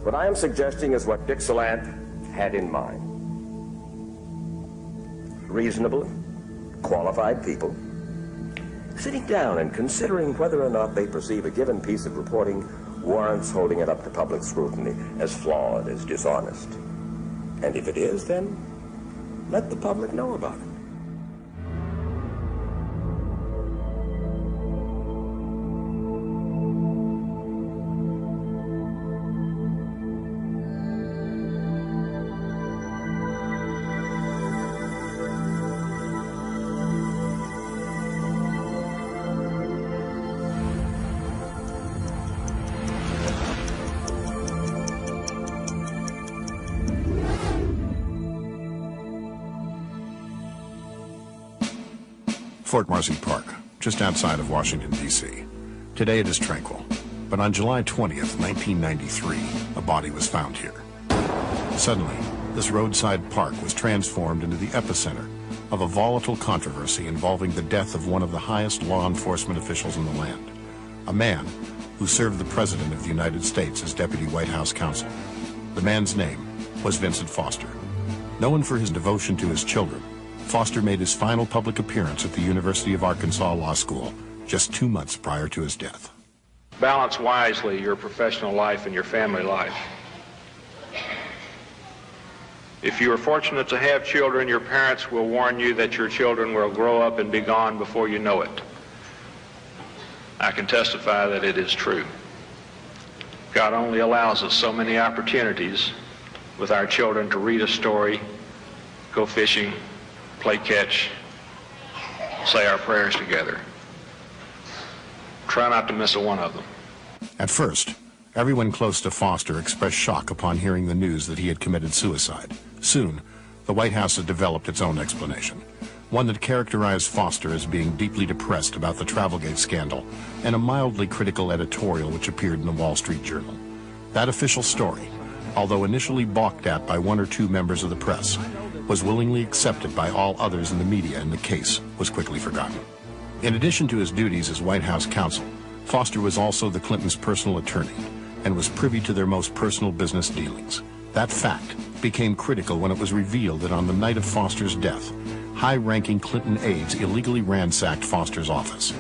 What I am suggesting is what Dick Salant had in mind. Reasonable, qualified people sitting down and considering whether or not they perceive a given piece of reporting warrants holding it up to public scrutiny as flawed, as dishonest. And if it is, then let the public know about it. Fort Marcy Park, just outside of Washington, D.C. Today it is tranquil, but on July 20th, 1993, a body was found here. Suddenly, this roadside park was transformed into the epicenter of a volatile controversy involving the death of one of the highest law enforcement officials in the land, a man who served the President of the United States as Deputy White House Counsel. The man's name was Vincent Foster. Known for his devotion to his children, Foster made his final public appearance at the University of Arkansas Law School just 2 months prior to his death. Balance wisely your professional life and your family life. If you are fortunate to have children, your parents will warn you that your children will grow up and be gone before you know it. I can testify that it is true. God only allows us so many opportunities with our children to read a story, go fishing, play catch, say our prayers together. Try not to miss a one of them. At first, everyone close to Foster expressed shock upon hearing the news that he had committed suicide. Soon, the White House had developed its own explanation, one that characterized Foster as being deeply depressed about the Travelgate scandal and a mildly critical editorial which appeared in the Wall Street Journal. That official story, although initially balked at by one or two members of the press, was willingly accepted by all others in the media, and the case was quickly forgotten. In addition to his duties as White House counsel, Foster was also the Clintons' personal attorney and was privy to their most personal business dealings. That fact became critical when it was revealed that on the night of Foster's death, high-ranking Clinton aides illegally ransacked Foster's office.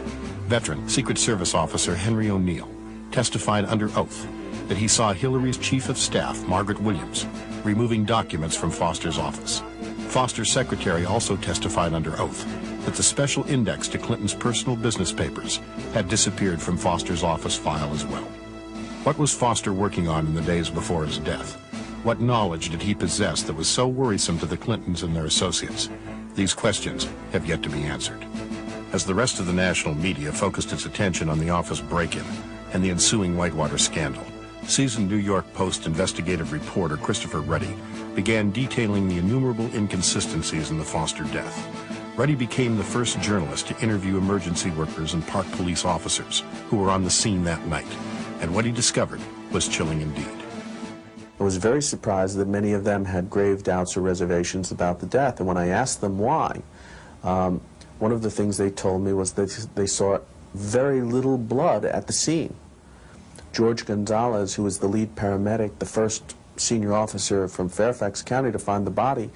Veteran Secret Service officer Henry O'Neill testified under oath that he saw Hillary's chief of staff, Margaret Williams, removing documents from Foster's office. Foster's secretary also testified under oath that the special index to Clinton's personal business papers had disappeared from Foster's office file as well. What was Foster working on in the days before his death? What knowledge did he possess that was so worrisome to the Clintons and their associates? These questions have yet to be answered. As the rest of the national media focused its attention on the office break-in and the ensuing Whitewater scandal, seasoned New York Post investigative reporter Christopher Ruddy began detailing the innumerable inconsistencies in the Foster death. Ruddy became the first journalist to interview emergency workers and park police officers who were on the scene that night, and what he discovered was chilling indeed. I was very surprised that many of them had grave doubts or reservations about the death, and when I asked them why, one of the things they told me was that they saw very little blood at the scene. George Gonzalez, who was the lead paramedic, the first senior officer from Fairfax County to find the body,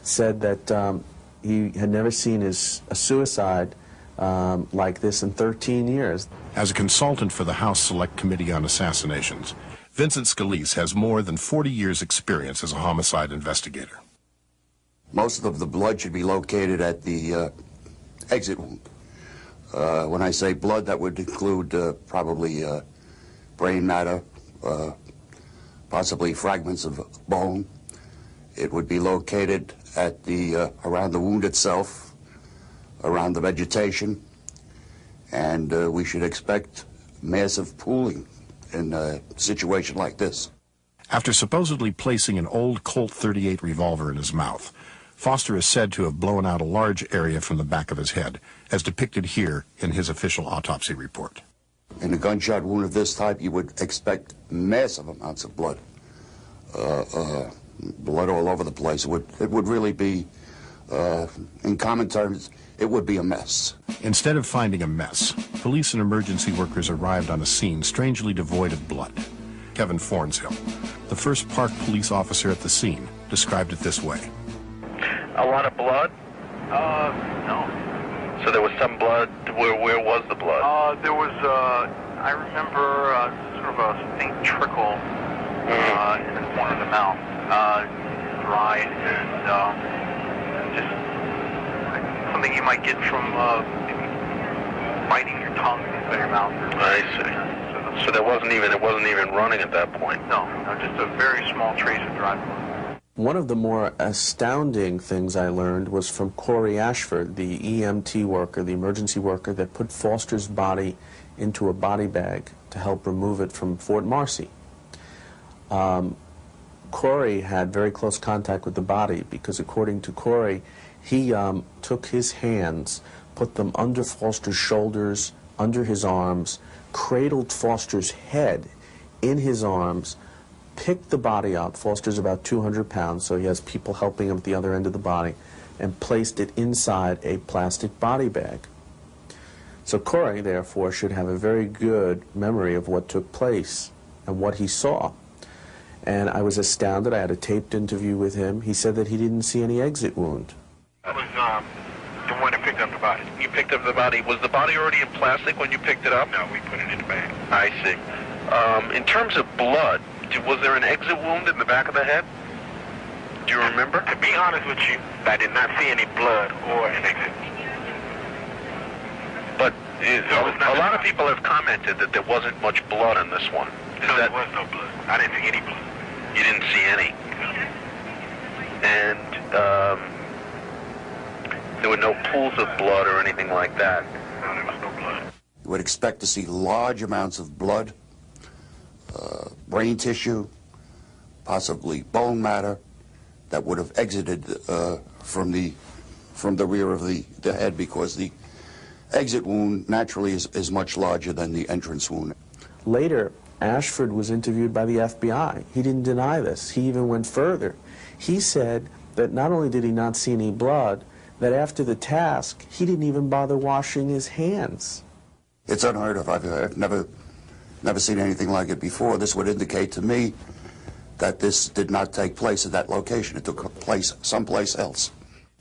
said that he had never seen a suicide like this in 13 years. As a consultant for the House Select Committee on Assassinations, Vincent Scalise has more than 40 years' experience as a homicide investigator. Most of the blood should be located at the exit wound. When I say blood, that would include probably brain matter, possibly fragments of bone. It would be located at the around the wound itself, around the vegetation, and we should expect massive pooling in a situation like this. After supposedly placing an old Colt .38 revolver in his mouth, Foster is said to have blown out a large area from the back of his head, as depicted here in his official autopsy report. In a gunshot wound of this type, you would expect massive amounts of blood. Blood all over the place. It would really be, in common terms, it would be a mess. Instead of finding a mess, police and emergency workers arrived on a scene strangely devoid of blood. Kevin Fornshill, the first park police officer at the scene, described it this way. A lot of blood? No. So there was some blood. Where was the blood? There was, I remember sort of a faint trickle in the corner of the mouth. Dry and just something you might get from maybe biting your tongue into your mouth. I see. So it wasn't even running at that point? No, just a very small trace of dry blood. One of the more astounding things I learned was from Corey Ashford, the EMT worker, the emergency worker that put Foster's body into a body bag to help remove it from Fort Marcy. Corey had very close contact with the body because, according to Corey, he took his hands, put them under Foster's shoulders, under his arms, cradled Foster's head in his arms, picked the body up. Foster's about 200 pounds, so he has people helping him at the other end of the body, and placed it inside a plastic body bag. So Corey, therefore, should have a very good memory of what took place and what he saw. And I was astounded. I had a taped interview with him. He said that he didn't see any exit wound. I was the one that picked up the body. You picked up the body. Was the body already in plastic when you picked it up? No, we put it in the bag. I see. In terms of blood, was there an exit wound in the back of the head? Do you remember? To be honest with you, I did not see any blood or an exit. But a lot of people have commented that there wasn't much blood in this one. No, there was no blood. I didn't see any blood. You didn't see any? And there were no pools of blood or anything like that? No, there was no blood. You would expect to see large amounts of blood, brain tissue, possibly bone matter that would have exited from the rear of the head, because the exit wound naturally is much larger than the entrance wound. Later, Ashford was interviewed by the FBI. He didn't deny this. He even went further. He said that not only did he not see any blood, that after the task, he didn't even bother washing his hands. It's unheard of. I've never seen anything like it before. This would indicate to me that this did not take place at that location. It took place someplace else.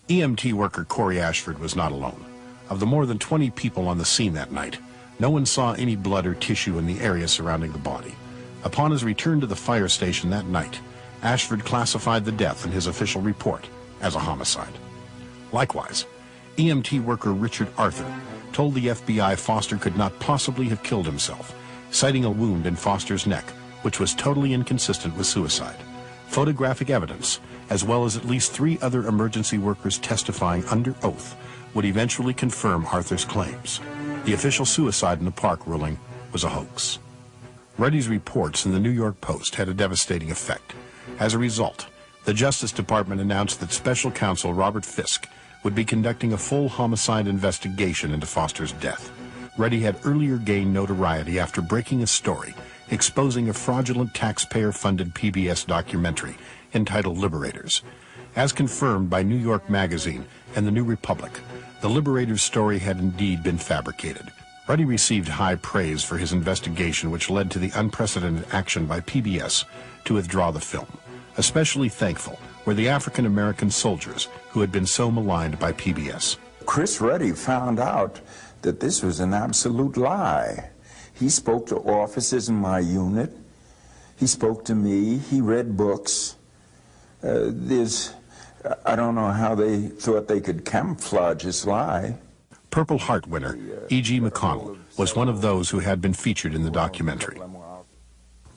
EMT worker Corey Ashford was not alone. Of the more than 20 people on the scene that night, no one saw any blood or tissue in the area surrounding the body. Upon his return to the fire station that night, Ashford classified the death in his official report as a homicide. Likewise, EMT worker Richard Arthur told the FBI Foster could not possibly have killed himself, citing a wound in Foster's neck, which was totally inconsistent with suicide. Photographic evidence, as well as at least 3 other emergency workers testifying under oath, would eventually confirm Arthur's claims. The official suicide in the park ruling was a hoax. Ruddy's reports in the New York Post had a devastating effect. As a result, the Justice Department announced that Special Counsel Robert Fisk would be conducting a full homicide investigation into Foster's death. Ruddy had earlier gained notoriety after breaking a story exposing a fraudulent taxpayer-funded PBS documentary entitled Liberators. As confirmed by New York Magazine and the New Republic, the Liberators story had indeed been fabricated. Ruddy received high praise for his investigation, which led to the unprecedented action by PBS to withdraw the film. Especially thankful were the African-American soldiers who had been so maligned by PBS. Chris Ruddy found out that this was an absolute lie. He spoke to officers in my unit. He spoke to me. He read books. I don't know how they thought they could camouflage his lie. Purple Heart winner E.G. McConnell was one of those who had been featured in the documentary.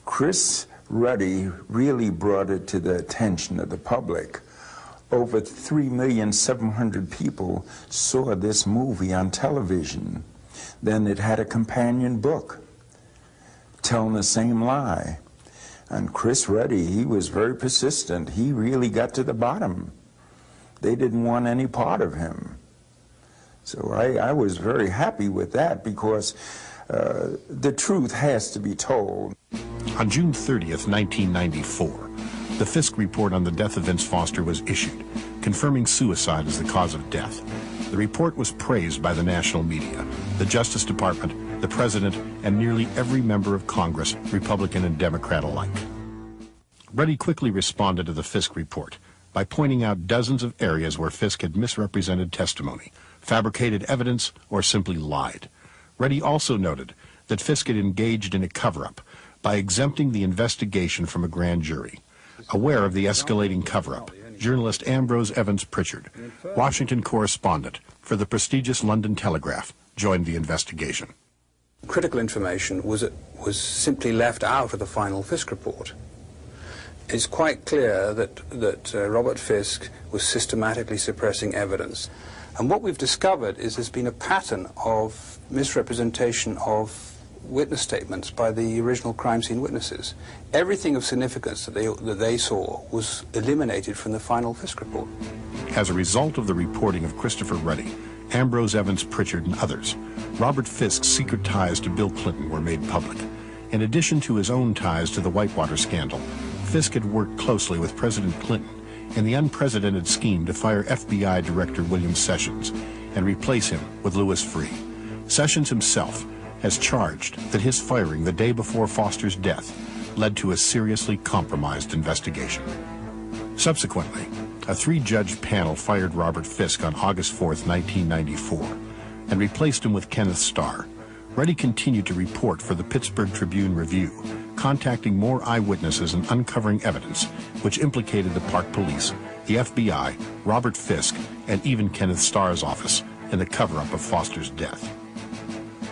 Chris Ruddy really brought it to the attention of the public. Over 3,700,000 people saw this movie on television. Then it had a companion book telling the same lie. And Chris Ruddy, he was very persistent. He really got to the bottom. They didn't want any part of him. So I was very happy with that, because the truth has to be told. On June 30th, 1994, the Fisk report on the death of Vince Foster was issued, confirming suicide as the cause of death. The report was praised by the national media, the Justice Department, the President, and nearly every member of Congress, Republican and Democrat alike. Ruddy quickly responded to the Fisk report by pointing out dozens of areas where Fisk had misrepresented testimony, fabricated evidence, or simply lied. Ruddy also noted that Fisk had engaged in a cover-up by exempting the investigation from a grand jury. Aware of the escalating cover-up, journalist Ambrose Evans Pritchard, Washington correspondent for the prestigious London Telegraph, joined the investigation. Critical information was simply left out of the final Fisk report. It's quite clear that Robert Fisk was systematically suppressing evidence. And what we've discovered is there's been a pattern of misrepresentation of witness statements by the original crime scene witnesses. Everything of significance that they saw was eliminated from the final Fisk report. As a result of the reporting of Christopher Ruddy, Ambrose Evans Pritchard, and others, Robert Fisk's secret ties to Bill Clinton were made public. In addition to his own ties to the Whitewater scandal, Fisk had worked closely with President Clinton in the unprecedented scheme to fire FBI Director William Sessions and replace him with Louis Freeh. Sessions himself has charged that his firing the day before Foster's death led to a seriously compromised investigation. Subsequently, a three-judge panel fired Robert Fisk on August 4th, 1994, and replaced him with Kenneth Starr. Ruddy continued to report for the Pittsburgh Tribune-Review, contacting more eyewitnesses and uncovering evidence which implicated the Park Police, the FBI, Robert Fisk, and even Kenneth Starr's office in the cover-up of Foster's death.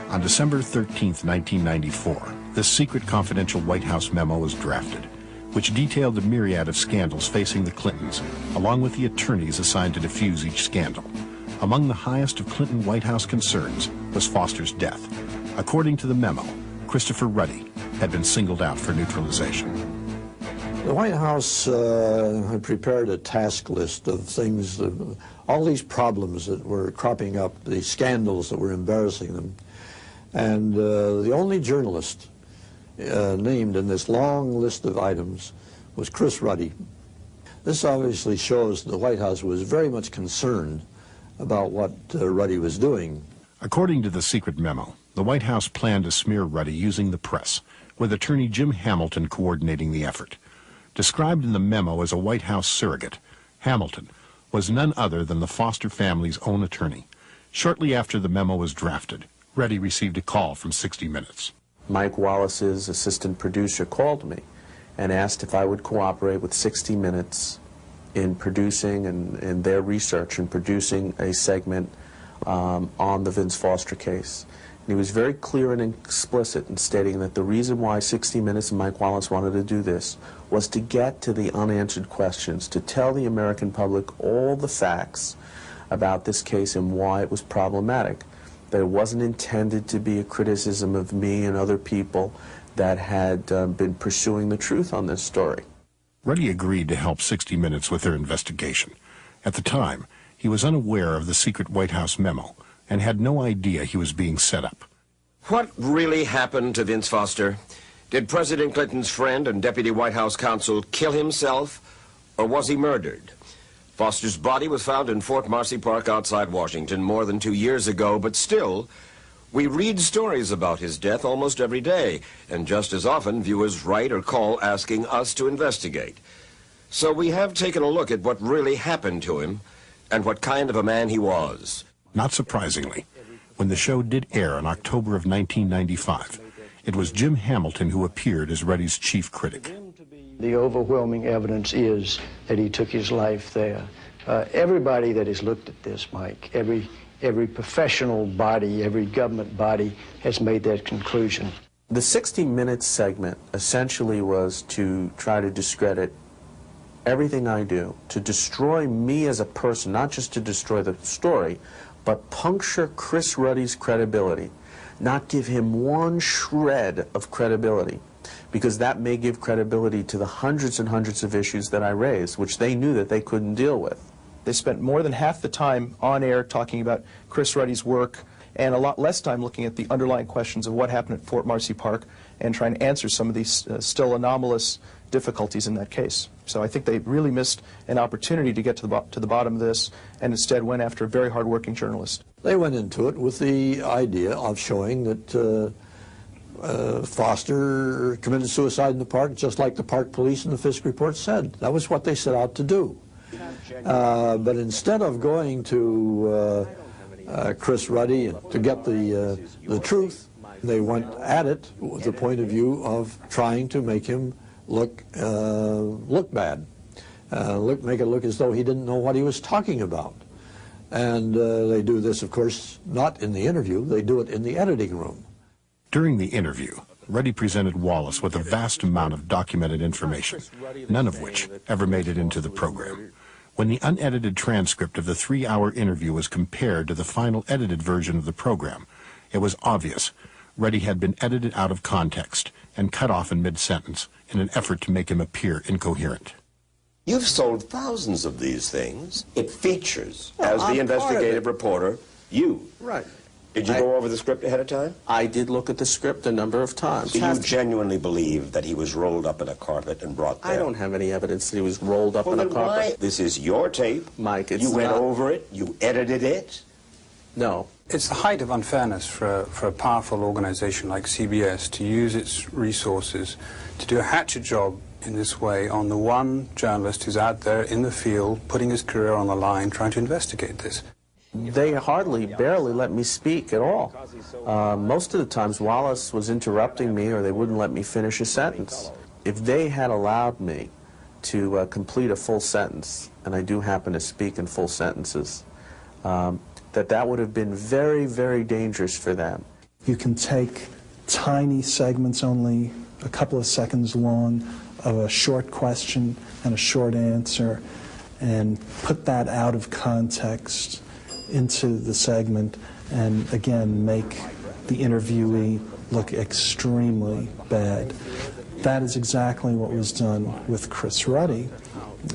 On December 13, 1994, this secret confidential White House memo was drafted, which detailed the myriad of scandals facing the Clintons, along with the attorneys assigned to defuse each scandal. Among the highest of Clinton White House concerns was Foster's death. According to the memo, Christopher Ruddy had been singled out for neutralization. The White House had prepared a task list of things, all these problems that were cropping up, the scandals that were embarrassing them. And the only journalist named in this long list of items was Chris Ruddy. This obviously shows the White House was very much concerned about what Ruddy was doing. According to the secret memo, the White House planned to smear Ruddy using the press, with attorney Jim Hamilton coordinating the effort. Described in the memo as a White House surrogate, Hamilton was none other than the Foster family's own attorney. Shortly after the memo was drafted, Ruddy received a call from 60 Minutes. Mike Wallace's assistant producer called me and asked if I would cooperate with 60 Minutes in producing and in their research and producing a segment on the Vince Foster case. And he was very clear and explicit in stating that the reason why 60 Minutes and Mike Wallace wanted to do this was to get to the unanswered questions, to tell the American public all the facts about this case and why it was problematic. That it wasn't intended to be a criticism of me and other people that had been pursuing the truth on this story. Ruddy agreed to help 60 Minutes with their investigation. At the time, he was unaware of the secret White House memo and had no idea he was being set up. What really happened to Vince Foster? Did President Clinton's friend and Deputy White House counsel kill himself, or was he murdered? Foster's body was found in Fort Marcy Park outside Washington more than 2 years ago, but still, we read stories about his death almost every day, and just as often viewers write or call asking us to investigate. So we have taken a look at what really happened to him and what kind of a man he was. Not surprisingly, when the show did air in October of 1995, it was Jim Hamilton who appeared as Ruddy's chief critic. The overwhelming evidence is that he took his life there. Everybody that has looked at this, Mike, every professional body, every government body has made that conclusion. The 60 Minutes segment essentially was to try to discredit everything I do, to destroy me as a person, not just to destroy the story, but puncture Chris Ruddy's credibility, not give him one shred of credibility, because that may give credibility to the hundreds and hundreds of issues that I raised, which they knew that they couldn't deal with. They spent more than half the time on air talking about Chris Ruddy's work and a lot less time looking at the underlying questions of what happened at Fort Marcy Park and trying to answer some of these still anomalous difficulties in that case. So I think they really missed an opportunity to get to the bottom of this and instead went after a very hard-working journalist. They went into it with the idea of showing that Foster committed suicide in the park, just like the park police and the Fisk report said. That was what they set out to do. But instead of going to Chris Ruddy to get the truth, they went at it with the point of view of trying to make him look bad, make it look as though he didn't know what he was talking about. And they do this, of course, not in the interview. They do it in the editing room. During the interview, Ruddy presented Wallace with a vast amount of documented information, none of which ever made it into the program. When the unedited transcript of the 3-hour interview was compared to the final edited version of the program, it was obvious Ruddy had been edited out of context and cut off in mid-sentence in an effort to make him appear incoherent. You've sold thousands of these things. It features, as the investigative reporter, you. Right. Did you go over the script ahead of time? I did look at the script a number of times. Do you genuinely believe that he was rolled up in a carpet and brought there? I don't have any evidence that he was rolled up in a carpet. Why? This is your tape. Mike, it's You went over it. You edited it. No. It's the height of unfairness for a powerful organization like CBS to use its resources to do a hatchet job in this way on the one journalist who's out there in the field putting his career on the line trying to investigate this. They barely let me speak at all. Most of the times Wallace was interrupting me or they wouldn't let me finish a sentence. If they had allowed me to complete a full sentence, and I do happen to speak in full sentences, that would have been very, very dangerous for them. You can take tiny segments, only a couple of seconds long, of a short question and a short answer, and put that out of context into the segment, and again make the interviewee look extremely bad. That is exactly what was done with Chris Ruddy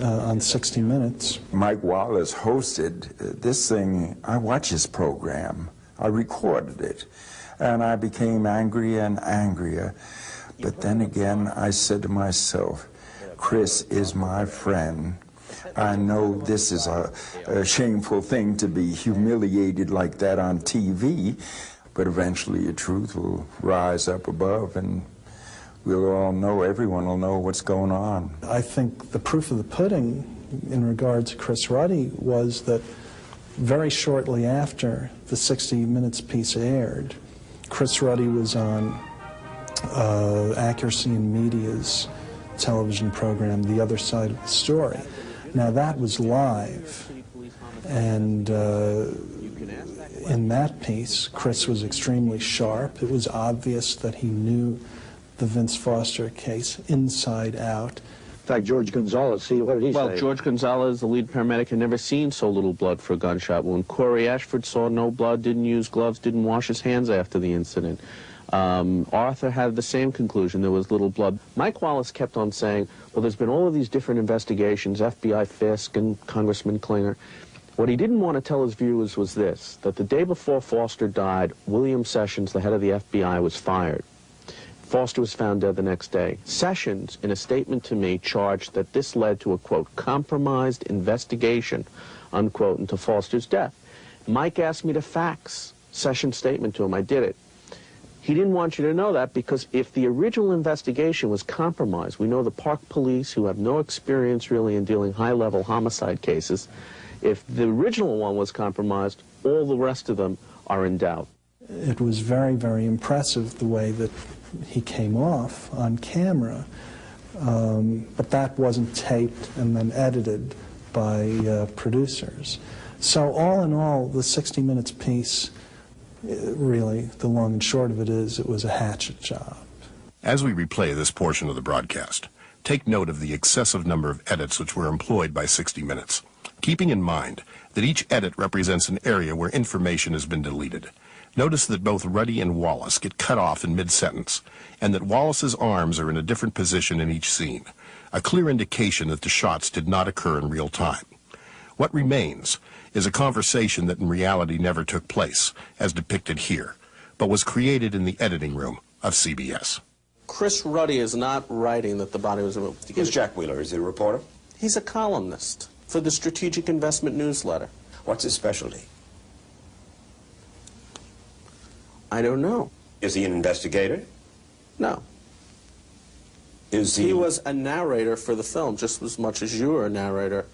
on 60 Minutes. Mike Wallace hosted this thing. I watched his program. I recorded it. And I became angrier and angrier. But then again, I said to myself, Chris is my friend. I know this is a shameful thing to be humiliated like that on TV, but eventually the truth will rise up above and we'll all know, everyone will know what's going on. I think the proof of the pudding in regard to Chris Ruddy was that very shortly after the 60 Minutes piece aired, Chris Ruddy was on Accuracy in Media's television program, The Other Side of the Story. Now that was live, and in that piece, Chris was extremely sharp. It was obvious that he knew the Vince Foster case inside out. In fact, George Gonzalez, see, what did he say? Well, George Gonzalez, the lead paramedic, had never seen so little blood for a gunshot wound. Corey Ashford saw no blood, didn't use gloves, didn't wash his hands after the incident. Arthur had the same conclusion, there was little blood. Mike Wallace kept on saying, well, there's been all of these different investigations, FBI Fisk and Congressman Klinger. What he didn't want to tell his viewers was this, that the day before Foster died, William Sessions, the head of the FBI, was fired. Foster was found dead the next day. Sessions, in a statement to me, charged that this led to a, quote, compromised investigation, unquote, into Foster's death. Mike asked me to fax Sessions' statement to him. I did it. He didn't want you to know that because if the original investigation was compromised, we know the park police, who have no experience really in dealing high-level homicide cases, if the original one was compromised, all the rest of them are in doubt. It was very, very impressive the way that he came off on camera, but that wasn't taped and then edited by producers. So all in all, the 60 Minutes piece, really, the long and short of it is, it was a hatchet job. As we replay this portion of the broadcast, take note of the excessive number of edits which were employed by 60 Minutes, keeping in mind that each edit represents an area where information has been deleted. Notice that both Ruddy and Wallace get cut off in mid-sentence, and that Wallace's arms are in a different position in each scene, a clear indication that the shots did not occur in real time. What remains is a conversation that in reality never took place, as depicted here, but was created in the editing room of CBS. Chris Ruddy is not writing that the body was removed. Who's Jack Wheeler? Is he a reporter? He's a columnist for the Strategic Investment newsletter. What's his specialty? I don't know. Is he an investigator? No. Is he was a narrator for the film, just as much as you are a narrator.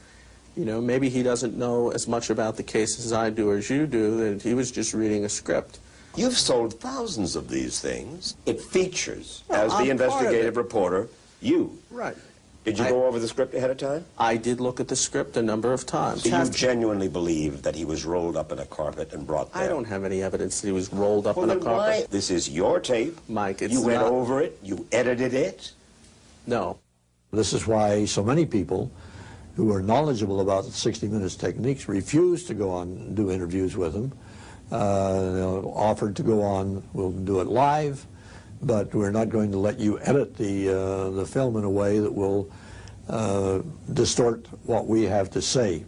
You know, maybe he doesn't know as much about the case as I do or as you do, that he was just reading a script. You've sold thousands of these things. It features, Well, as the I'm investigative part reporter, you. Right. Did you go over the script ahead of time? I did look at the script a number of times. Do you genuinely believe that he was rolled up in a carpet and brought there? I don't have any evidence that he was rolled up in a then carpet. why? This is your tape. Mike, you went over it. You edited it. No. This is why so many people who are knowledgeable about the 60 Minutes techniques refuse to go on and do interviews with him. Offered to go on, we'll do it live, but we're not going to let you edit the film in a way that will distort what we have to say.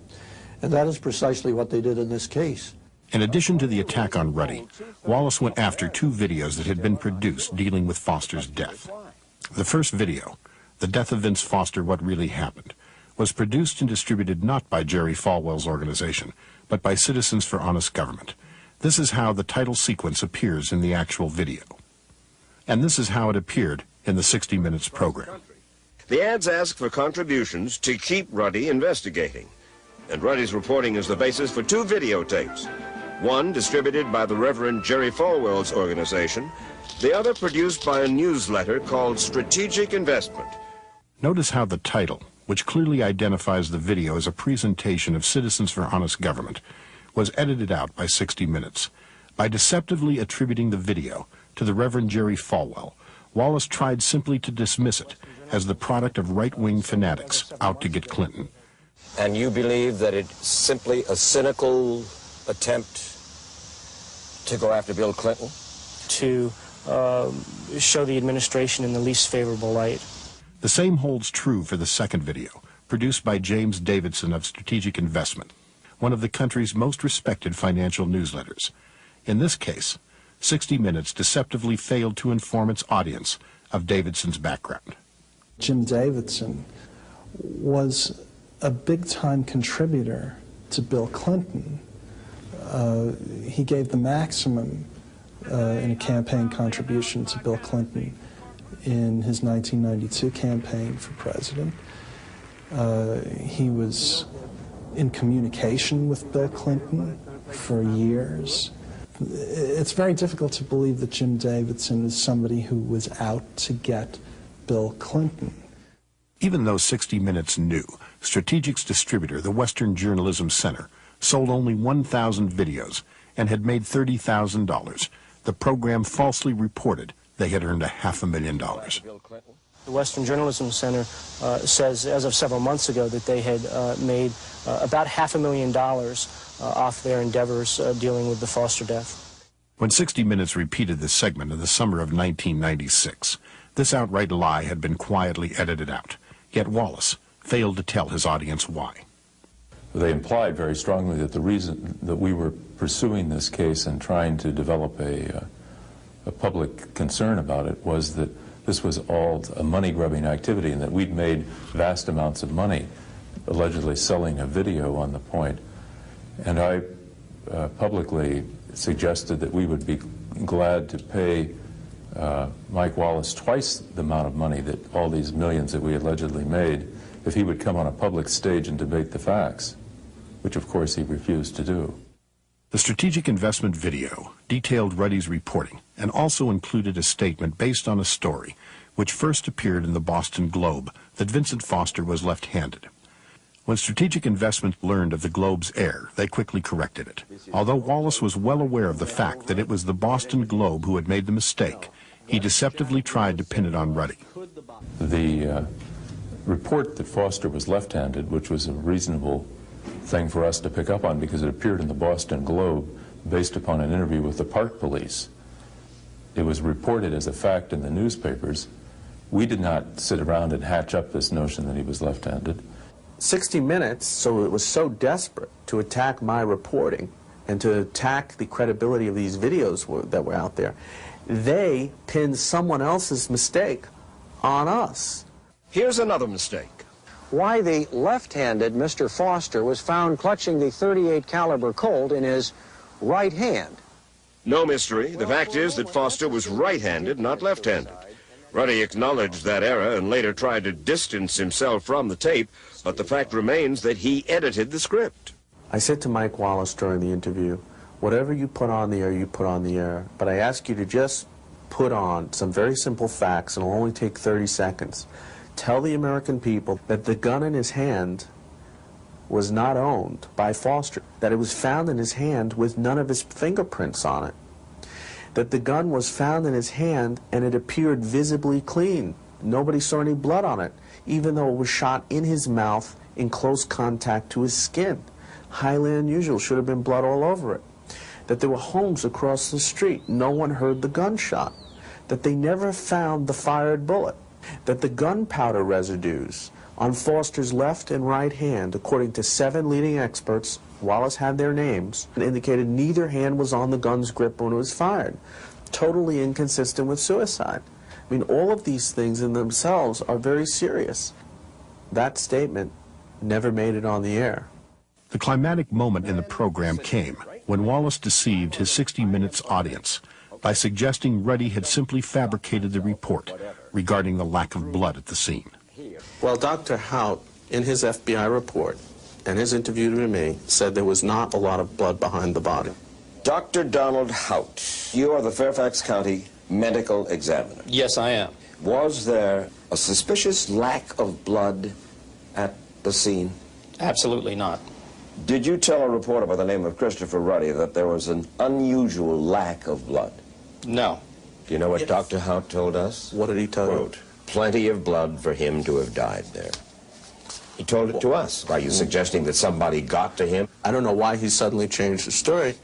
And that is precisely what they did in this case. In addition to the attack on Ruddy, Wallace went after 2 videos that had been produced dealing with Foster's death. The first video, The Death of Vince Foster, What Really Happened, was produced and distributed not by Jerry Falwell's organization, but by Citizens for Honest Government. This is how the title sequence appears in the actual video. And this is how it appeared in the 60 Minutes program. The ads ask for contributions to keep Ruddy investigating. And Ruddy's reporting is the basis for 2 videotapes. One distributed by the Reverend Jerry Falwell's organization, the other produced by a newsletter called Strategic Investment. Notice how the title, which clearly identifies the video as a presentation of Citizens for Honest Government, was edited out by 60 Minutes. By deceptively attributing the video to the Reverend Jerry Falwell, Wallace tried simply to dismiss it as the product of right-wing fanatics out to get Clinton. And you believe that it's simply a cynical attempt to go after Bill Clinton? To show the administration in the least favorable light. The same holds true for the second video, produced by James Davidson of Strategic Investment, one of the country's most respected financial newsletters. In this case, 60 Minutes deceptively failed to inform its audience of Davidson's background. Jim Davidson was a big-time contributor to Bill Clinton. He gave the maximum in a campaign contribution to Bill Clinton in his 1992 campaign for president. He was in communication with Bill Clinton for years. It's very difficult to believe that Jim Davidson is somebody who was out to get Bill Clinton. Even though 60 Minutes knew, Strategic's distributor, the Western Journalism Center, sold only 1,000 videos and had made $30,000. The program falsely reported they had earned $500,000. The Western Journalism Center says, as of several months ago, that they had made about $500,000 off their endeavors dealing with the Foster death. When 60 Minutes repeated this segment in the summer of 1996, this outright lie had been quietly edited out. Yet Wallace failed to tell his audience why. They implied very strongly that the reason that we were pursuing this case and trying to develop a public concern about it was that this was all a money-grubbing activity and that we'd made vast amounts of money allegedly selling a video on the point. And I publicly suggested that we would be glad to pay Mike Wallace twice the amount of money that all these millions that we allegedly made if he would come on a public stage and debate the facts, which of course he refused to do. The Strategic Investment video detailed Ruddy's reporting and also included a statement based on a story which first appeared in the Boston Globe that Vincent Foster was left-handed. When Strategic Investment learned of the Globe's error, they quickly corrected it. Although Wallace was well aware of the fact that it was the Boston Globe who had made the mistake, he deceptively tried to pin it on Ruddy. The report that Foster was left-handed, which was a reasonable thing for us to pick up on because it appeared in the Boston Globe based upon an interview with the Park Police. It was reported as a fact in the newspapers. We did not sit around and hatch up this notion that he was left-handed. 60 Minutes, so it was so desperate to attack my reporting and to attack the credibility of these videos that were out there, they pinned someone else's mistake on us. Here's another mistake. Why the left-handed Mr. Foster was found clutching the .38 caliber Colt in his right hand. No mystery. The fact is that Foster was right-handed, not left-handed. Ruddy acknowledged that error and later tried to distance himself from the tape, but the fact remains that he edited the script. I said to Mike Wallace during the interview, whatever you put on the air, you put on the air, but I ask you to just put on some very simple facts, and it'll only take 30 seconds. Tell the American people that the gun in his hand was not owned by Foster, that it was found in his hand with none of his fingerprints on it, that the gun was found in his hand and it appeared visibly clean. Nobody saw any blood on it, even though it was shot in his mouth in close contact to his skin. Highly unusual, should have been blood all over it. That there were homes across the street, no one heard the gunshot. That they never found the fired bullet. That the gunpowder residues on Foster's left and right hand, according to 7 leading experts, Wallace had their names, indicated neither hand was on the gun's grip when it was fired. Totally inconsistent with suicide. I mean, all of these things in themselves are very serious. That statement never made it on the air. The climatic moment in the program came when Wallace deceived his 60 Minutes audience by suggesting Ruddy had simply fabricated the report regarding the lack of blood at the scene. Well, Dr. Hout, in his FBI report and his interview with me, said there was not a lot of blood behind the body. Dr. Donald Hout, you are the Fairfax County medical examiner. Yes, I am. Was there a suspicious lack of blood at the scene? Absolutely not. Did you tell a reporter by the name of Christopher Ruddy that there was an unusual lack of blood? No. Do you know what Dr. Hout told us? What did he tell you? Quote, plenty of blood for him to have died there. He told it to us. Are you suggesting that somebody got to him? I don't know why he suddenly changed the story.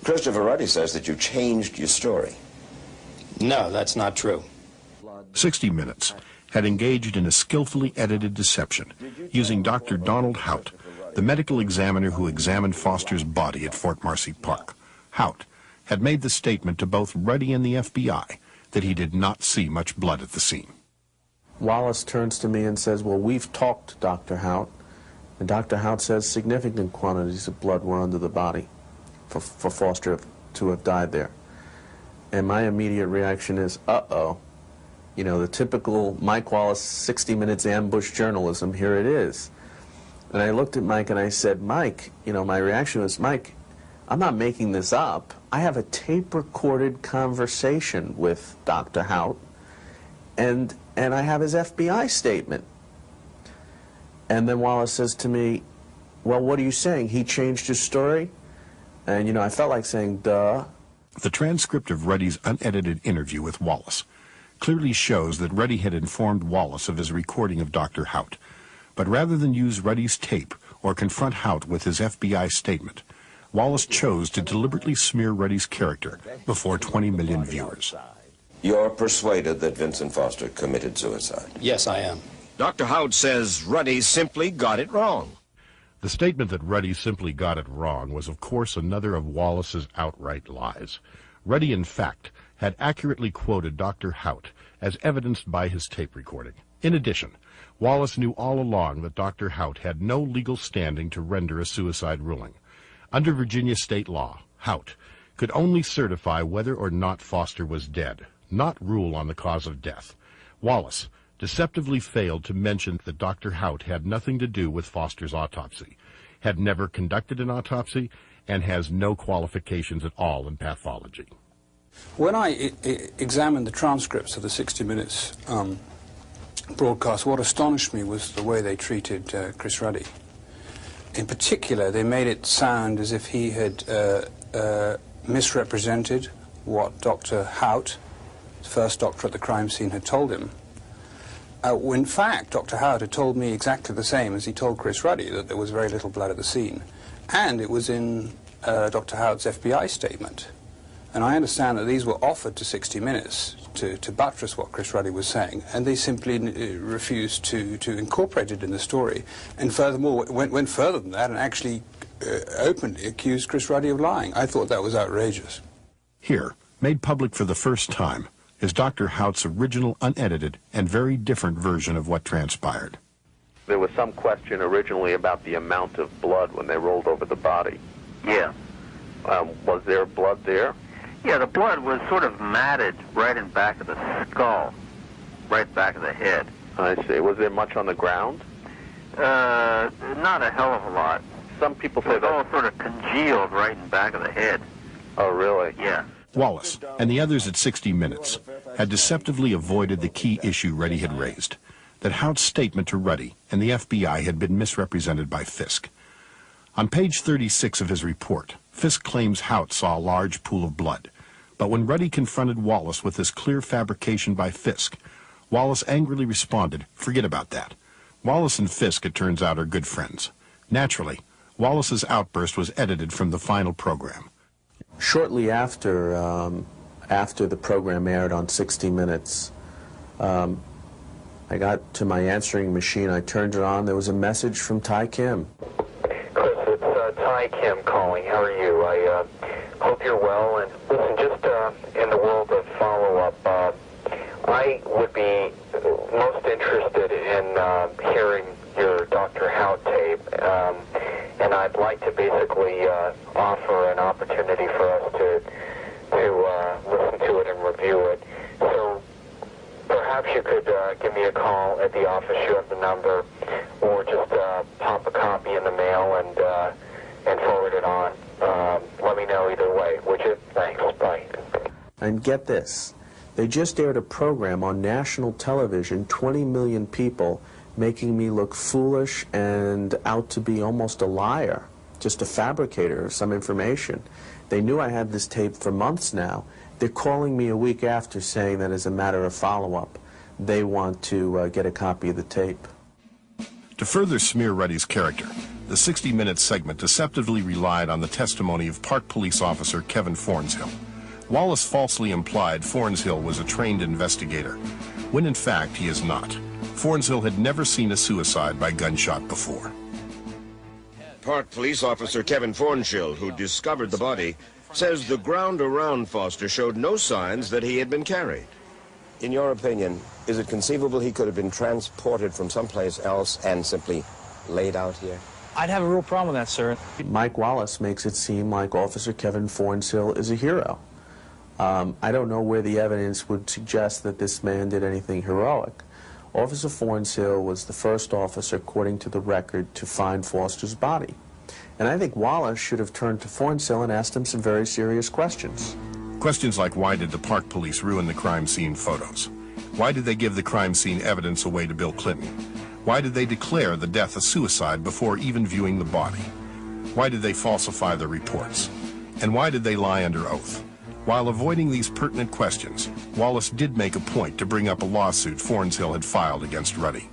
Christopher Ruddy says that you changed your story. No, that's not true. 60 Minutes had engaged in a skillfully edited deception using Dr. Donald Hout, the medical examiner who examined Foster's body at Fort Marcy Park. Hout had made the statement to both Ruddy and the FBI that he did not see much blood at the scene. Wallace turns to me and says, well, we've talked to Dr. Hout, and Dr. Hout says significant quantities of blood were under the body for Foster to have died there. And my immediate reaction is, uh-oh. You know, the typical Mike Wallace 60 Minutes ambush journalism, here it is. And I looked at Mike and I said, Mike, you know, my reaction was, Mike, I'm not making this up. I have a tape-recorded conversation with Dr. Hout, and I have his FBI statement. And then Wallace says to me, well, what are you saying? He changed his story? And, you know, I felt like saying, duh. The transcript of Ruddy's unedited interview with Wallace clearly shows that Ruddy had informed Wallace of his recording of Dr. Hout. But rather than use Ruddy's tape or confront Hout with his FBI statement, Wallace chose to deliberately smear Ruddy's character before 20 million viewers. You're persuaded that Vincent Foster committed suicide? Yes, I am. Dr. Hout says Ruddy simply got it wrong. The statement that Ruddy simply got it wrong was, of course, another of Wallace's outright lies. Ruddy, in fact, had accurately quoted Dr. Hout, as evidenced by his tape recording. In addition, Wallace knew all along that Dr. Hout had no legal standing to render a suicide ruling. Under Virginia state law, Hout could only certify whether or not Foster was dead, not rule on the cause of death. Wallace deceptively failed to mention that Dr. Hout had nothing to do with Foster's autopsy, had never conducted an autopsy, and has no qualifications at all in pathology. When I examined the transcripts of the 60 Minutes broadcast, what astonished me was the way they treated Chris Ruddy. In particular, they made it sound as if he had misrepresented what Dr. Hout, the first doctor at the crime scene, had told him. In fact, Dr. Hout had told me exactly the same as he told Chris Ruddy, that there was very little blood at the scene. And it was in Dr. Hout's FBI statement. And I understand that these were offered to 60 Minutes to buttress what Chris Ruddy was saying, and they simply refused to incorporate it in the story. And furthermore, went further than that and actually openly accused Chris Ruddy of lying. I thought that was outrageous. Here, made public for the first time, is Dr. Hout's original, unedited, and very different version of what transpired. There was some question originally about the amount of blood when they rolled over the body. Yeah. Was there blood there? Yeah, the blood was sort of matted right in back of the skull. right back of the head. I see. Was there much on the ground? Not a hell of a lot. Some people say It was that. all sort of congealed right in back of the head. Oh, really? Yeah. Wallace and the others at 60 Minutes had deceptively avoided the key issue Ruddy had raised, that Haut's statement to Ruddy and the FBI had been misrepresented by Fisk. On page 36 of his report, Fisk claims Haut saw a large pool of blood, but when Ruddy confronted Wallace with this clear fabrication by Fisk, Wallace angrily responded, "Forget about that." Wallace and Fisk, it turns out, are good friends. Naturally, Wallace's outburst was edited from the final program. Shortly after the program aired on 60 Minutes, I got to my answering machine, I turned it on, there was a message from Ty Kim. Chris, it's Ty Kim calling. How are you? I hope you're well. And listen, just in the world of follow-up, I would be most interested in hearing your Dr. Haut tape, and I'd like to basically offer an opportunity for us to listen to it and review it. So perhaps you could give me a call at the office. You have the number, or just pop a copy in the mail and forward it on. Let me know either way, would you? Thanks. Bye. And get this, they just aired a program on national television, 20 million people, making me look foolish and out to be almost a liar, just a fabricator of some information. They knew I had this tape for months now. They're calling me a week after saying that as a matter of follow-up, they want to get a copy of the tape. To further smear Ruddy's character, the 60 Minutes segment deceptively relied on the testimony of Park Police Officer Kevin Fornshill. Wallace falsely implied Fornshill was a trained investigator, when in fact he is not. Fornshill had never seen a suicide by gunshot before. Park Police Officer Kevin Fornshill, who discovered the body, says the ground around Foster showed no signs that he had been carried. In your opinion, is it conceivable he could have been transported from someplace else and simply laid out here? I'd have a real problem with that, sir. Mike Wallace makes it seem like Officer Kevin Fornshill is a hero. I don't know where the evidence would suggest that this man did anything heroic. Officer Fornshill was the first officer, according to the record, to find Foster's body. And I think Wallace should have turned to Fornshill and asked him some very serious questions. Questions like, why did the Park Police ruin the crime scene photos? Why did they give the crime scene evidence away to Bill Clinton? Why did they declare the death a suicide before even viewing the body? Why did they falsify the reports? And why did they lie under oath? While avoiding these pertinent questions, Wallace did make a point to bring up a lawsuit Fornshill had filed against Ruddy.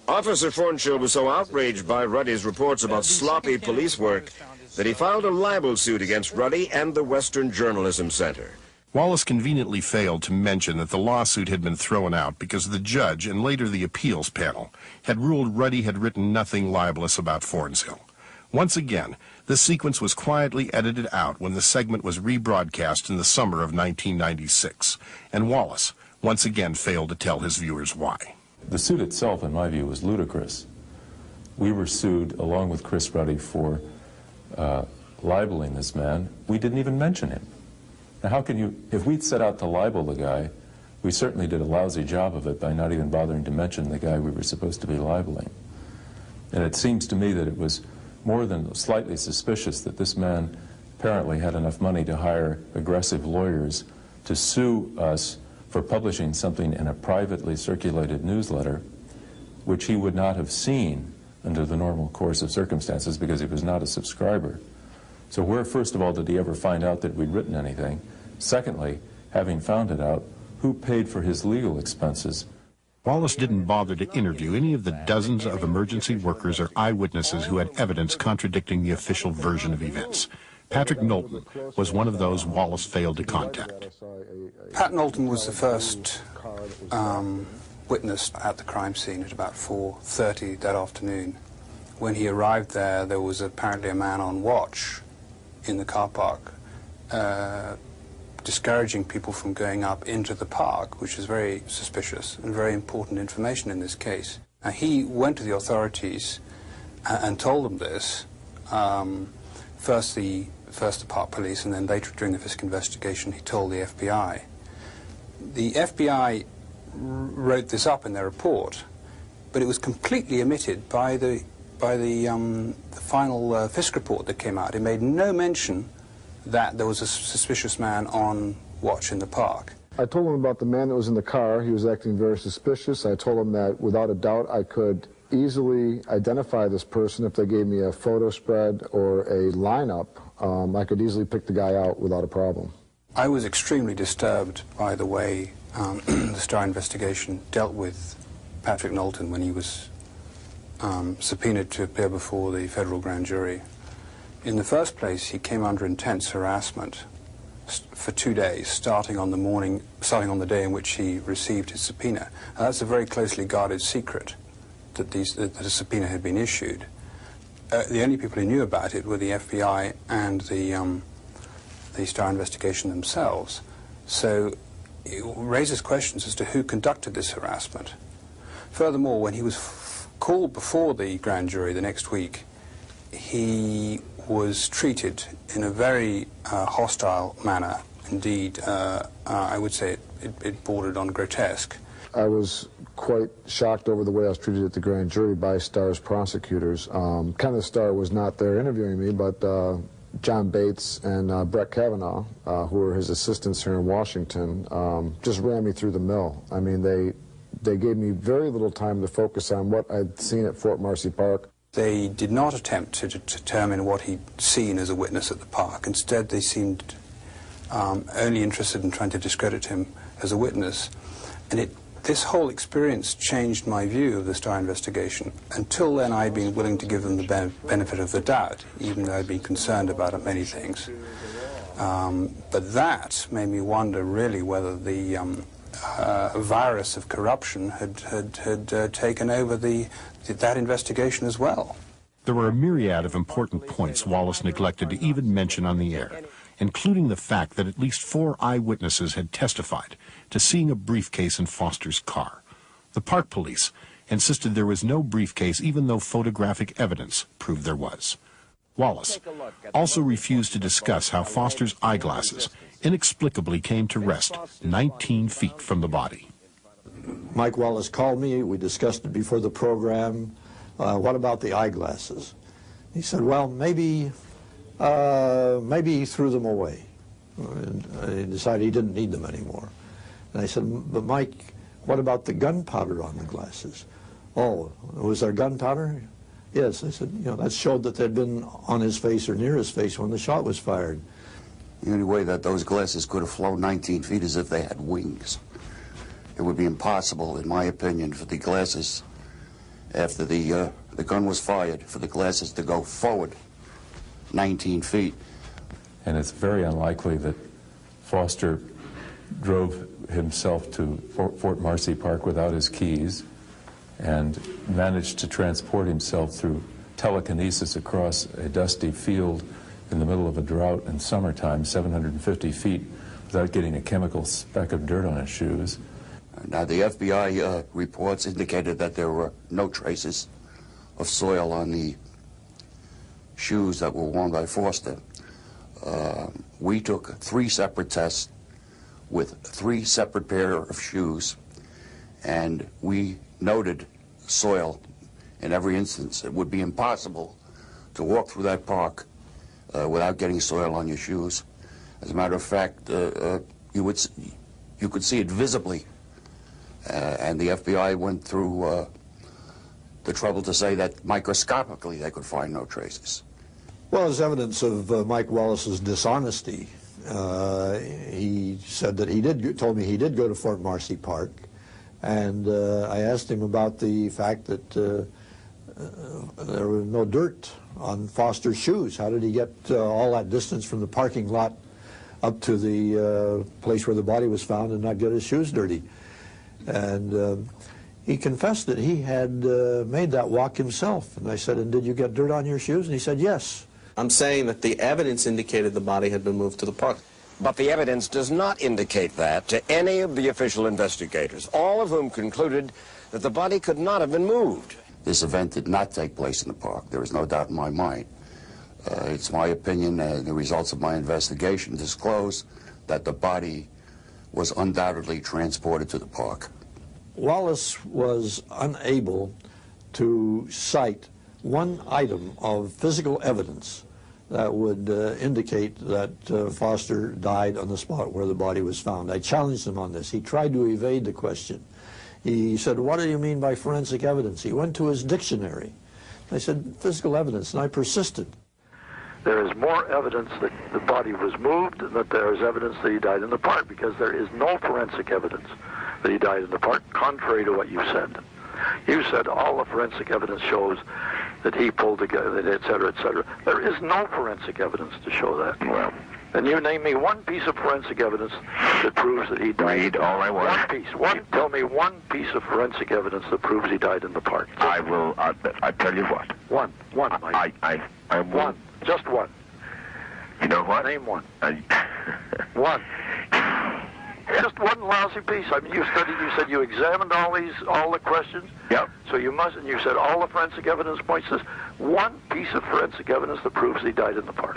Officer Fornshill was so outraged by Ruddy's reports about sloppy police work that he filed a libel suit against Ruddy and the Western Journalism Center. Wallace conveniently failed to mention that the lawsuit had been thrown out because the judge and later the appeals panel had ruled Ruddy had written nothing libelous about Fornshill. Once again, this sequence was quietly edited out when the segment was rebroadcast in the summer of 1996, and Wallace once again failed to tell his viewers why. The suit itself, in my view, was ludicrous. We were sued, along with Chris Ruddy, for libeling this man. We didn't even mention him. Now, how can you, if we'd set out to libel the guy, we certainly did a lousy job of it by not even bothering to mention the guy we were supposed to be libeling. And it seems to me that it was more than slightly suspicious that this man apparently had enough money to hire aggressive lawyers to sue us for publishing something in a privately circulated newsletter which he would not have seen under the normal course of circumstances because he was not a subscriber. So where, first of all, did he ever find out that we'd written anything? Secondly, having found it out, who paid for his legal expenses? Wallace didn't bother to interview any of the dozens of emergency workers or eyewitnesses who had evidence contradicting the official version of events. Patrick Knowlton was one of those Wallace failed to contact. Pat Knowlton was the first witness at the crime scene at about 4:30 that afternoon. When he arrived there, there was apparently a man on watch in the car park discouraging people from going up into the park, which is very suspicious and very important information in this case. Now, he went to the authorities and told them this, first the Park Police, and then later during the Fisk investigation he told the FBI. The FBI wrote this up in their report, but it was completely omitted by the final Fisk report that came out. It made no mention that there was a suspicious man on watch in the park. I told him about the man that was in the car. He was acting very suspicious. I told him that without a doubt I could easily identify this person if they gave me a photo spread or a lineup. I could easily pick the guy out without a problem. I was extremely disturbed by the way the Starr investigation dealt with Patrick Knowlton when he was subpoenaed to appear before the federal grand jury. In the first place, he came under intense harassment for 2 days, starting on the day in which he received his subpoena. Now, that's a very closely guarded secret that a subpoena had been issued. The only people who knew about it were the FBI and the Starr investigation themselves. So it raises questions as to who conducted this harassment. Furthermore, when he was called before the grand jury the next week, he was treated in a very hostile manner. Indeed, I would say it bordered on grotesque. I was quite shocked over the way I was treated at the grand jury by Starr's prosecutors. Kenneth Starr was not there interviewing me, but John Bates and Brett Kavanaugh, who were his assistants here in Washington, just ran me through the mill. I mean, they gave me very little time to focus on what I'd seen at Fort Marcy Park. They did not attempt to determine what he'd seen as a witness at the park. Instead, they seemed only interested in trying to discredit him as a witness. And this whole experience changed my view of the Starr investigation. Until then, I'd been willing to give them the benefit of the doubt, even though I'd been concerned about many things. But that made me wonder, really, whether the virus of corruption had taken over that investigation as well. There were a myriad of important points Wallace neglected to even mention on the air, including the fact that at least 4 eyewitnesses had testified to seeing a briefcase in Foster's car. The park police insisted there was no briefcase, even though photographic evidence proved there was. Wallace also refused to discuss how Foster's eyeglasses inexplicably came to rest 19 feet from the body. Mike Wallace called me. We discussed it before the program. What about the eyeglasses? He said, well, maybe he threw them away. And he decided he didn't need them anymore. And I said, but Mike, what about the gunpowder on the glasses? Oh, was there gunpowder? Yes. I said, that showed that they'd been on his face or near his face when the shot was fired. The only way that those glasses could have flown 19 feet is if they had wings. It would be impossible, in my opinion, for the glasses, after the gun was fired, for the glasses to go forward 19 feet. And it's very unlikely that Foster drove himself to Fort Marcy Park without his keys and managed to transport himself through telekinesis across a dusty field in the middle of a drought in summertime, 750 feet, without getting a chemical speck of dirt on his shoes. Now, the FBI reports indicated that there were no traces of soil on the shoes that were worn by Foster. We took 3 separate tests with 3 separate pair of shoes, and we noted soil in every instance. It would be impossible to walk through that park without getting soil on your shoes. As a matter of fact, you could see it visibly, and the FBI went through the trouble to say that microscopically they could find no traces. Well, as evidence of Mike Wallace's dishonesty, he said that told me he did go to Fort Marcy Park, and I asked him about the fact that there was no dirt on Foster's shoes. How did he get all that distance from the parking lot up to the place where the body was found and not get his shoes dirty? And he confessed that he had made that walk himself. And I said, and did you get dirt on your shoes? And he said, yes. I'm saying that the evidence indicated the body had been moved to the park. But the evidence does not indicate that to any of the official investigators, all of whom concluded that the body could not have been moved. This event did not take place in the park. There is no doubt in my mind. It's my opinion, the results of my investigation disclose that the body was undoubtedly transported to the park. Wallace was unable to cite one item of physical evidence that would indicate that Foster died on the spot where the body was found. I challenged him on this. He tried to evade the question. He said, "What do you mean by forensic evidence?" He went to his dictionary. I said, "Physical evidence," and I persisted. There is more evidence that the body was moved than that there is evidence that he died in the park, because there is no forensic evidence that he died in the park, contrary to what you said. You said all the forensic evidence shows that he pulled together, et cetera, et cetera. There is no forensic evidence to show that. Well, and you name me one piece of forensic evidence that proves that he died. Read all I want. One piece. Tell me one piece of forensic evidence that proves he died in the park. I will. I tell you what. One, Mike. I will. One. Just one. You know what? Name one. One. Just one lousy piece. I mean, you studied. You said you examined all the questions. Yep. So you must, and you said all the forensic evidence points to this. One piece of forensic evidence that proves he died in the park.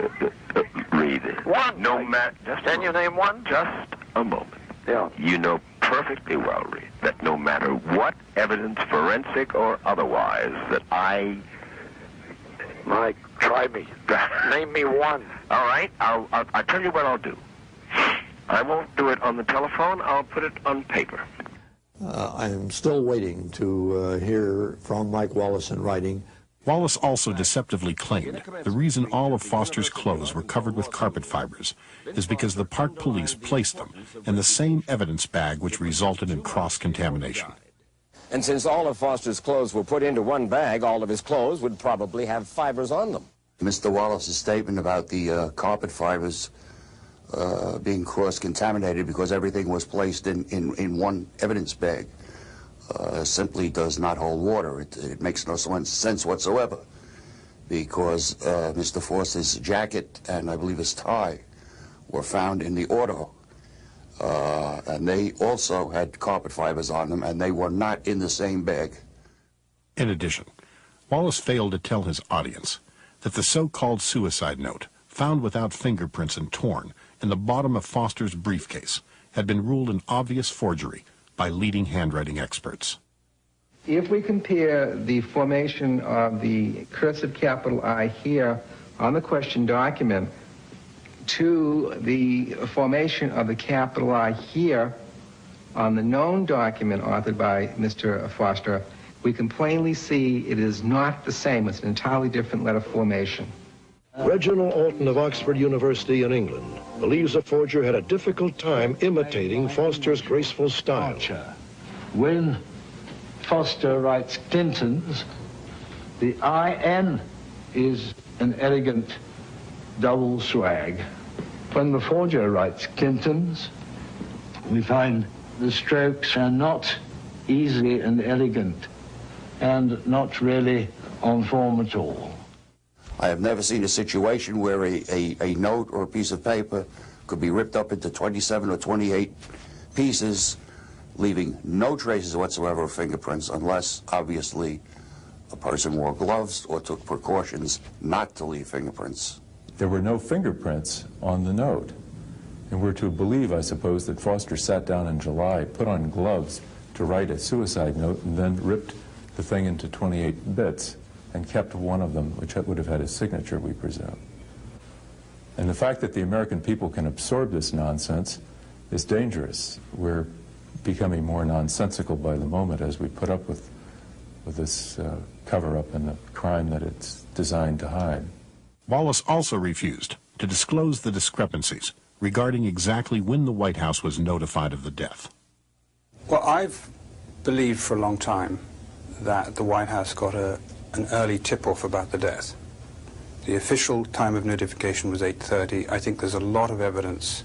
Read it. One. No matter. Can you name one? Just a moment. Yeah. You know perfectly well, Reed, that no matter what evidence, forensic or otherwise, that I. Mike, try me. Name me one. All right. I'll tell you what I'll do. I won't do it on the telephone. I'll put it on paper. I'm still waiting to hear from Mike Wallace in writing. Wallace also deceptively claimed the reason all of Foster's clothes were covered with carpet fibers is because the park police placed them in the same evidence bag which resulted in cross-contamination. And since all of Foster's clothes were put into one bag, all of his clothes would probably have fibers on them. Mr. Wallace's statement about the carpet fibers being cross-contaminated because everything was placed in one evidence bag simply does not hold water. It makes no sense whatsoever, because Mr. Foster's jacket and I believe his tie were found in the auto, and they also had carpet fibers on them, and they were not in the same bag. In addition, Wallace failed to tell his audience that the so-called suicide note, found without fingerprints and torn in the bottom of Foster's briefcase, had been ruled an obvious forgery by leading handwriting experts. If we compare the formation of the cursive capital I here on the question document to the formation of the capital I here on the known document authored by Mr. Foster, we can plainly see it is not the same. It's an entirely different letter formation. Reginald Alton of Oxford University in England believes the forger had a difficult time imitating Foster's graceful style. When Foster writes Clinton's, the IN is an elegant double swag. When the forger writes Clinton's, we find the strokes are not easy and elegant and not really on form at all. I have never seen a situation where a note or a piece of paper could be ripped up into 27 or 28 pieces, leaving no traces whatsoever of fingerprints, unless, obviously, a person wore gloves or took precautions not to leave fingerprints. There were no fingerprints on the note. And we're to believe, I suppose, that Foster sat down in July, put on gloves to write a suicide note, and then ripped the thing into 28 bits and kept one of them, which would have had his signature, we presume. And the fact that the American people can absorb this nonsense is dangerous. We're becoming more nonsensical by the moment as we put up with this cover-up and the crime that it's designed to hide. Wallace also refused to disclose the discrepancies regarding exactly when the White House was notified of the death. Well, I've believed for a long time that the White House got an early tip-off about the death. The official time of notification was 8:30. I think there's a lot of evidence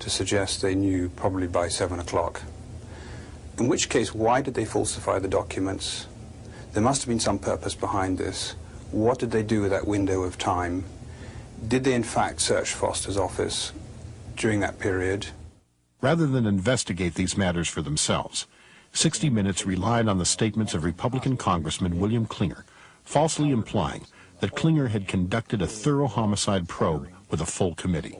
to suggest they knew probably by 7 o'clock. In which case, why did they falsify the documents? There must have been some purpose behind this. What did they do with that window of time? Did they in fact search Foster's office during that period? Rather than investigate these matters for themselves, 60 Minutes relied on the statements of Republican Congressman William Clinger, falsely implying that Clinger had conducted a thorough homicide probe with a full committee.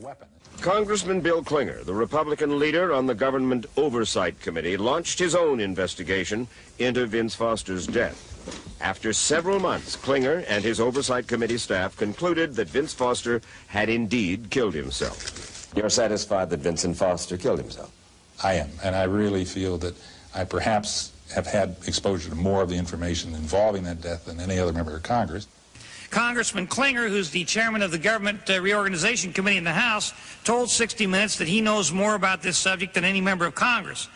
Congressman Bill Clinger, the Republican leader on the Government Oversight Committee, launched his own investigation into Vince Foster's death. After several months, Clinger and his Oversight Committee staff concluded that Vince Foster had indeed killed himself. You're satisfied that Vincent Foster killed himself? I am, and I really feel that I perhaps have had exposure to more of the information involving that death than any other member of Congress. Congressman Clinger, who's the chairman of the Government Reorganization Committee in the House, told 60 Minutes that he knows more about this subject than any member of Congress.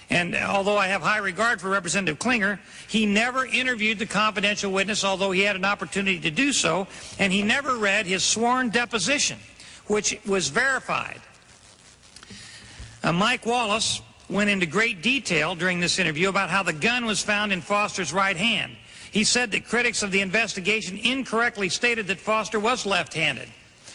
And although I have high regard for Representative Clinger, he never interviewed the confidential witness, although he had an opportunity to do so, and he never read his sworn deposition, which was verified. Mike Wallace went into great detail during this interview about how the gun was found in Foster's right hand. He said that critics of the investigation incorrectly stated that Foster was left-handed.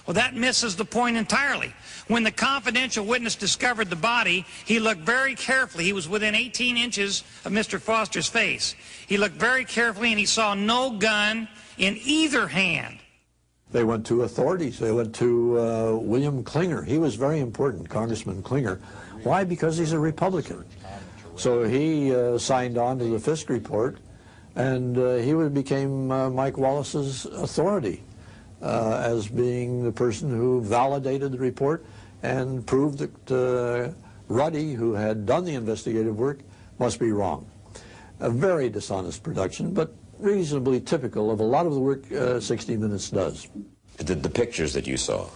Well, that misses the point entirely. When the confidential witness discovered the body, he looked very carefully. He was within 18 inches of Mr. Foster's face. He looked very carefully, and he saw no gun in either hand. They went to authorities. They went to William Clinger. He was very important, Congressman Clinger. Why? Because he's a Republican. So he signed on to the Fisk report, and he became Mike Wallace's authority as being the person who validated the report and proved that Ruddy, who had done the investigative work, must be wrong. A very dishonest production, but reasonably typical of a lot of the work 60 Minutes does. The pictures that you saw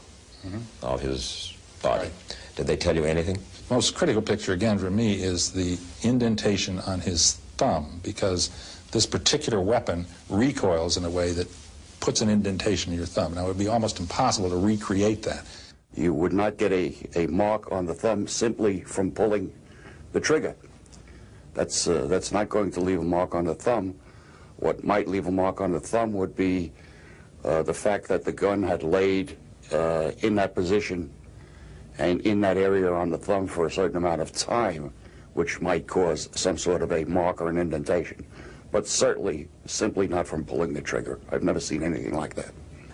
of his body, did they tell you anything? Most critical picture, again, for me, is the indentation on his thumb, because this particular weapon recoils in a way that puts an indentation in your thumb. Now, it would be almost impossible to recreate that. You would not get a mark on the thumb simply from pulling the trigger. That's not going to leave a mark on the thumb. What might leave a mark on the thumb would be the fact that the gun had laid in that position and in that area on the thumb for a certain amount of time, which might cause some sort of a mark or an indentation. But certainly, simply not from pulling the trigger. I've never seen anything like that.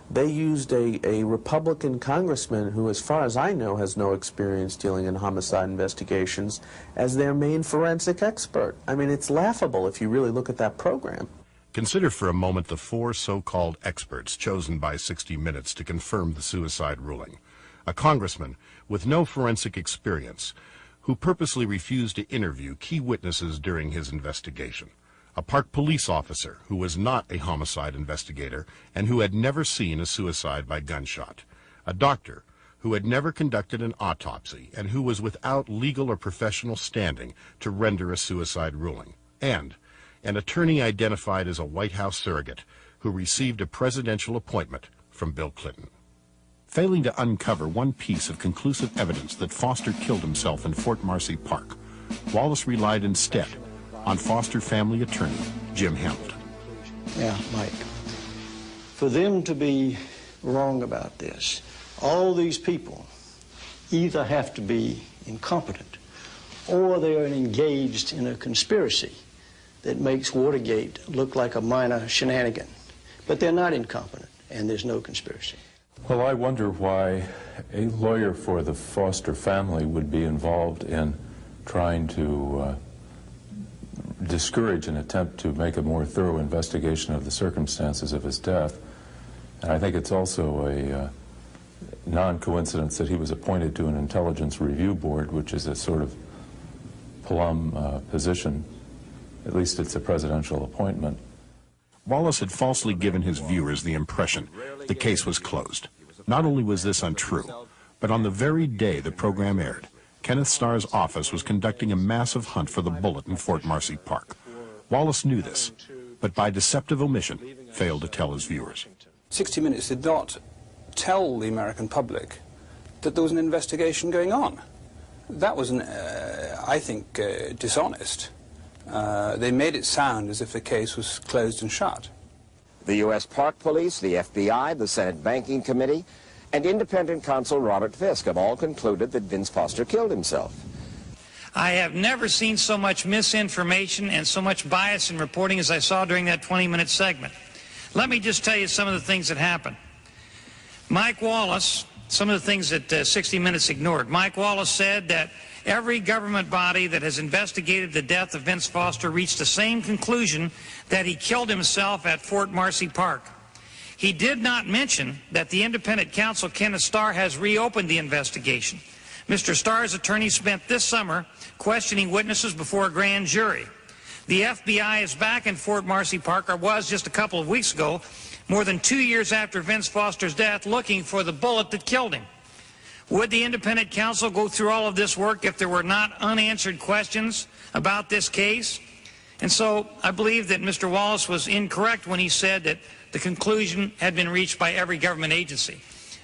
They used a Republican congressman who, as far as I know, has no experience dealing in homicide investigations as their main forensic expert. I mean, it's laughable if you really look at that program. Consider for a moment the four so-called experts chosen by 60 Minutes to confirm the suicide ruling. A congressman with no forensic experience who purposely refused to interview key witnesses during his investigation. A park police officer who was not a homicide investigator and who had never seen a suicide by gunshot. A doctor who had never conducted an autopsy and who was without legal or professional standing to render a suicide ruling. And an attorney identified as a White House surrogate who received a presidential appointment from Bill Clinton. Failing to uncover one piece of conclusive evidence that Foster killed himself in Fort Marcy Park, Wallace relied instead on Foster family attorney Jim Hamilton. Yeah, Mike. For them to be wrong about this, all these people either have to be incompetent or they are engaged in a conspiracy that makes Watergate look like a minor shenanigan. But they're not incompetent, and there's no conspiracy. Well, I wonder why a lawyer for the Foster family would be involved in trying to discourage an attempt to make a more thorough investigation of the circumstances of his death. And I think it's also a non-coincidence that he was appointed to an intelligence review board, which is a sort of plum position. At least it's a presidential appointment. Wallace had falsely given his viewers the impression the case was closed. Not only was this untrue, but on the very day the program aired, Kenneth Starr's office was conducting a massive hunt for the bullet in Fort Marcy Park. Wallace knew this, but by deceptive omission, failed to tell his viewers. 60 Minutes did not tell the American public that there was an investigation going on. That was, I think, dishonest. They made it sound as if the case was closed and shut. The U.S. Park Police, the FBI, the Senate Banking Committee, and independent counsel Robert Fisk have all concluded that Vince Foster killed himself. I have never seen so much misinformation and so much bias in reporting as I saw during that 20-minute segment. Let me just tell you some of the things that happened. Mike Wallace some of the things that 60 Minutes ignored. Mike Wallace said that every government body that has investigated the death of Vince Foster reached the same conclusion, that he killed himself at Fort Marcy Park. He did not mention that the independent counsel, Kenneth Starr, has reopened the investigation. Mr. Starr's attorney spent this summer questioning witnesses before a grand jury. The FBI is back in Fort Marcy Park, or was just a couple of weeks ago, more than 2 years after Vince Foster's death, looking for the bullet that killed him. Would the independent counsel go through all of this work if there were not unanswered questions about this case? And so I believe that Mr. Wallace was incorrect when he said that the conclusion had been reached by every government agency.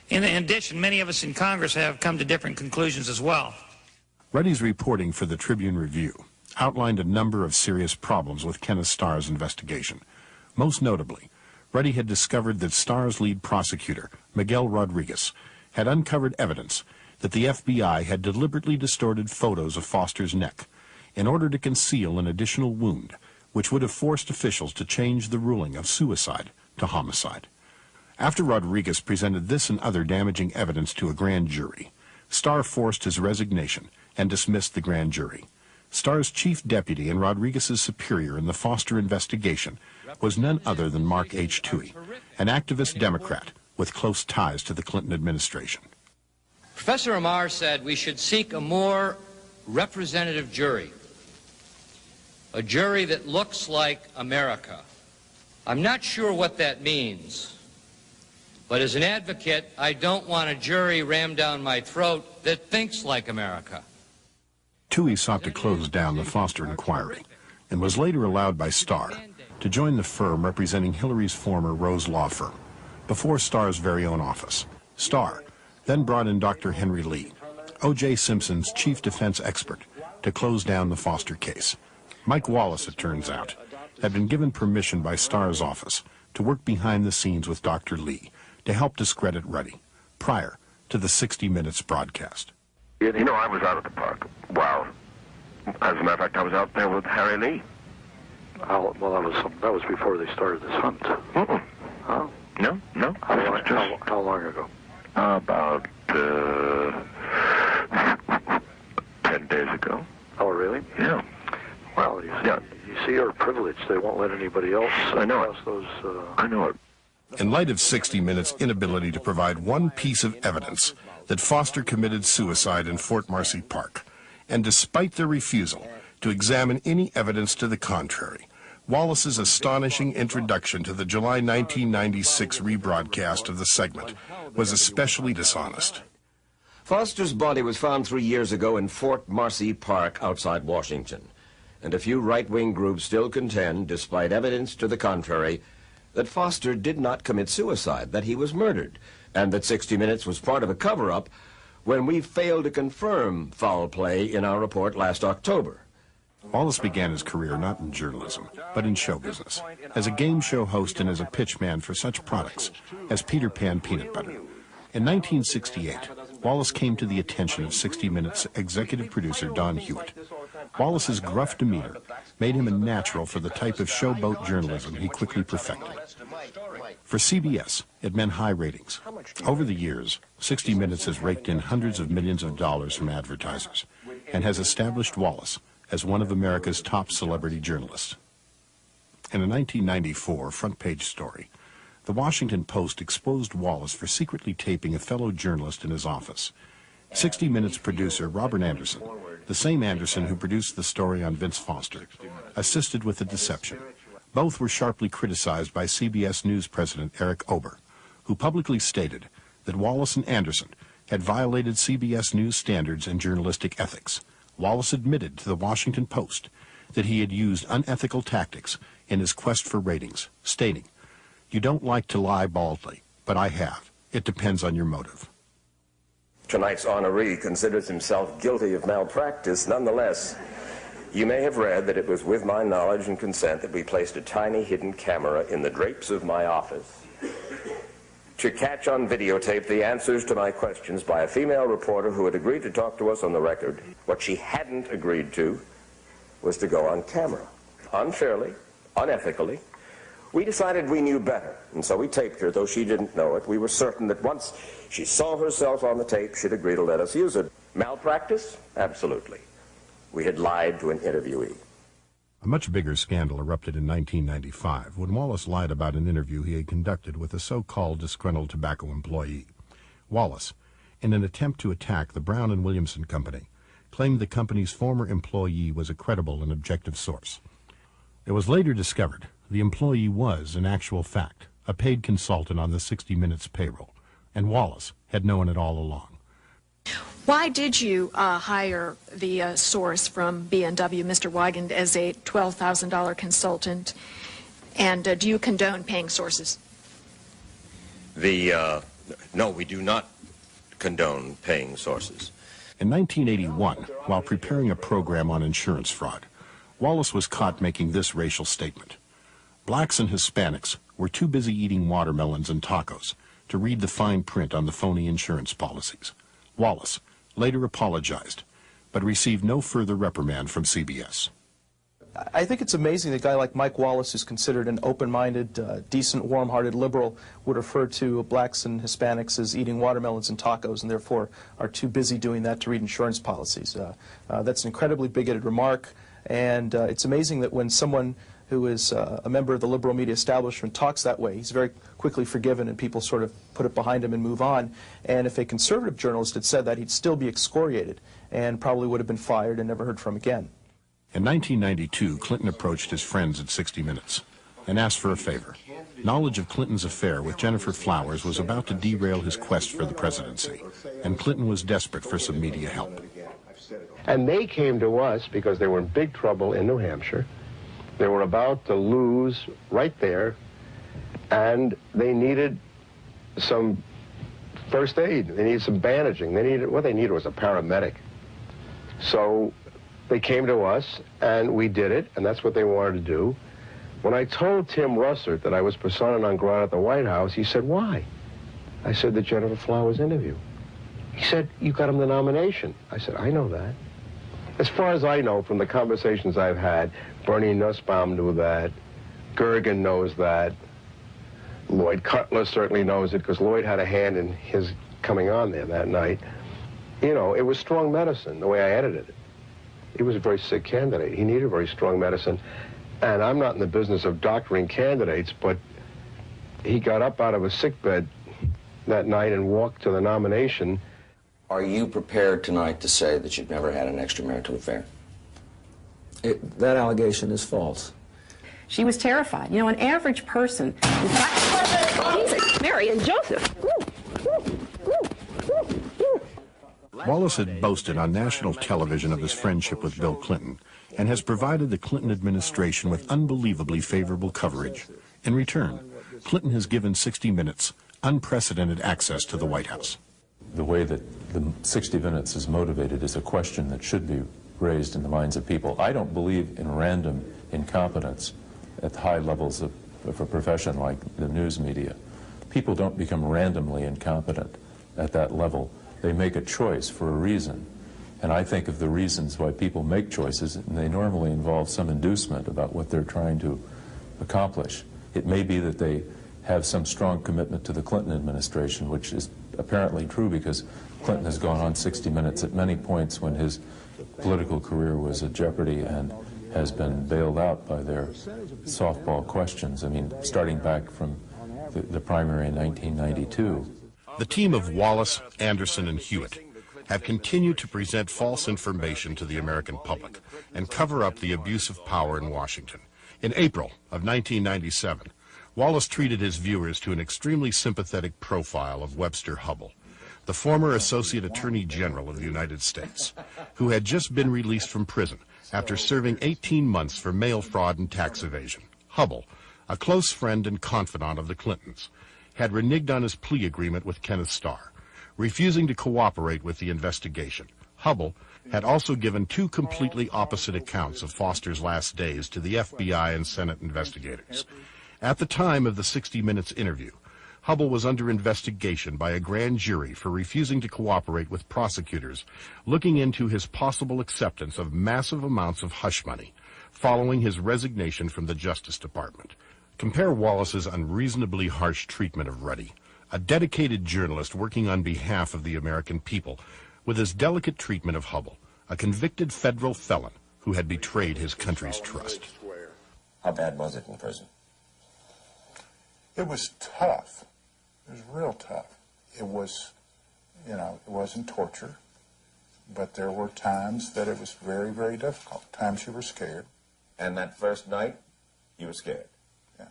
In addition, many of us in Congress have come to different conclusions as well. Ruddy's reporting for the Tribune-Review outlined a number of serious problems with Kenneth Starr's investigation. Most notably, Ruddy had discovered that Starr's lead prosecutor, Miguel Rodriguez, had uncovered evidence that the FBI had deliberately distorted photos of Foster's neck in order to conceal an additional wound, which would have forced officials to change the ruling of suicide to homicide. After Rodriguez presented this and other damaging evidence to a grand jury, Starr forced his resignation and dismissed the grand jury. Starr's chief deputy and Rodriguez's superior in the Foster investigation was none other than Mark H. Toohey, an activist Democrat with close ties to the Clinton administration. Professor Amar said we should seek a more representative jury, a jury that looks like America. I'm not sure what that means, but as an advocate, I don't want a jury rammed down my throat that thinks like America. Toohey sought to close down the Foster inquiry and was later allowed by Starr to join the firm representing Hillary's former Rose Law Firm before Starr's very own office. Starr then brought in Dr. Henry Lee, O.J. Simpson's chief defense expert, to close down the Foster case. Mike Wallace, it turns out, had been given permission by Starr's office to work behind the scenes with Dr. Lee to help discredit Ruddy prior to the 60 Minutes broadcast. You know, I was out at the park. Wow. As a matter of fact, I was out there with Harry Lee. Well, that was before they started this hunt. Mm-mm. Huh? No. How long ago? About 10 days ago. Oh, really? Yeah. Well, you see, you're privileged. They won't let anybody else pass those. I know it. In light of 60 Minutes' inability to provide one piece of evidence that Foster committed suicide in Fort Marcy Park, and despite their refusal to examine any evidence to the contrary, Wallace's astonishing introduction to the July 1996 rebroadcast of the segment was especially dishonest. Foster's body was found 3 years ago in Fort Marcy Park outside Washington, and a few right-wing groups still contend, despite evidence to the contrary, that Foster did not commit suicide, that he was murdered, and that 60 Minutes was part of a cover-up when we failed to confirm foul play in our report last October. Wallace began his career not in journalism, but in show business, as a game show host and as a pitchman for such products as Peter Pan Peanut Butter. In 1968, Wallace came to the attention of 60 Minutes executive producer Don Hewitt. Wallace's gruff demeanor made him a natural for the type of showboat journalism he quickly perfected. For CBS, it meant high ratings. Over the years, 60 Minutes has raked in hundreds of millions of dollars from advertisers and has established Wallace as one of America's top celebrity journalists. In a 1994 front-page story, the Washington Post exposed Wallace for secretly taping a fellow journalist in his office. 60 Minutes producer Robert Anderson, the same Anderson who produced the story on Vince Foster, assisted with the deception. Both were sharply criticized by CBS News president Eric Ober, who publicly stated that Wallace and Anderson had violated CBS News standards and journalistic ethics. Wallace admitted to the Washington Post that he had used unethical tactics in his quest for ratings, stating, "You don't like to lie baldly, but I have. It depends on your motive." Tonight's honoree considers himself guilty of malpractice. Nonetheless, you may have read that it was with my knowledge and consent that we placed a tiny hidden camera in the drapes of my office to catch on videotape the answers to my questions by a female reporter who had agreed to talk to us on the record. What she hadn't agreed to was to go on camera, unfairly, unethically, We decided we knew better, and so we taped her, though she didn't know it. We were certain that once she saw herself on the tape, she'd agree to let us use it. Malpractice? Absolutely. We had lied to an interviewee. A much bigger scandal erupted in 1995 when Wallace lied about an interview he had conducted with a so-called disgruntled tobacco employee. Wallace, in an attempt to attack the Brown and Williamson Company, claimed the company's former employee was a credible and objective source. It was later discovered the employee was, in actual fact, a paid consultant on the 60 Minutes payroll, and Wallace had known it all along. Why did you hire the source from B&W, Mr. Weigand, as a $12,000 consultant, and do you condone paying sources? No, we do not condone paying sources. In 1981, while preparing a program on insurance fraud, Wallace was caught making this racial statement. Blacks and Hispanics were too busy eating watermelons and tacos to read the fine print on the phony insurance policies. Wallace later apologized, but received no further reprimand from CBS. I think it's amazing that a guy like Mike Wallace, who's considered an open-minded, decent, warm-hearted liberal, would refer to blacks and Hispanics as eating watermelons and tacos and therefore are too busy doing that to read insurance policies. That's an incredibly bigoted remark, and it's amazing that when someone who is a member of the liberal media establishment talks that way, he's very quickly forgiven and people sort of put it behind him and move on. And if a conservative journalist had said that, he'd still be excoriated and probably would have been fired and never heard from again. In 1992, Clinton approached his friends at 60 Minutes and asked for a favor. Knowledge of Clinton's affair with Jennifer Flowers was about to derail his quest for the presidency, and Clinton was desperate for some media help. And they came to us because they were in big trouble in New Hampshire. They were about to lose right there, and they needed some first aid. They needed some bandaging. What they needed was a paramedic. So they came to us, and we did it, and that's what they wanted to do. When I told Tim Russert that I was persona non grata at the White House, he said, "Why?" I said, "The Jennifer Flowers interview." He said, "You got him the nomination." I said, "I know that." As far as I know from the conversations I've had, Bernie Nussbaum knew that, Gergen knows that, Lloyd Cutler certainly knows it because Lloyd had a hand in his coming on there that night. You know, it was strong medicine, the way I edited it. He was a very sick candidate. He needed very strong medicine. And I'm not in the business of doctoring candidates, but he got up out of a sickbed that night and walked to the nomination. Are you prepared tonight to say that you've never had an extramarital affair? That allegation is false. She was terrified. You know, an average person, Jesus, Mary and Joseph. Wallace had boasted on national television of his friendship with Bill Clinton and has provided the Clinton administration with unbelievably favorable coverage. In return, Clinton has given 60 Minutes unprecedented access to the White House. The way that the 60 Minutes is motivated is a question that should be raised in the minds of people. I don't believe in random incompetence at high levels of a profession like the news media. People don't become randomly incompetent at that level. They make a choice for a reason. And I think of the reasons why people make choices, and they normally involve some inducement about what they're trying to accomplish. It may be that they have some strong commitment to the Clinton administration, which is apparently true because Clinton has gone on 60 Minutes at many points when his political career was at jeopardy and has been bailed out by their softball questions. I mean, starting back from the primary in 1992. The team of Wallace, Anderson, and Hewitt have continued to present false information to the American public and cover up the abuse of power in Washington. In April of 1997, Wallace treated his viewers to an extremely sympathetic profile of Webster Hubbell, the former Associate Attorney General of the United States, who had just been released from prison after serving 18 months for mail fraud and tax evasion. Hubbell, a close friend and confidant of the Clintons, had reneged on his plea agreement with Kenneth Starr, refusing to cooperate with the investigation. Hubbell had also given two completely opposite accounts of Foster's last days to the FBI and Senate investigators. At the time of the 60 Minutes interview, Hubbell was under investigation by a grand jury for refusing to cooperate with prosecutors looking into his possible acceptance of massive amounts of hush money following his resignation from the Justice Department. Compare Wallace's unreasonably harsh treatment of Ruddy, a dedicated journalist working on behalf of the American people, with his delicate treatment of Hubble, a convicted federal felon who had betrayed his country's trust. How bad was it in prison? It was tough. It was real tough. It was, you know, it wasn't torture, but there were times that it was very, very difficult. Times you were scared. And that first night, you were scared? Yeah.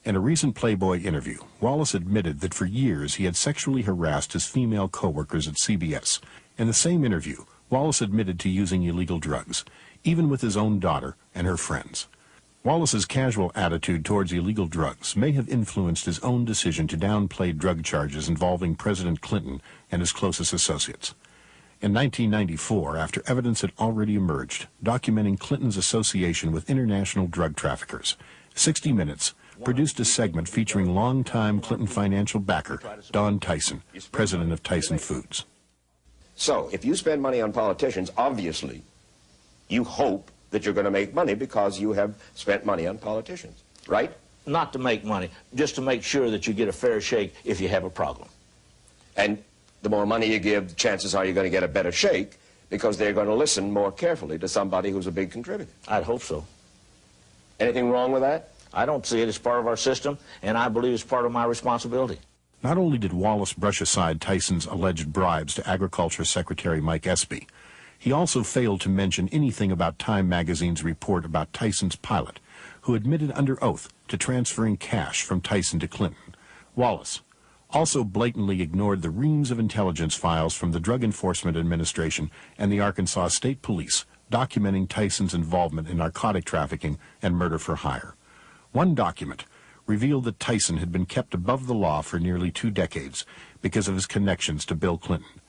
In a recent Playboy interview, Wallace admitted that for years he had sexually harassed his female co-workers at CBS. In the same interview, Wallace admitted to using illegal drugs, even with his own daughter and her friends. Wallace's casual attitude towards illegal drugs may have influenced his own decision to downplay drug charges involving President Clinton and his closest associates. In 1994, after evidence had already emerged documenting Clinton's association with international drug traffickers, 60 Minutes produced a segment featuring longtime Clinton financial backer Don Tyson, president of Tyson Foods. So, if you spend money on politicians, obviously, you hope that you're going to make money because you have spent money on politicians, right? Not to make money, just to make sure that you get a fair shake if you have a problem. And the more money you give, the chances are you're going to get a better shake because they're going to listen more carefully to somebody who's a big contributor. I'd hope so. Anything wrong with that? I don't see it as part of our system, and I believe it's part of my responsibility. Not only did Wallace brush aside Tyson's alleged bribes to Agriculture Secretary Mike Espy, he also failed to mention anything about Time magazine's report about Tyson's pilot, who admitted under oath to transferring cash from Tyson to Clinton. Wallace also blatantly ignored the reams of intelligence files from the Drug Enforcement Administration and the Arkansas State Police documenting Tyson's involvement in narcotic trafficking and murder for hire. One document revealed that Tyson had been kept above the law for nearly 2 decades because of his connections to Bill Clinton.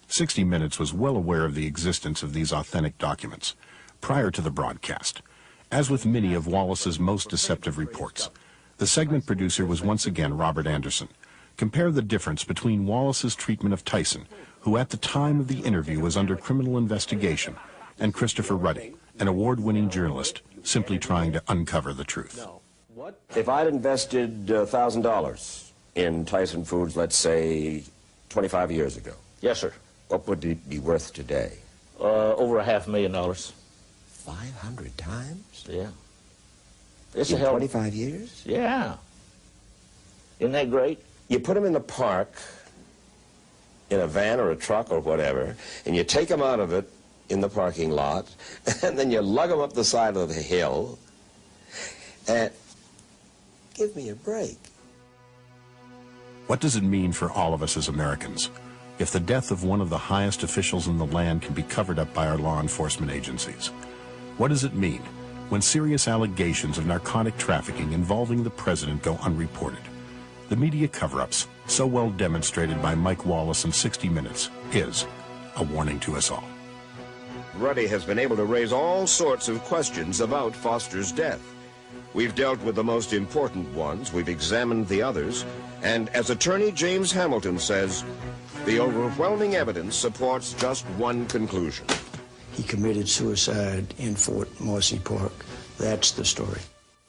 60 Minutes was well aware of the existence of these authentic documents prior to the broadcast. As with many of Wallace's most deceptive reports, the segment producer was once again Robert Anderson. Compare the difference between Wallace's treatment of Tyson, who at the time of the interview was under criminal investigation, and Christopher Ruddy, an award-winning journalist simply trying to uncover the truth. If I'd invested $1,000 in Tyson Foods, let's say 25 years ago. Yes, sir. What would it be worth today? Over $500,000. 500 times? Yeah. It's in a hell. 25 years? Yeah. Isn't that great? You put them in the park, in a van or a truck or whatever, and you take them out of it in the parking lot, and then you lug them up the side of the hill, and give me a break. What does it mean for all of us as Americans if the death of one of the highest officials in the land can be covered up by our law enforcement agencies? What does it mean when serious allegations of narcotic trafficking involving the president go unreported? The media cover-ups, so well demonstrated by Mike Wallace in 60 Minutes, is a warning to us all. Ruddy has been able to raise all sorts of questions about Foster's death. We've dealt with the most important ones, we've examined the others, and as attorney James Hamilton says, the overwhelming evidence supports just one conclusion. He committed suicide in Fort Marcy Park. That's the story.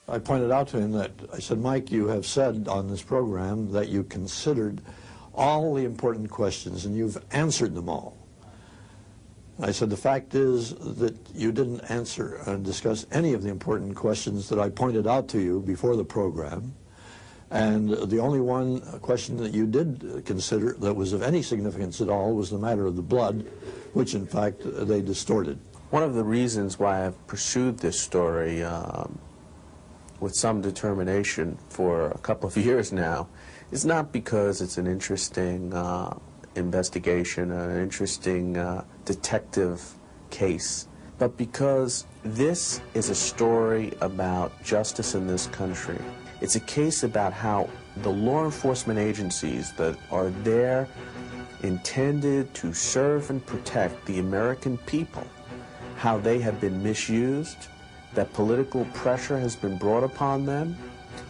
I pointed out to him that, I said, Mike, you have said on this program that you considered all the important questions and you've answered them all. I said, the fact is that you didn't answer and discuss any of the important questions that I pointed out to you before the program. And the only one question that you did consider that was of any significance at all was the matter of the blood, which in fact they distorted. One of the reasons why I've pursued this story with some determination for a couple of years now is not because it's an interesting investigation, an interesting detective case, but because this is a story about justice in this country. It's a case about how the law enforcement agencies that are there intended to serve and protect the American people, how they have been misused, that political pressure has been brought upon them,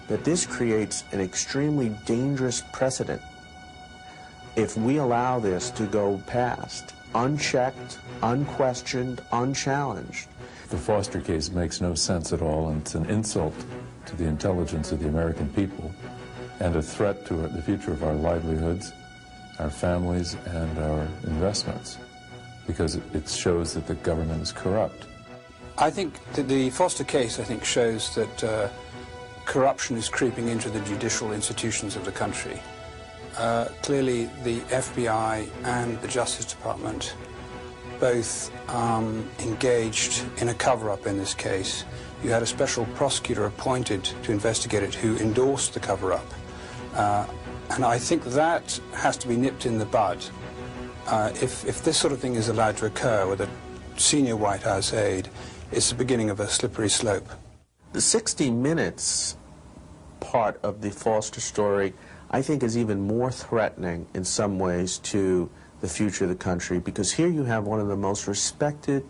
that this creates an extremely dangerous precedent if we allow this to go past, unchecked, unquestioned, unchallenged. The Foster case makes no sense at all, and it's an insult to the intelligence of the American people and a threat to the future of our livelihoods, our families, and our investments, because it shows that the government is corrupt. I think that the Foster case, shows that corruption is creeping into the judicial institutions of the country. Clearly, the FBI and the Justice Department both engaged in a cover-up in this case. You had a special prosecutor appointed to investigate it who endorsed the cover-up. And I think that has to be nipped in the bud. If this sort of thing is allowed to occur with a senior White House aide, it's the beginning of a slippery slope. The 60 Minutes part of the Foster story, I think, is even more threatening in some ways to the future of the country, because here you have one of the most respected,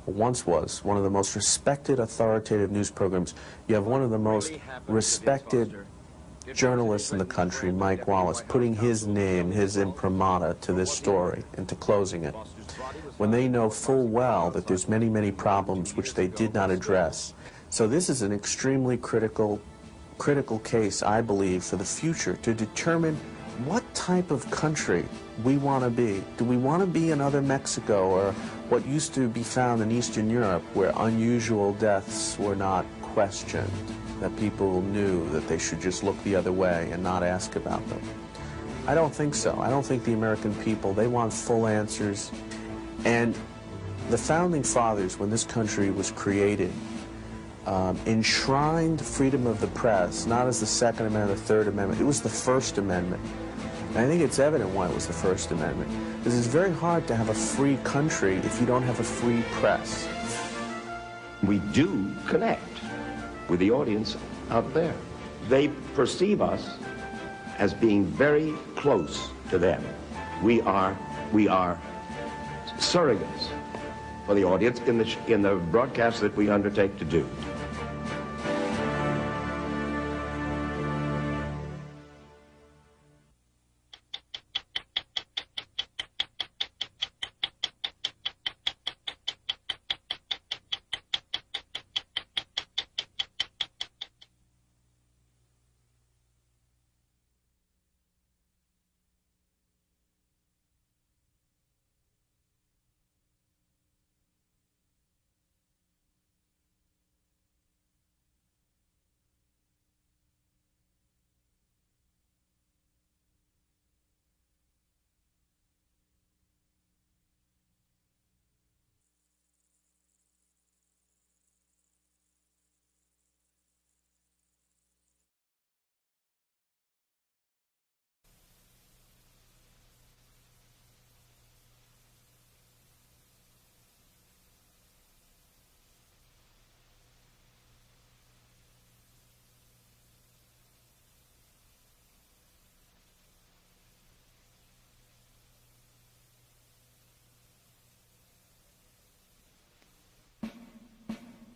or once was, one of the most respected authoritative news programs. You have one of the most respected journalists in the country, Mike Wallace, putting his name, his imprimatur to this story and to closing it, when they know full well that there's many, many problems which they did not address. So this is an extremely critical case, I believe, for the future, to determine what type of country we want to be. Do we want to be another Mexico, or what used to be found in Eastern Europe, where unusual deaths were not questioned, that people knew that they should just look the other way and not ask about them? I don't think so. I don't think the American people, they want full answers. And the Founding Fathers, when this country was created, enshrined freedom of the press, not as the Second Amendment or Third Amendment. It was the First Amendment. And I think it's evident why it was the First Amendment. Because it's very hard to have a free country if you don't have a free press. We do connect with the audience out there. They perceive us as being very close to them. We are surrogates for the audience in the broadcast that we undertake to do.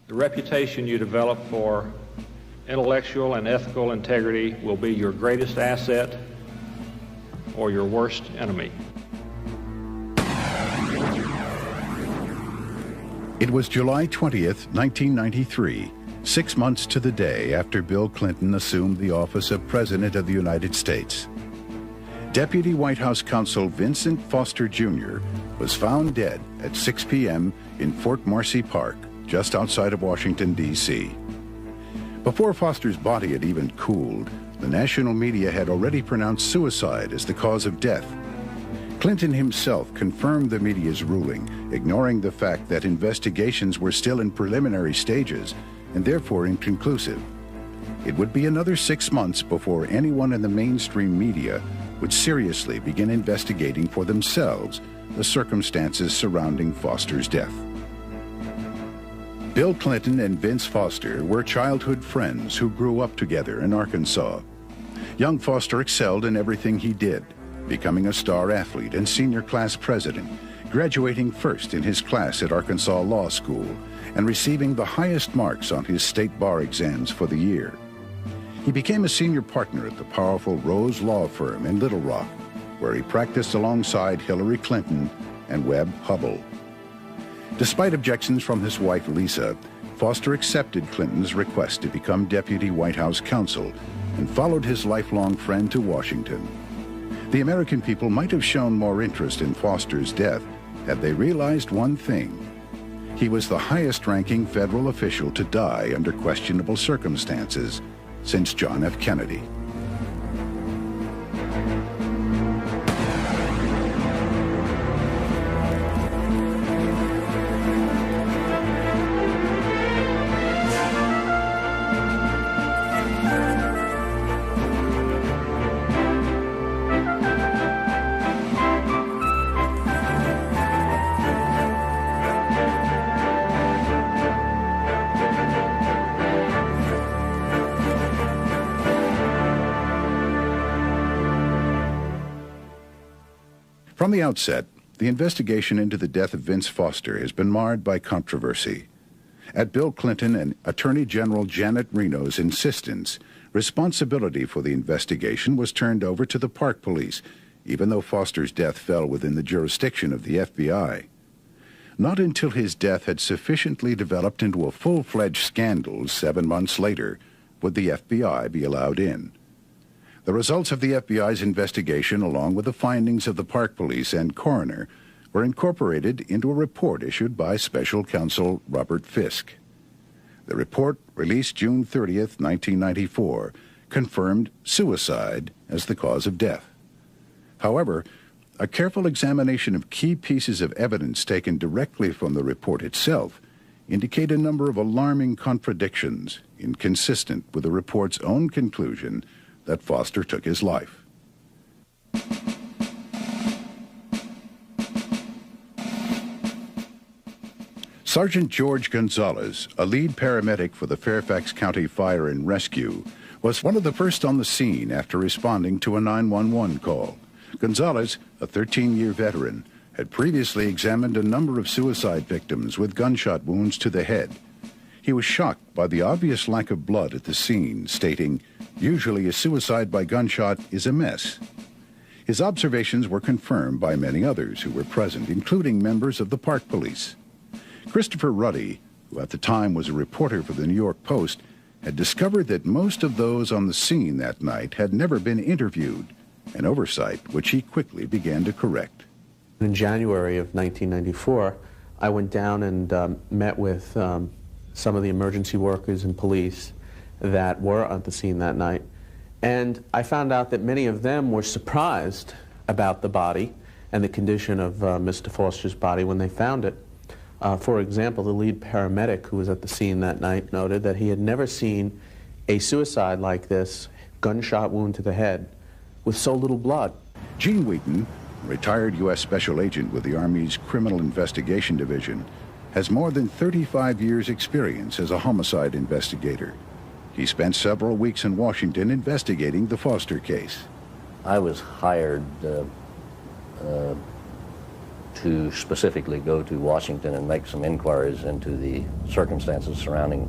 The reputation you develop for intellectual and ethical integrity will be your greatest asset or your worst enemy. It was July 20th, 1993, 6 months to the day after Bill Clinton assumed the office of President of the United States. Deputy White House counsel Vincent Foster Jr. was found dead at 6 p.m. in Fort Marcy Park, just outside of Washington, D.C. Before Foster's body had even cooled, the national media had already pronounced suicide as the cause of death. Clinton himself confirmed the media's ruling, ignoring the fact that investigations were still in preliminary stages and therefore inconclusive. It would be another 6 months before anyone in the mainstream media would seriously begin investigating for themselves the circumstances surrounding Foster's death. Bill Clinton and Vince Foster were childhood friends who grew up together in Arkansas. Young Foster excelled in everything he did, becoming a star athlete and senior class president, graduating first in his class at Arkansas Law School, and receiving the highest marks on his state bar exams for the year. He became a senior partner at the powerful Rose Law Firm in Little Rock, where he practiced alongside Hillary Clinton and Webb Hubbell. Despite objections from his wife, Lisa, Foster accepted Clinton's request to become deputy White House counsel and followed his lifelong friend to Washington. The American people might have shown more interest in Foster's death had they realized one thing. He was the highest-ranking federal official to die under questionable circumstances since John F. Kennedy. From the outset, the investigation into the death of Vince Foster has been marred by controversy. At Bill Clinton and Attorney General Janet Reno's insistence, responsibility for the investigation was turned over to the Park Police, even though Foster's death fell within the jurisdiction of the FBI. Not until his death had sufficiently developed into a full-fledged scandal 7 months later would the FBI be allowed in. The results of the FBI's investigation, along with the findings of the Park Police and coroner, were incorporated into a report issued by Special Counsel Robert Fisk. The report, released June 30th, 1994, confirmed suicide as the cause of death. However, a careful examination of key pieces of evidence taken directly from the report itself indicate a number of alarming contradictions inconsistent with the report's own conclusion that Foster took his life. Sergeant George Gonzalez, a lead paramedic for the Fairfax County Fire and Rescue, was one of the first on the scene after responding to a 911 call. Gonzalez, a 13-year veteran, had previously examined a number of suicide victims with gunshot wounds to the head. He was shocked by the obvious lack of blood at the scene, stating, "Usually a suicide by gunshot is a mess." His observations were confirmed by many others who were present, including members of the Park Police. Christopher Ruddy, who at the time was a reporter for the New York Post, had discovered that most of those on the scene that night had never been interviewed, an oversight which he quickly began to correct. In January of 1994, I went down and met with some of the emergency workers and police that were at the scene that night. And I found out that many of them were surprised about the body and the condition of Mr. Foster's body when they found it. For example, the lead paramedic who was at the scene that night noted that he had never seen a suicide like this, gunshot wound to the head, with so little blood. Gene Wheaton, retired U.S. Special Agent with the Army's Criminal Investigation Division, has more than 35 years' experience as a homicide investigator. He spent several weeks in Washington investigating the Foster case. I was hired to specifically go to Washington and make some inquiries into the circumstances surrounding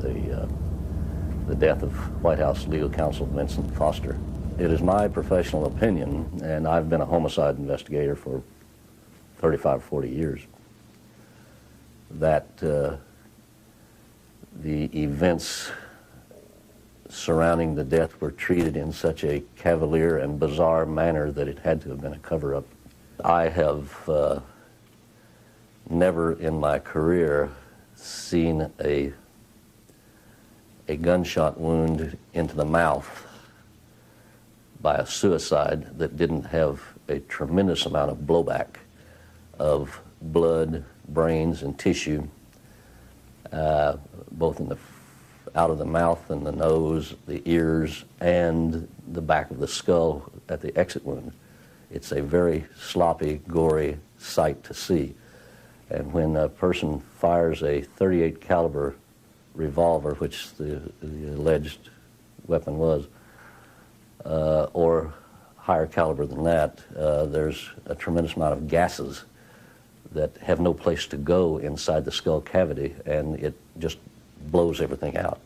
the death of White House legal counsel Vincent Foster. It is my professional opinion, and I've been a homicide investigator for 35 or 40 years, that the events surrounding the death were treated in such a cavalier and bizarre manner that it had to have been a cover-up. I have never in my career seen a gunshot wound into the mouth by a suicide that didn't have a tremendous amount of blowback of blood, brains, and tissue, both in the out of the mouth and the nose, the ears, and the back of the skull at the exit wound. It's a very sloppy, gory sight to see. And when a person fires a .38 caliber revolver, which the alleged weapon was, or higher caliber than that, there's a tremendous amount of gases that have no place to go inside the skull cavity, and it just blows everything out.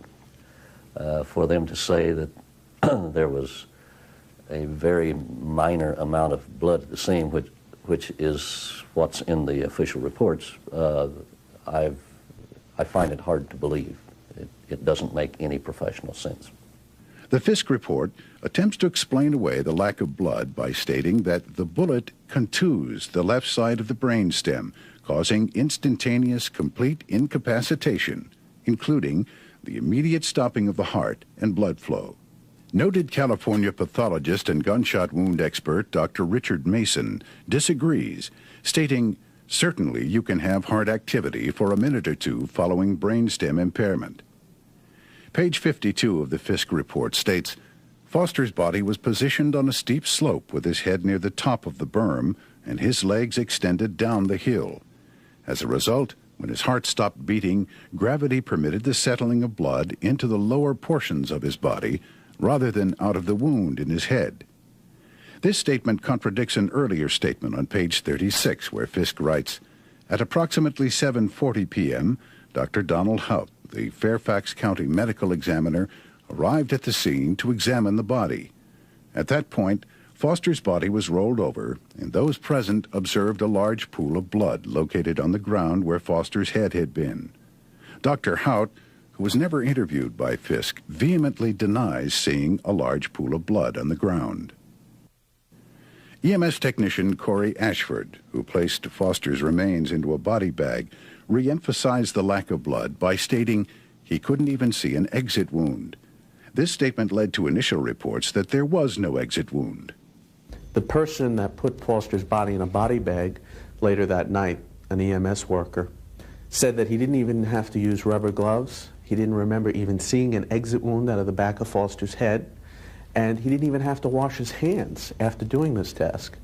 For them to say that there was a very minor amount of blood at the scene, which is what's in the official reports, I find it hard to believe. it doesn't make any professional sense. The Fisk report attempts to explain away the lack of blood by stating that the bullet contused the left side of the brainstem, causing instantaneous complete incapacitation, including the immediate stopping of the heart and blood flow. Noted California pathologist and gunshot wound expert Dr. Richard Mason disagrees, stating, "Certainly you can have heart activity for a minute or two following brainstem impairment." Page 52 of the Fisk report states, "Foster's body was positioned on a steep slope with his head near the top of the berm and his legs extended down the hill. As a result, when his heart stopped beating, gravity permitted the settling of blood into the lower portions of his body rather than out of the wound in his head." This statement contradicts an earlier statement on page 36 where Fisk writes, "At approximately 7:40 p.m., Dr. Donald Hout, the Fairfax County medical examiner, arrived at the scene to examine the body. At that point, Foster's body was rolled over, and those present observed a large pool of blood located on the ground where Foster's head had been. Dr. Hout, who was never interviewed by Fisk, vehemently denies seeing a large pool of blood on the ground." EMS technician Corey Ashford, who placed Foster's remains into a body bag, re-emphasized the lack of blood by stating he couldn't even see an exit wound. This statement led to initial reports that there was no exit wound. The person that put Foster's body in a body bag later that night, an EMS worker, said that he didn't even have to use rubber gloves. He didn't remember even seeing an exit wound out of the back of Foster's head, and he didn't even have to wash his hands after doing this task.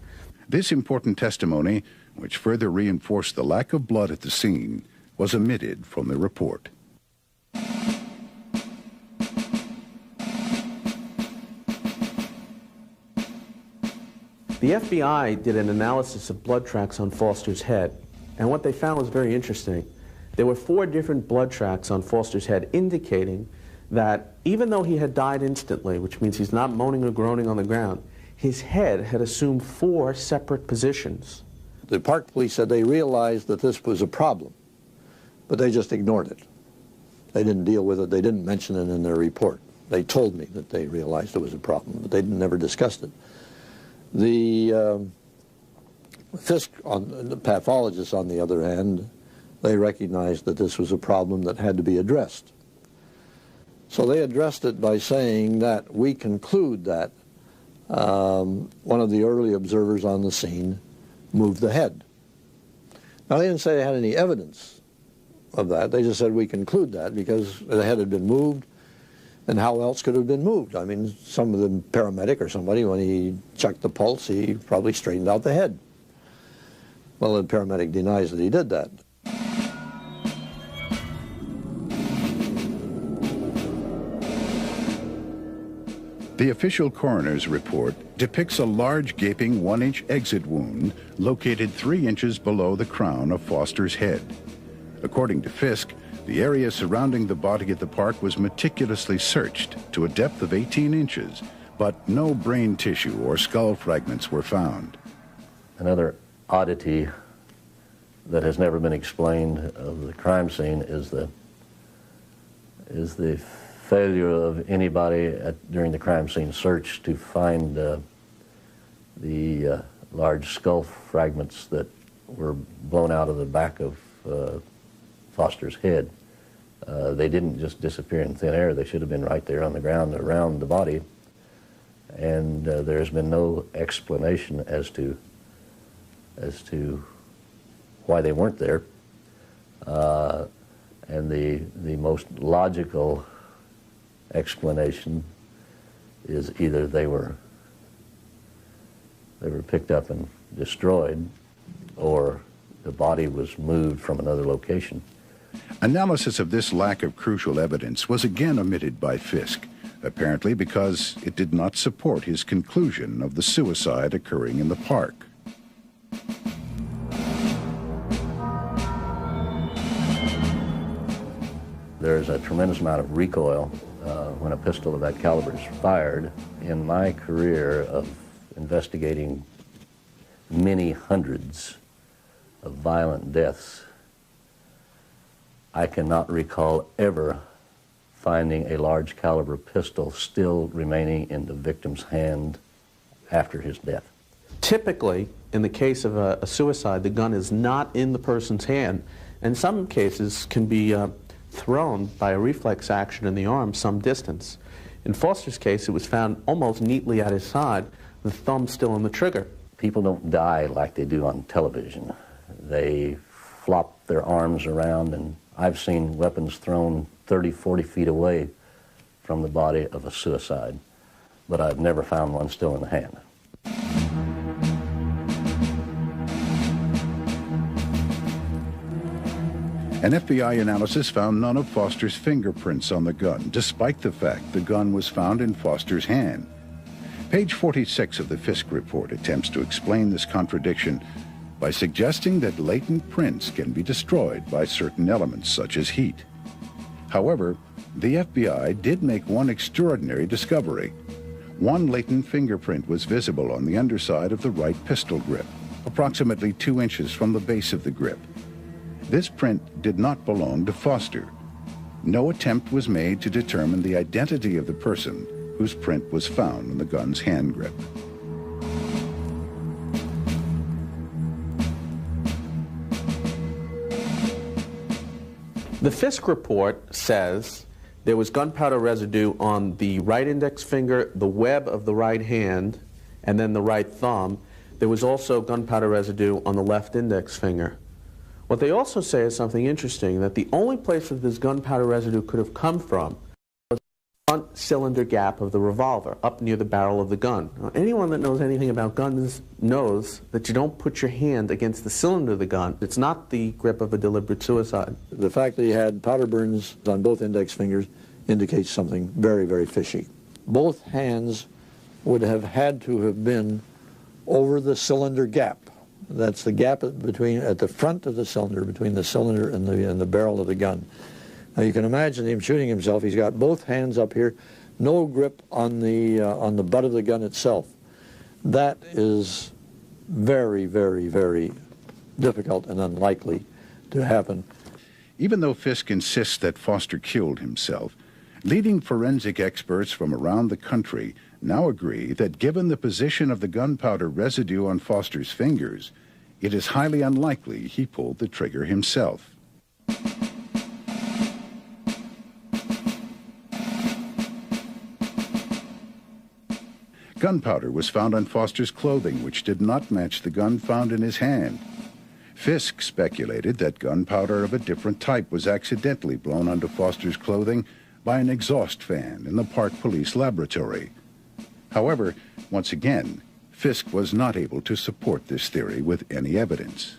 This important testimony, which further reinforced the lack of blood at the scene, was omitted from the report. The FBI did an analysis of blood tracks on Foster's head, and what they found was very interesting. There were 4 different blood tracks on Foster's head indicating that even though he had died instantly, which means he's not moaning or groaning on the ground, his head had assumed 4 separate positions. The park police said they realized that this was a problem, but they just ignored it. They didn't deal with it. They didn't mention it in their report. They told me that they realized it was a problem, but they never discussed it. The Fisk, the pathologists, on the other hand, they recognized that this was a problem that had to be addressed. So they addressed it by saying that we conclude that one of the early observers on the scene moved the head. Now, they didn't say they had any evidence of that. They just said we conclude that because the head had been moved, and how else could it have been moved? I mean, some of the paramedic or somebody, when he checked the pulse, he probably straightened out the head. Well, the paramedic denies that he did that. The official coroner's report depicts a large gaping 1-inch exit wound located 3 inches below the crown of Foster's head. According to Fisk, the area surrounding the body at the park was meticulously searched to a depth of 18 inches, but no brain tissue or skull fragments were found. Another oddity that has never been explained of the crime scene is the failure of anybody during the crime scene search to find the large skull fragments that were blown out of the back of Foster's head. They didn't just disappear in thin air. They should have been right there on the ground around the body. And there's been no explanation as to why they weren't there. And the most logical explanation is either they were picked up and destroyed, or the body was moved from another location. Analysis of this lack of crucial evidence was again omitted by Fisk, apparently because it did not support his conclusion of the suicide occurring in the park. There's a tremendous amount of recoil when a pistol of that caliber is fired. In my career of investigating many hundreds of violent deaths, I cannot recall ever finding a large caliber pistol still remaining in the victim's hand after his death. Typically, in the case of a suicide, the gun is not in the person's hand. In some cases, can be thrown by a reflex action in the arm some distance. In Foster's case, it was found almost neatly at his side, the thumb still on the trigger. People don't die like they do on television. They flop their arms around, and I've seen weapons thrown 30, 40 feet away from the body of a suicide, but I've never found one still in the hand. An FBI analysis found none of Foster's fingerprints on the gun, despite the fact the gun was found in Foster's hand. Page 46 of the Fisk report attempts to explain this contradiction by suggesting that latent prints can be destroyed by certain elements, such as heat. However, the FBI did make one extraordinary discovery. One latent fingerprint was visible on the underside of the right pistol grip, approximately 2 inches from the base of the grip. This print did not belong to Foster. No attempt was made to determine the identity of the person whose print was found on the gun's hand grip. The Fisk report says there was gunpowder residue on the right index finger, the web of the right hand, and then the right thumb. There was also gunpowder residue on the left index finger. What they also say is something interesting, that the only place that this gunpowder residue could have come from was the front cylinder gap of the revolver, up near the barrel of the gun. Now, anyone that knows anything about guns knows that you don't put your hand against the cylinder of the gun. It's not the grip of a deliberate suicide. The fact that he had powder burns on both index fingers indicates something very, very fishy. Both hands would have had to have been over the cylinder gap. That's the gap between, at the front of the cylinder, between the cylinder and the barrel of the gun. Now you can imagine him shooting himself. He's got both hands up here, no grip on the butt of the gun itself. That is very, very, very difficult and unlikely to happen. Even though Fisk insists that Foster killed himself, leading forensic experts from around the country now agree that given the position of the gunpowder residue on Foster's fingers, it is highly unlikely he pulled the trigger himself. Gunpowder was found on Foster's clothing, which did not match the gun found in his hand. Fisk speculated that gunpowder of a different type was accidentally blown onto Foster's clothing by an exhaust fan in the Park Police Laboratory. However, once again, Fisk was not able to support this theory with any evidence.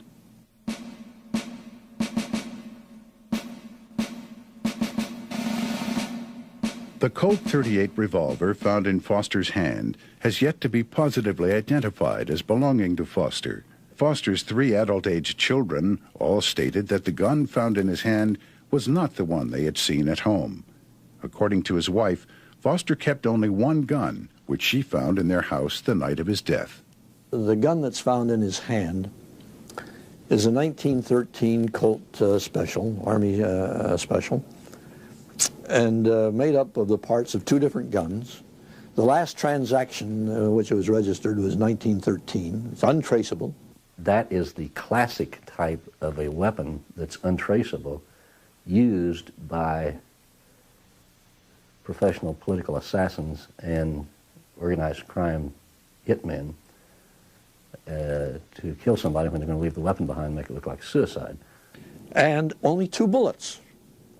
The Colt .38 revolver found in Foster's hand has yet to be positively identified as belonging to Foster. Foster's 3 adult-aged children all stated that the gun found in his hand was not the one they had seen at home. According to his wife, Foster kept only one gun, which she found in their house the night of his death. The gun that's found in his hand is a 1913 Colt Special, Army Special, and made up of the parts of 2 different guns. The last transaction which it was registered was 1913. It's untraceable. That is the classic type of a weapon that's untraceable, used by professional political assassins and organized crime hitmen to kill somebody when they're going to leave the weapon behind and make it look like suicide. And only 2 bullets,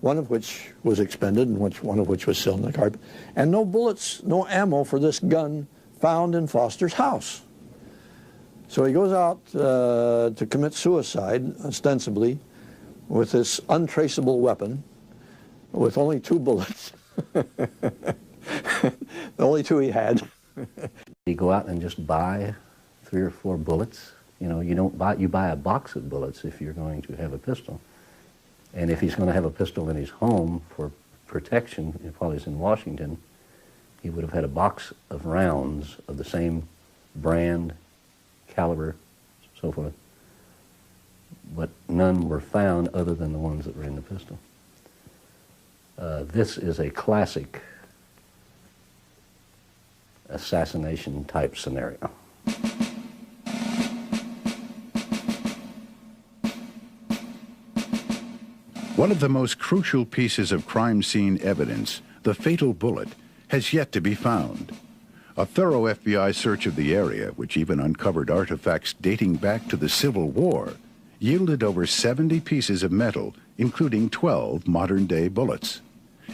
one of which was expended and one of which was still in the carpet. And no bullets, no ammo for this gun found in Foster's house. So he goes out to commit suicide, ostensibly, with this untraceable weapon, with only 2 bullets. The only 2 he had. You go out and just buy 3 or 4 bullets. You know, you buy a box of bullets if you're going to have a pistol. And if he's going to have a pistol in his home for protection while he's in Washington, he would have had a box of rounds of the same brand, caliber, so forth. But none were found other than the ones that were in the pistol. This is a classic assassination type scenario. One of the most crucial pieces of crime scene evidence, the fatal bullet, has yet to be found. A thorough FBI search of the area, which even uncovered artifacts dating back to the Civil War, yielded over 70 pieces of metal, including 12 modern-day bullets.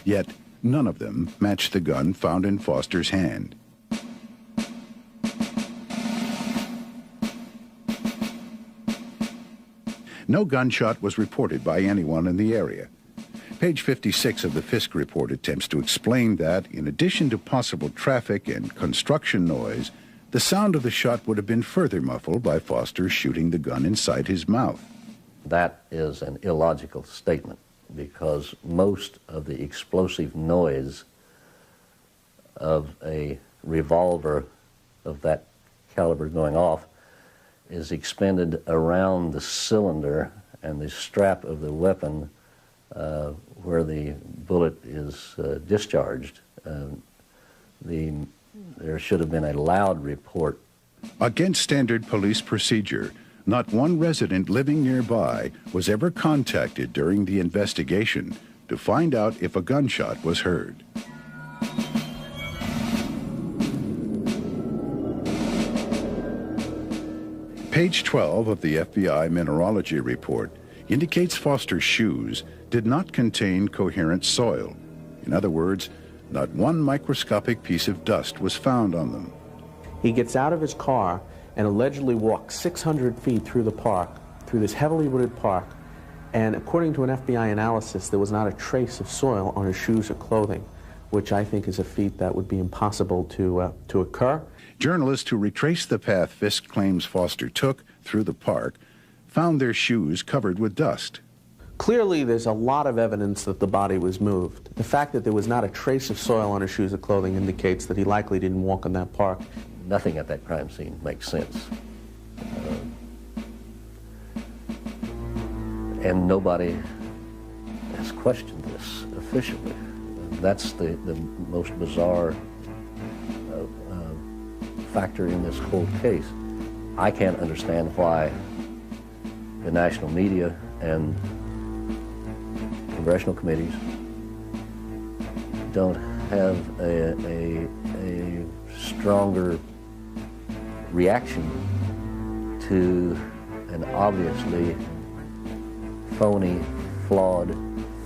Yet, none of them matched the gun found in Foster's hand. No gunshot was reported by anyone in the area. Page 56 of the Fisk report attempts to explain that, in addition to possible traffic and construction noise, the sound of the shot would have been further muffled by Foster shooting the gun inside his mouth. That is an illogical statement, because most of the explosive noise of a revolver of that caliber going off is expended around the cylinder and the strap of the weapon where the bullet is discharged. There should have been a loud report. Against standard police procedure, not one resident living nearby was ever contacted during the investigation to find out if a gunshot was heard. Page 12 of the FBI mineralogy report indicates Foster's shoes did not contain coherent soil. In other words, not one microscopic piece of dust was found on them. He gets out of his car and allegedly walks 600 feet through the park, through this heavily wooded park, and according to an FBI analysis, there was not a trace of soil on his shoes or clothing, which I think is a feat that would be impossible to occur. Journalists who retraced the path Fisk claims Foster took through the park found their shoes covered with dust. Clearly, there's a lot of evidence that the body was moved. The fact that there was not a trace of soil on his shoes or clothing indicates that he likely didn't walk in that park. Nothing at that crime scene makes sense. And nobody has questioned this officially. That's the most bizarre factor in this whole case. I can't understand why the national media and congressional committees don't have a stronger reaction to an obviously phony, flawed,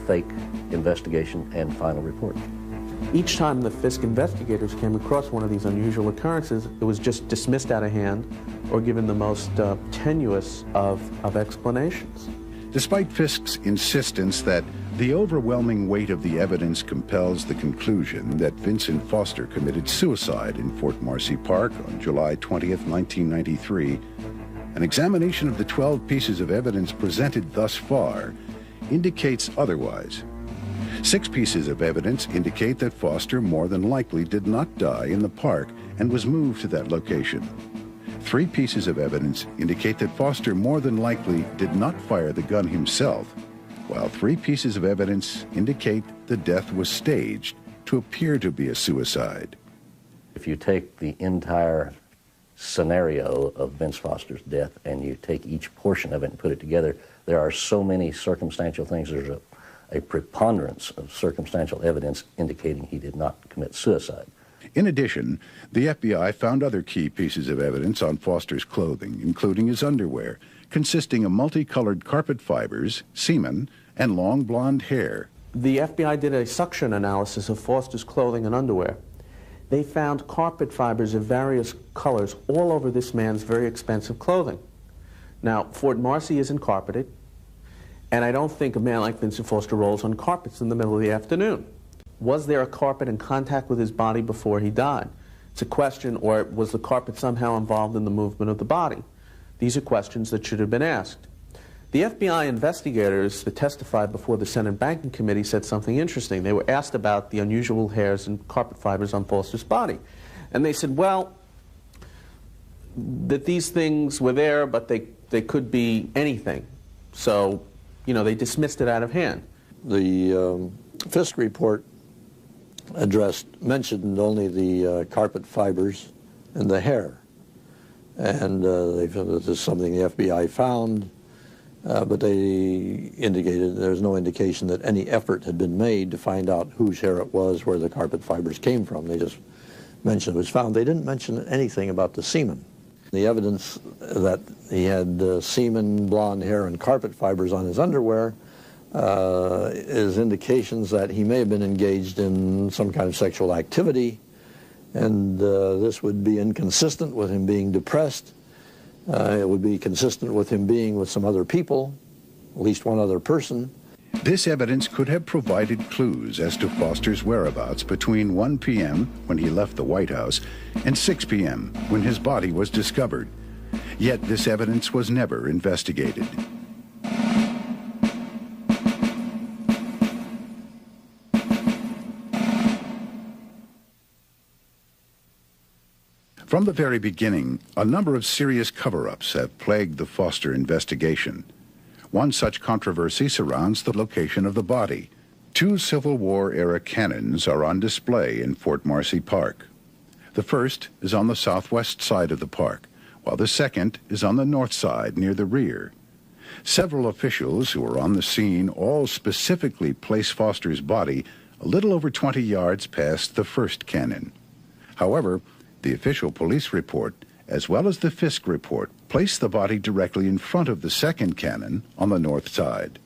fake investigation and final report. Each time the Fisk investigators came across one of these unusual occurrences, it was just dismissed out of hand or given the most tenuous of explanations. Despite Fisk's insistence that the overwhelming weight of the evidence compels the conclusion that Vincent Foster committed suicide in Fort Marcy Park on July 20th, 1993, an examination of the 12 pieces of evidence presented thus far indicates otherwise. 6 pieces of evidence indicate that Foster more than likely did not die in the park and was moved to that location. 3 pieces of evidence indicate that Foster more than likely did not fire the gun himself, while 3 pieces of evidence indicate the death was staged to appear to be a suicide. If you take the entire scenario of Vince Foster's death and you take each portion of it and put it together, there are so many circumstantial things. There's a preponderance of circumstantial evidence indicating he did not commit suicide. In addition, the FBI found other key pieces of evidence on Foster's clothing, including his underwear, consisting of multicolored carpet fibers, semen, and long blonde hair. The FBI did a suction analysis of Foster's clothing and underwear. They found carpet fibers of various colors all over this man's very expensive clothing. Now, Fort Marcy isn't carpeted, and I don't think a man like Vincent Foster rolls on carpets in the middle of the afternoon. Was there a carpet in contact with his body before he died? It's a question, or was the carpet somehow involved in the movement of the body? These are questions that should have been asked. The FBI investigators that testified before the Senate Banking Committee said something interesting. They were asked about the unusual hairs and carpet fibers on Foster's body. And they said, well, that these things were there, but they could be anything. So, you know, they dismissed it out of hand. The Fisk report mentioned only the carpet fibers and the hair. And they found that this is something the FBI found, but they indicated there's no indication that any effort had been made to find out whose hair it was, where the carpet fibers came from. They just mentioned it was found. They didn't mention anything about the semen. The evidence that he had semen, blonde hair, and carpet fibers on his underwear is indications that he may have been engaged in some kind of sexual activity, and this would be inconsistent with him being depressed. It would be consistent with him being with some other people, at least one other person. This evidence could have provided clues as to Foster's whereabouts between 1 p.m. when he left the White House and 6 p.m. when his body was discovered. Yet this evidence was never investigated. From the very beginning, a number of serious cover-ups have plagued the Foster investigation. One such controversy surrounds the location of the body. 2 Civil War-era cannons are on display in Fort Marcy Park. The first is on the southwest side of the park, while the second is on the north side near the rear. Several officials who were on the scene all specifically place Foster's body a little over 20 yards past the first cannon. However, the official police report, as well as the Fisk report, placed the body directly in front of the second cannon on the north side.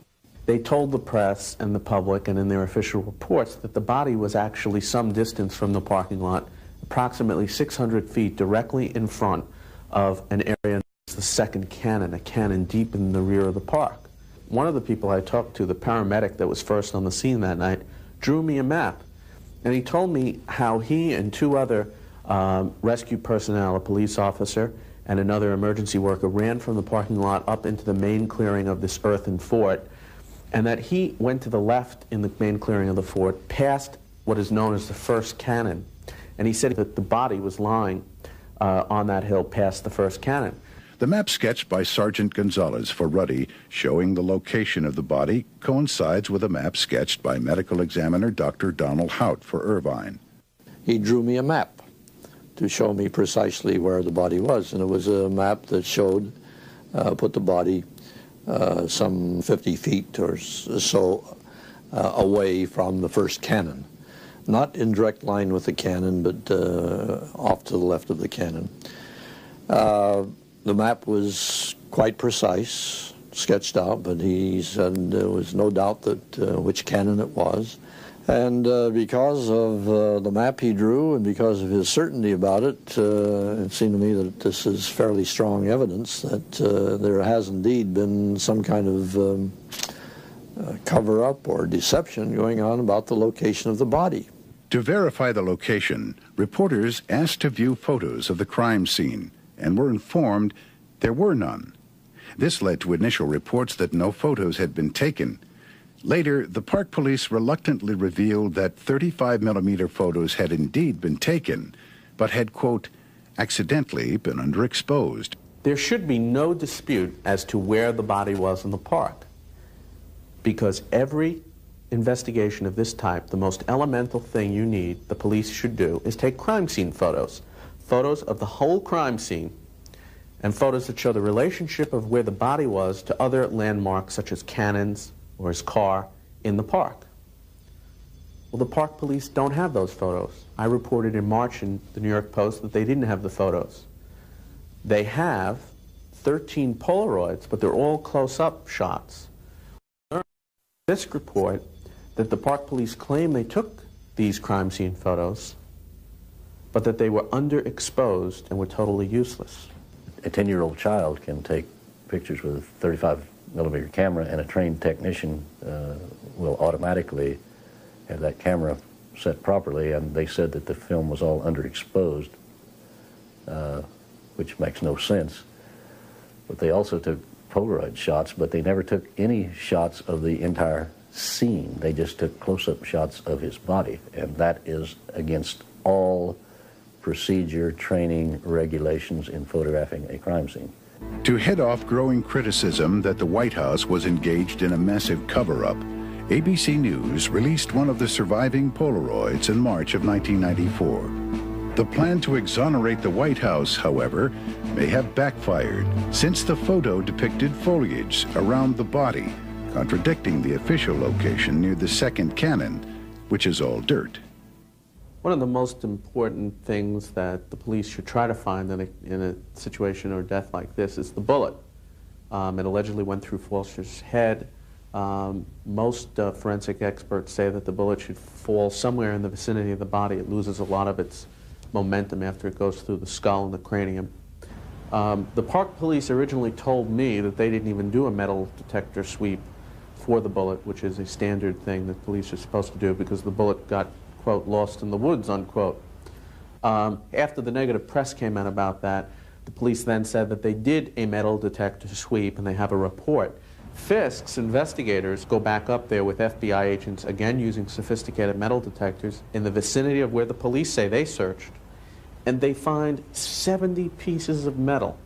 They told the press and the public and in their official reports that the body was actually some distance from the parking lot, approximately 600 feet directly in front of an area known as the second cannon, a cannon deep in the rear of the park. One of the people I talked to, the paramedic that was first on the scene that night, drew me a map, and he told me how he and 2 other rescue personnel, a police officer and another emergency worker, ran from the parking lot up into the main clearing of this earthen fort, and that he went to the left in the main clearing of the fort, past what is known as the first cannon, and he said that the body was lying on that hill past the first cannon. The map sketched by Sergeant Gonzalez for Ruddy, showing the location of the body, coincides with a map sketched by medical examiner Dr. Donald Hout for Irvine. He drew me a map to show me precisely where the body was, and it was a map that showed, put the body some 50 feet or so away from the first cannon. Not in direct line with the cannon, but off to the left of the cannon. The map was quite precise, sketched out, but he said there was no doubt that which cannon it was. And because of the map he drew and because of his certainty about it, it seemed to me that this is fairly strong evidence that there has indeed been some kind of cover-up or deception going on about the location of the body. To verify the location, reporters asked to view photos of the crime scene and were informed there were none. This led to initial reports that no photos had been taken. Later, the park police reluctantly revealed that 35mm photos had indeed been taken, but had, quote, accidentally been underexposed. There should be no dispute as to where the body was in the park, because every investigation of this type, the most elemental thing you need, the police should do, is take crime scene photos. Photos of the whole crime scene, and photos that show the relationship of where the body was to other landmarks such as cannons or his car in the park. Well, the park police don't have those photos. I reported in March in the New York Post that they didn't have the photos. They have 13 Polaroids, but they're all close-up shots. This report that the park police claim they took these crime scene photos, but that they were underexposed and were totally useless. A 10-year-old child can take pictures with a 35mm camera, and a trained technician will automatically have that camera set properly, and they said that the film was all underexposed, which makes no sense. But they also took Polaroid shots, but they never took any shots of the entire scene. They just took close-up shots of his body, and that is against all procedure, training, regulations in photographing a crime scene. To head off growing criticism that the White House was engaged in a massive cover-up, ABC News released one of the surviving Polaroids in March of 1994. The plan to exonerate the White House, however, may have backfired, since the photo depicted foliage around the body, contradicting the official location near the second cannon, which is all dirt. One of the most important things that the police should try to find in a situation or death like this is the bullet. It allegedly went through Foster's head. Most forensic experts say that the bullet should fall somewhere in the vicinity of the body. It loses a lot of its momentum after it goes through the skull and the cranium. The Park Police originally told me that they didn't even do a metal detector sweep for the bullet, which is a standard thing that police are supposed to do because the bullet got, quote, lost in the woods, unquote. After the negative press came out about that, the police then said that they did a metal detector sweep and they have a report. Fisk's investigators go back up there with FBI agents, again using sophisticated metal detectors, in the vicinity of where the police say they searched, and they find 70 pieces of metal,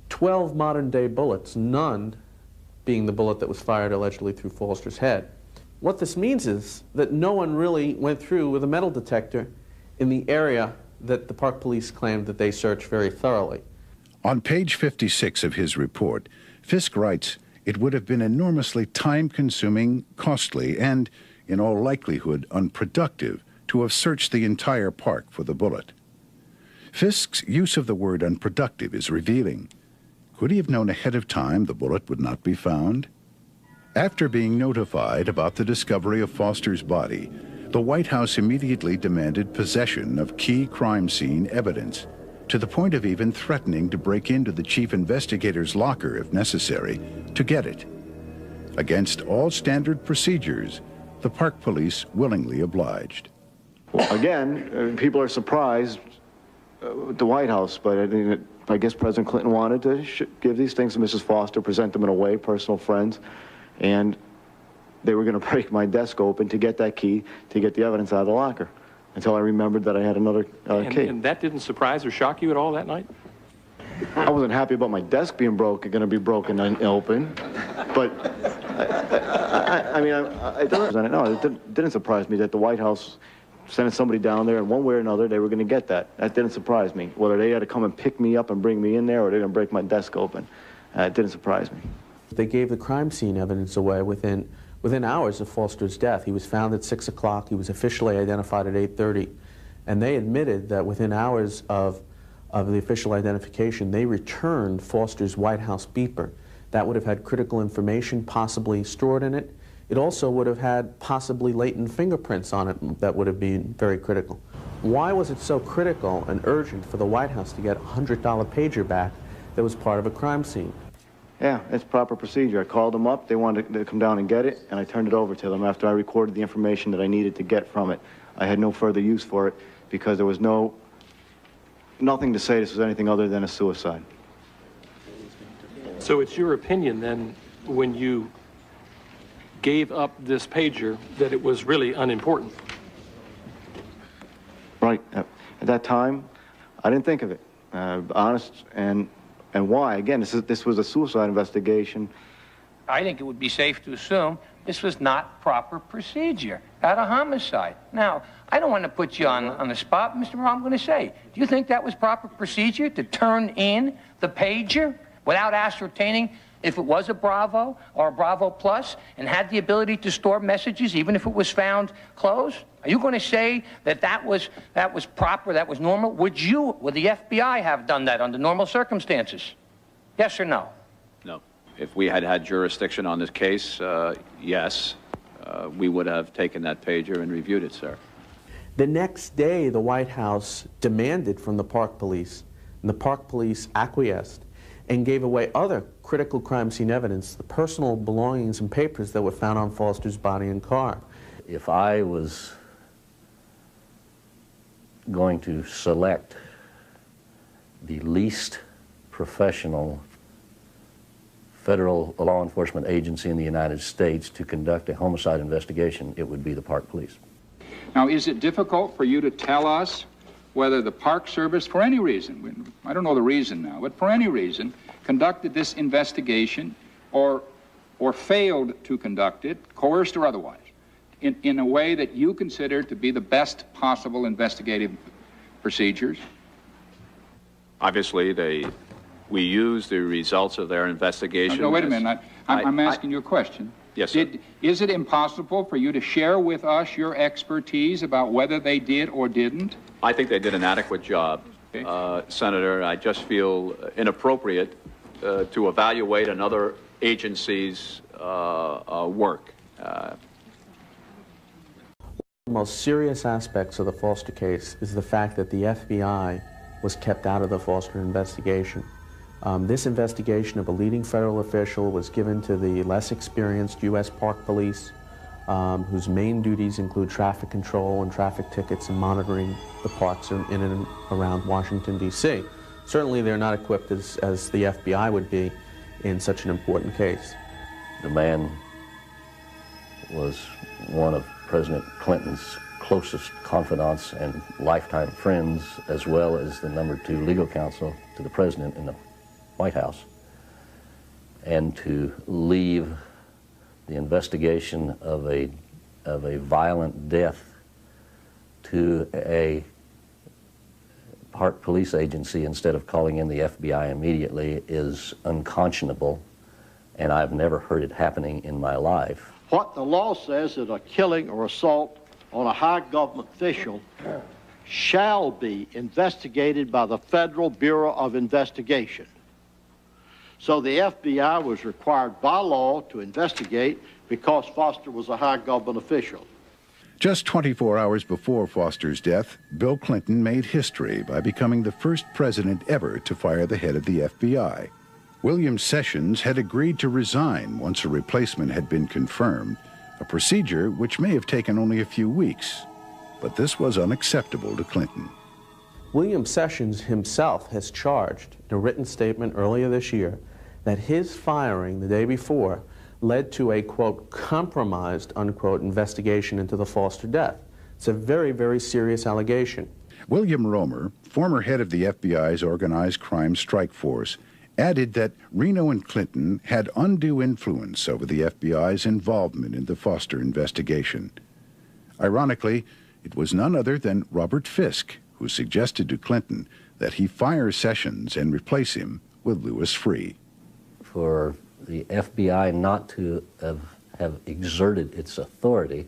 12 modern-day bullets, none being the bullet that was fired allegedly through Foster's head. What this means is that no one really went through with a metal detector in the area that the Park Police claimed that they searched very thoroughly. On page 56 of his report, Fisk writes, "It would have been enormously time-consuming, costly, and, in all likelihood, unproductive to have searched the entire park for the bullet." Fisk's use of the word unproductive is revealing. Could he have known ahead of time the bullet would not be found? After being notified about the discovery of Foster's body, the White House immediately demanded possession of key crime scene evidence, to the point of even threatening to break into the chief investigator's locker if necessary to get it. Against all standard procedures, the Park Police willingly obliged. Again, people are surprised at the White House, but I guess President Clinton wanted to give these things to Mrs. Foster, present them in a way, personal friends, and they were going to break my desk open to get that key, to get the evidence out of the locker, until I remembered that I had another key. And that didn't surprise or shock you at all that night? I wasn't happy about my desk being going to be broken and open, but it didn't surprise me that the White House sending somebody down there, and one way or another they were going to get that. That didn't surprise me. Whether they had to come and pick me up and bring me in there, or they're going to break my desk open, it didn't surprise me. They gave the crime scene evidence away within hours of Foster's death. He was found at 6 o'clock. He was officially identified at 8:30. And they admitted that within hours of the official identification, they returned Foster's White House beeper. That would have had critical information possibly stored in it. It also would have had possibly latent fingerprints on it that would have been very critical. Why was it so critical and urgent for the White House to get a $100 pager back that was part of a crime scene? Yeah, it's proper procedure. I called them up, they wanted to come down and get it, and I turned it over to them after I recorded the information that I needed to get from it. I had no further use for it because there was nothing to say this was anything other than a suicide. So it's your opinion then, when you gave up this pager, that it was really unimportant? Right. At that time, I didn't think of it. Honest, and why? Again, this was a suicide investigation. I think it would be safe to assume this was not proper procedure at a homicide. Now, I don't want to put you on the spot, Mr. Moore. I'm going to say, do you think that was proper procedure to turn in the pager without ascertaining if it was a Bravo or a Bravo Plus and had the ability to store messages even if it was found closed? Are you going to say that that was proper, that was normal? Would the FBI have done that under normal circumstances? Yes or no? No. If we had had jurisdiction on this case, yes, we would have taken that pager and reviewed it, sir. The next day, the White House demanded from the Park Police, and the Park Police acquiesced and gave away other critical crime scene evidence, the personal belongings and papers that were found on Foster's body and car. If I was going to select the least professional federal law enforcement agency in the United States to conduct a homicide investigation, it would be the Park Police. Now, is it difficult for you to tell us whether the Park Service, for any reason, I don't know the reason now, but for any reason, conducted this investigation, or or failed to conduct it, coerced or otherwise, in a way that you consider to be the best possible investigative procedures? Obviously, we use the results of their investigation. No, wait a minute. I'm asking you a question. Yes, sir. Is it impossible for you to share with us your expertise about whether they did or didn't? I think they did an adequate job, Senator. I just feel inappropriate to evaluate another agency's work. One of the most serious aspects of the Foster case is the fact that the FBI was kept out of the Foster investigation. This investigation of a leading federal official was given to the less experienced U.S. Park Police, whose main duties include traffic control and traffic tickets and monitoring the parks in and around Washington, D.C. Certainly they're not equipped as the FBI would be in such an important case. The man was one of President Clinton's closest confidants and lifetime friends, as well as the #2 legal counsel to the president in the White House. And to leave the investigation of a violent death to a Park Police agency instead of calling in the FBI immediately is unconscionable, and I've never heard it happening in my life. What the law says is a killing or assault on a high government official shall be investigated by the Federal Bureau of Investigation. So the FBI was required by law to investigate because Foster was a high government official. Just 24 hours before Foster's death, Bill Clinton made history by becoming the first president ever to fire the head of the FBI. William Sessions had agreed to resign once a replacement had been confirmed, a procedure which may have taken only a few weeks. But this was unacceptable to Clinton. William Sessions himself has charged in a written statement earlier this year that his firing the day before led to a, quote, compromised, unquote, investigation into the Foster death. It's a very, very serious allegation. William Romer, former head of the FBI's Organized Crime Strike Force, added that Reno and Clinton had undue influence over the FBI's involvement in the Foster investigation. Ironically, it was none other than Robert Fisk who suggested to Clinton that he fire Sessions and replace him with Louis Freeh. For the FBI not to have exerted its authority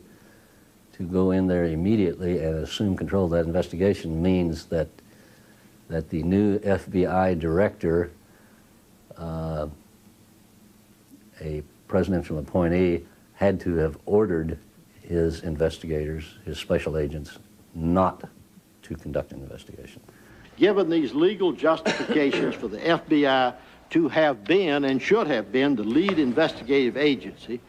to go in there immediately and assume control of that investigation means that the new FBI director, a presidential appointee, had to have ordered his investigators, his special agents, not to conduct an investigation. Given these legal justifications for the FBI to have been and should have been the lead investigative agency,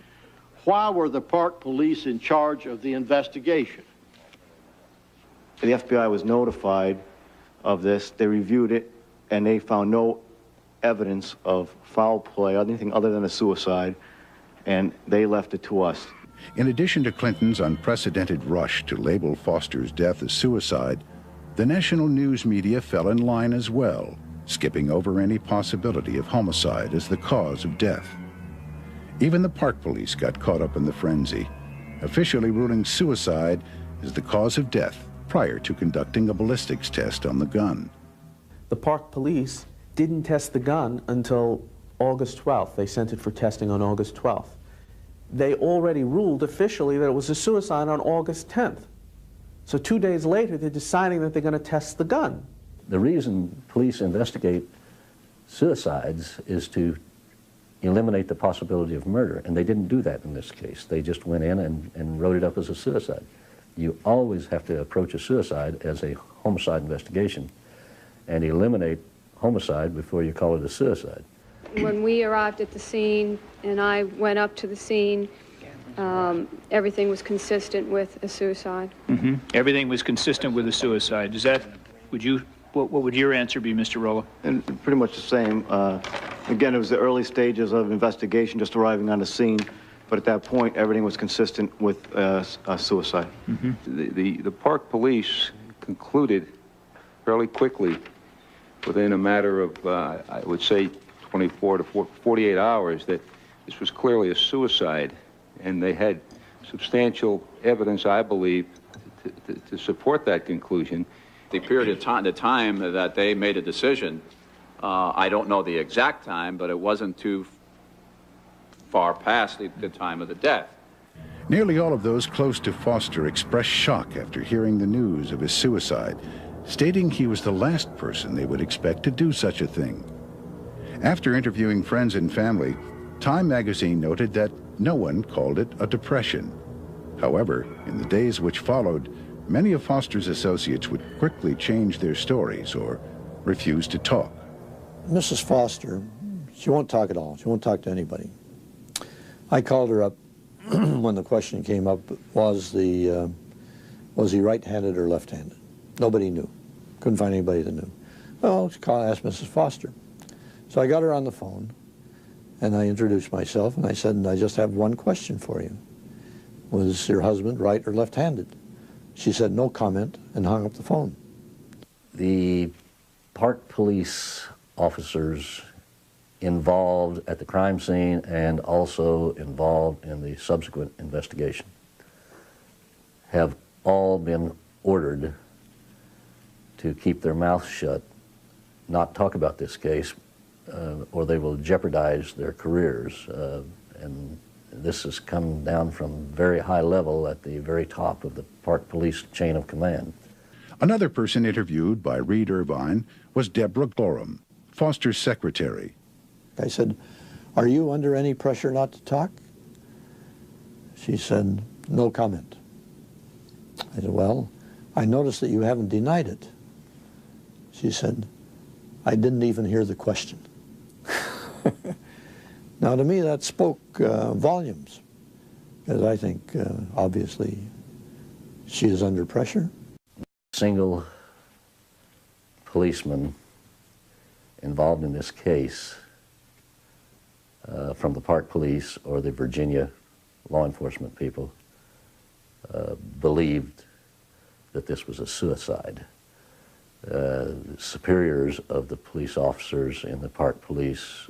why were the Park Police in charge of the investigation? The FBI was notified of this, they reviewed it, and they found no evidence of foul play, anything other than a suicide, and they left it to us. In addition to Clinton's unprecedented rush to label Foster's death as suicide, the national news media fell in line as well, skipping over any possibility of homicide as the cause of death. Even the Park Police got caught up in the frenzy, officially ruling suicide as the cause of death prior to conducting a ballistics test on the gun. The Park Police didn't test the gun until August 12th. They sent it for testing on August 12th. They already ruled officially that it was a suicide on August 10th. So 2 days later, they're deciding that they're going to test the gun. The reason police investigate suicides is to eliminate the possibility of murder, and they didn't do that in this case. They just went in and wrote it up as a suicide. You always have to approach a suicide as a homicide investigation and eliminate homicide before you call it a suicide. When we arrived at the scene and I went up to the scene, everything was consistent with a suicide. Mm-hmm. Everything was consistent with a suicide. Is that, what would your answer be, Mr. Rolla? And pretty much the same. Again, it was the early stages of investigation, just arriving on the scene, but at that point, everything was consistent with a suicide. Mm-hmm. The Park Police concluded fairly quickly, within a matter of, I would say, 24 to 48 hours, that this was clearly a suicide, and they had substantial evidence, I believe, to support that conclusion. The period of time, the time that they made a decision, I don't know the exact time, but it wasn't too far past the time of the death. Nearly all of those close to Foster expressed shock after hearing the news of his suicide, stating he was the last person they would expect to do such a thing. After interviewing friends and family, Time magazine noted that no one called it a depression. However, in the days which followed, many of Foster's associates would quickly change their stories or refuse to talk. Mrs. Foster, she won't talk at all. She won't talk to anybody. I called her up when the question came up, was he right-handed or left-handed? Nobody knew. Couldn't find anybody that knew. Well, I asked Mrs. Foster. So I got her on the phone, and I introduced myself, and I said, I just have one question for you. Was your husband right or left-handed? She said no comment and hung up the phone. The Park Police officers involved at the crime scene and also involved in the subsequent investigation have all been ordered to keep their mouths shut, not talk about this case, or they will jeopardize their careers. And this has come down from very high level at the very top of the Park Police chain of command. Another person interviewed by Reed Irvine was Deborah Gorham, Foster's secretary. I said, are you under any pressure not to talk? She said, no comment. I said, well, I noticed that you haven't denied it. She said, I didn't even hear the question. Now, to me, that spoke volumes, because I think, obviously, she is under pressure. Single policeman involved in this case from the Park Police or the Virginia law enforcement people believed that this was a suicide. Superiors of the police officers in the Park Police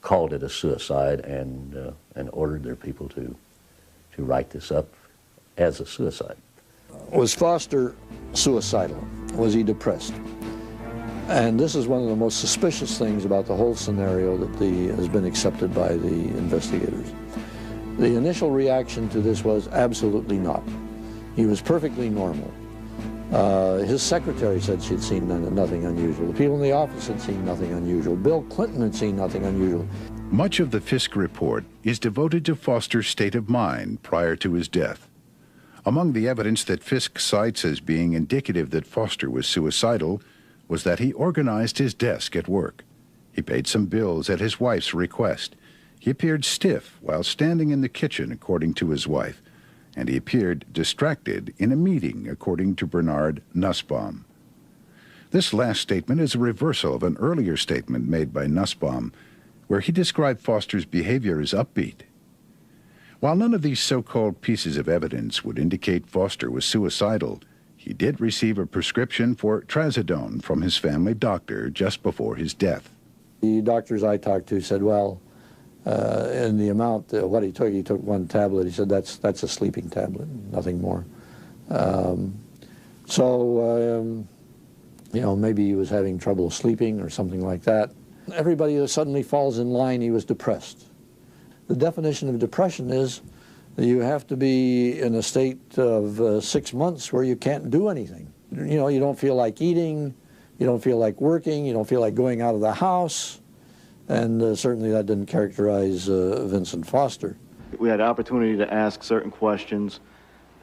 called it a suicide and ordered their people to write this up as a suicide. Was Foster suicidal? Was he depressed? And this is one of the most suspicious things about the whole scenario that has been accepted by the investigators. The initial reaction to this was absolutely not. He was perfectly normal. His secretary said she'd seen nothing unusual. The people in the office had seen nothing unusual. Bill Clinton had seen nothing unusual. Much of the Fisk report is devoted to Foster's state of mind prior to his death. Among the evidence that Fisk cites as being indicative that Foster was suicidal was that he organized his desk at work. He paid some bills at his wife's request. He appeared stiff while standing in the kitchen, according to his wife, and he appeared distracted in a meeting, according to Bernard Nussbaum. This last statement is a reversal of an earlier statement made by Nussbaum, where he described Foster's behavior as upbeat. While none of these so-called pieces of evidence would indicate Foster was suicidal, he did receive a prescription for trazodone from his family doctor just before his death. The doctors I talked to said, well, in the amount, what he took one tablet. He said that's a sleeping tablet, nothing more. You know, maybe he was having trouble sleeping or something like that. Everybody that suddenly falls in line, he was depressed. The definition of depression is that you have to be in a state of 6 months where you can't do anything. You know, you don't feel like eating, you don't feel like working, you don't feel like going out of the house. And certainly that didn't characterize Vincent Foster. We had opportunity to ask certain questions,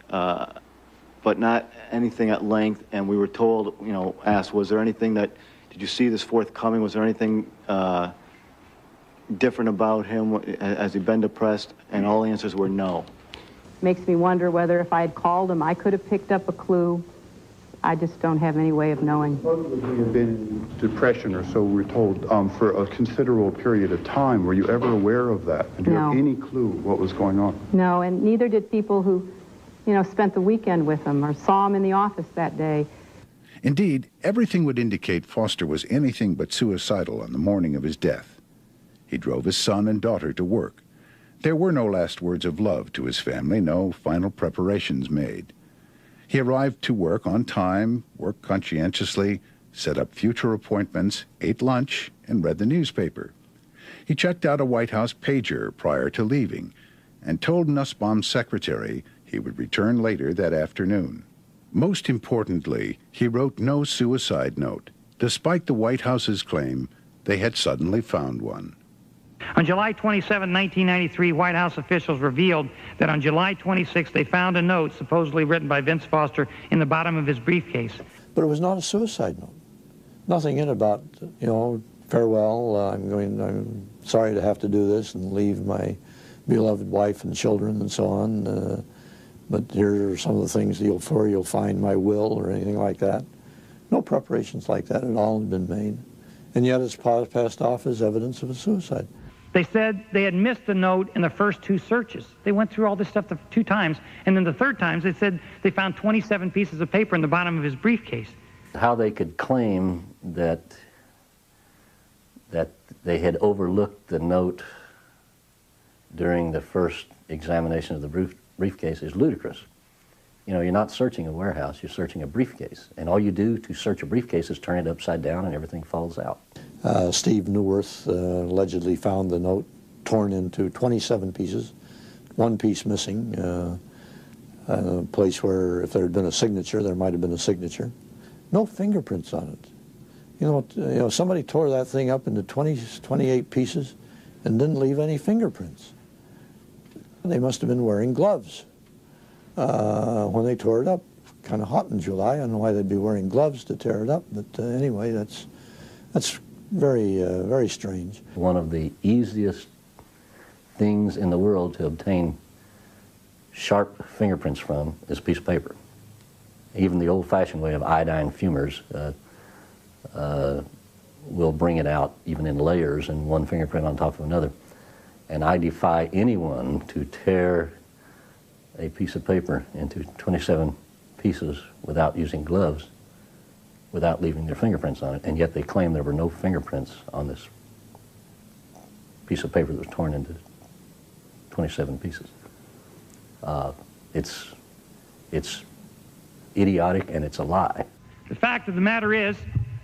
but not anything at length. And we were told, you know, asked, was there anything that, did you see this forthcoming? Was there anything different about him? Has he been depressed? And all the answers were no. Makes me wonder whether if I had called him, I could have picked up a clue. I just don't have any way of knowing. He had been in depression, or so we're told, for a considerable period of time. Were you ever aware of that? And do you have any clue what was going on? No, and neither did people who, you know, spent the weekend with him or saw him in the office that day. Indeed, everything would indicate Foster was anything but suicidal on the morning of his death. he drove his son and daughter to work. There were no last words of love to his family, no final preparations made. He arrived to work on time, worked conscientiously, set up future appointments, ate lunch, and read the newspaper. He checked out a White House pager prior to leaving and told Nussbaum's secretary he would return later that afternoon. Most importantly, he wrote no suicide note, despite the White House's claim they had suddenly found one. On July 27, 1993, White House officials revealed that on July 26 they found a note supposedly written by Vince Foster in the bottom of his briefcase. But it was not a suicide note. Nothing in about, you know, farewell, I'm sorry to have to do this and leave my beloved wife and children and so on, but here are some of the things you'll find my will or anything like that. No preparations like that at all had been made. And yet it's passed off as evidence of a suicide. They said they had missed the note in the first 2 searches. They went through all this stuff 2 times, and then the 3rd time they said they found 27 pieces of paper in the bottom of his briefcase. How they could claim that they had overlooked the note during the first examination of the briefcase is ludicrous. You know, you're not searching a warehouse, you're searching a briefcase. And all you do to search a briefcase is turn it upside down and everything falls out. Steve Neuwirth allegedly found the note torn into 27 pieces, 1 piece missing, a place where if there had been a signature, there might have been a signature. No fingerprints on it. You know, somebody tore that thing up into 28 pieces and didn't leave any fingerprints. They must have been wearing gloves when they tore it up. Kind of hot in July. I don't know why they'd be wearing gloves to tear it up, but anyway, that's very, very strange. One of the easiest things in the world to obtain sharp fingerprints from is a piece of paper. Even the old-fashioned way of iodine fumers will bring it out even in layers and one fingerprint on top of another. And I defy anyone to tear a piece of paper into 27 pieces without using gloves, without leaving their fingerprints on it, and yet they claim there were no fingerprints on this piece of paper that was torn into 27 pieces. It's idiotic and it's a lie. The fact of the matter is,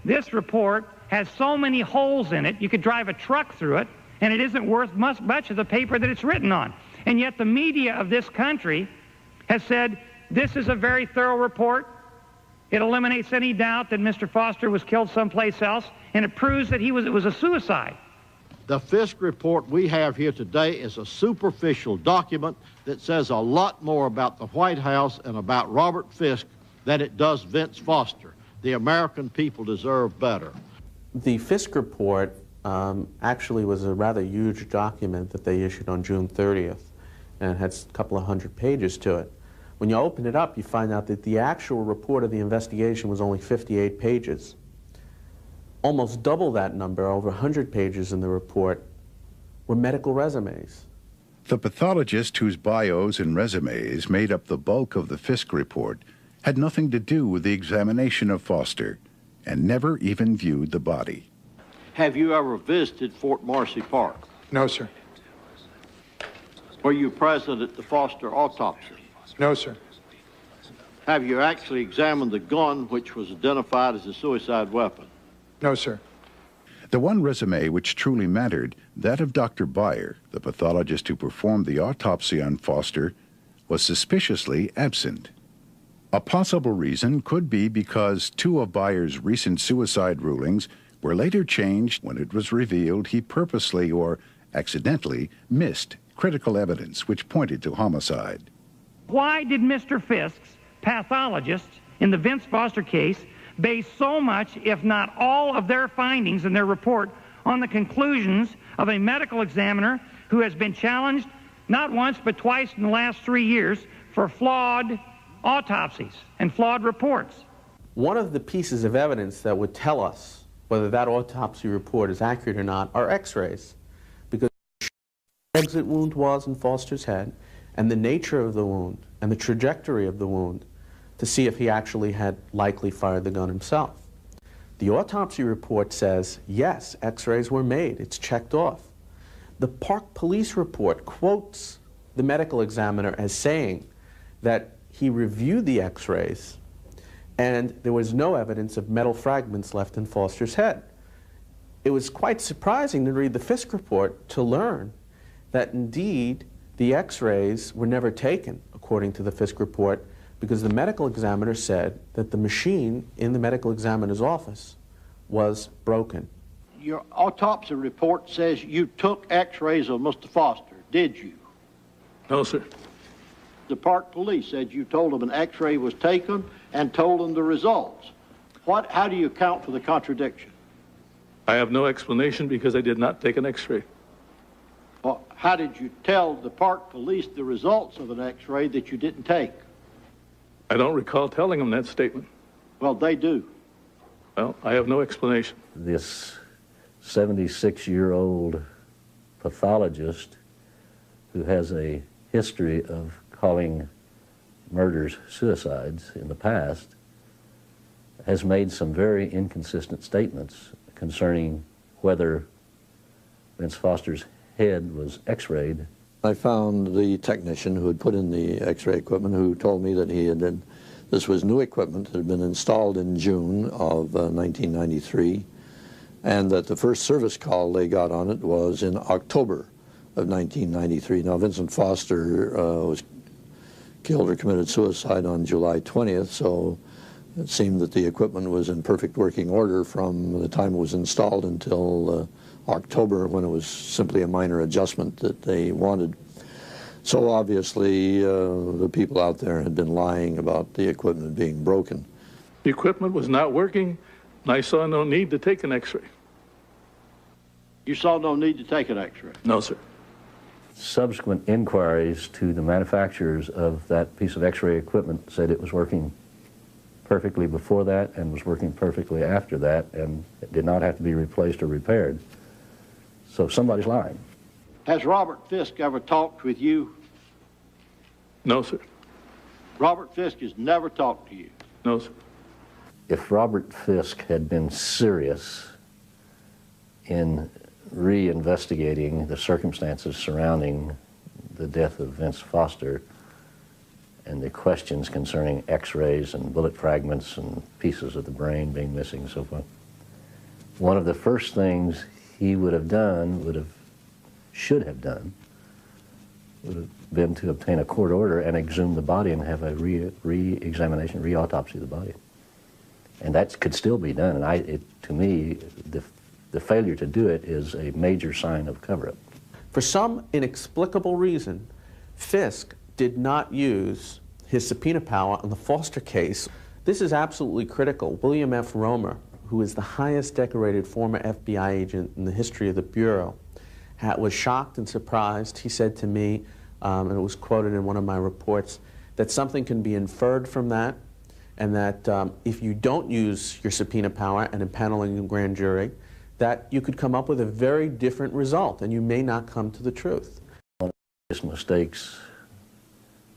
this report has so many holes in it, you could drive a truck through it, and it isn't worth much of the paper that it's written on. And yet the media of this country has said, this is a very thorough report. It eliminates any doubt that Mr. Foster was killed someplace else, and it proves that it was a suicide. The Fisk report we have here today is a superficial document that says a lot more about the White House and about Robert Fisk than it does Vince Foster. The American people deserve better. The Fisk report actually was a rather huge document that they issued on June 30th, and it had a couple of 100 pages to it. When you open it up, you find out that the actual report of the investigation was only 58 pages. Almost double that number, over 100 pages in the report, were medical resumes. The pathologist whose bios and resumes made up the bulk of the Fisk report had nothing to do with the examination of Foster and never even viewed the body. Have you ever visited Fort Marcy Park? No, sir. Were you present at the Foster autopsy? No, sir. Have you actually examined the gun which was identified as a suicide weapon? No, sir. The one resume which truly mattered, that of Dr. Beyer, the pathologist who performed the autopsy on Foster, was suspiciously absent. A possible reason could be because 2 of Beyer's recent suicide rulings were later changed when it was revealed he purposely or accidentally missed critical evidence which pointed to homicide. Why did Mr. Fisk's pathologists in the Vince Foster case base so much, if not all, of their findings in their report on the conclusions of a medical examiner who has been challenged not once but twice in the last 3 years for flawed autopsies and flawed reports? One of the pieces of evidence that would tell us whether that autopsy report is accurate or not are x-rays, because the exit wound was in Foster's head and the nature of the wound and the trajectory of the wound to see if he actually had likely fired the gun himself. The autopsy report says, yes, x-rays were made, it's checked off. The Park Police report quotes the medical examiner as saying that he reviewed the x-rays and there was no evidence of metal fragments left in Foster's head. It was quite surprising to read the Fisk report to learn that indeed the x-rays were never taken, according to the Fisk report, because the medical examiner said that the machine in the medical examiner's office was broken. Your autopsy report says you took x-rays of Mr. Foster, did you? No, sir. The Park Police said you told them an x-ray was taken and told them the results. How do you account for the contradiction? I have no explanation because I did not take an x-ray. Well, how did you tell the Park Police the results of an x-ray that you didn't take? I don't recall telling them that statement. Well, they do. Well, I have no explanation. This 76-year-old pathologist who has a history of calling murders suicides in the past has made some very inconsistent statements concerning whether Vince Foster's head was x-rayed. I found the technician who had put in the x-ray equipment who told me that this was new equipment that had been installed in June of 1993, and that the first service call they got on it was in October of 1993. Now, Vincent Foster was killed or committed suicide on July 20th, so it seemed that the equipment was in perfect working order from the time it was installed until October, when it was simply a minor adjustment that they wanted. So obviously the people out there had been lying about the equipment being broken. The equipment was not working, and I saw no need to take an x-ray. You saw no need to take an x-ray? No, sir. Subsequent inquiries to the manufacturers of that piece of x-ray equipment said it was working perfectly before that and was working perfectly after that, and it did not have to be replaced or repaired. So somebody's lying. Has Robert Fisk ever talked with you? No, sir. Robert Fisk has never talked to you? No, sir. If Robert Fisk had been serious in reinvestigating the circumstances surrounding the death of Vince Foster and the questions concerning x-rays and bullet fragments and pieces of the brain being missing and so forth, one of the first things he would have done, should have done, would have been to obtain a court order and exhume the body and have a re-examination, re-autopsy of the body. And that could still be done. And to me, the failure to do it is a major sign of cover-up. For some inexplicable reason, Fisk did not use his subpoena power on the Foster case. This is absolutely critical. William F. Romer, who is the highest decorated former FBI agent in the history of the Bureau, was shocked and surprised. He said to me, and it was quoted in one of my reports, that something can be inferred from that, and that if you don't use your subpoena power and impaneling a grand jury, that you could come up with a very different result, and you may not come to the truth. One of the biggest mistakes,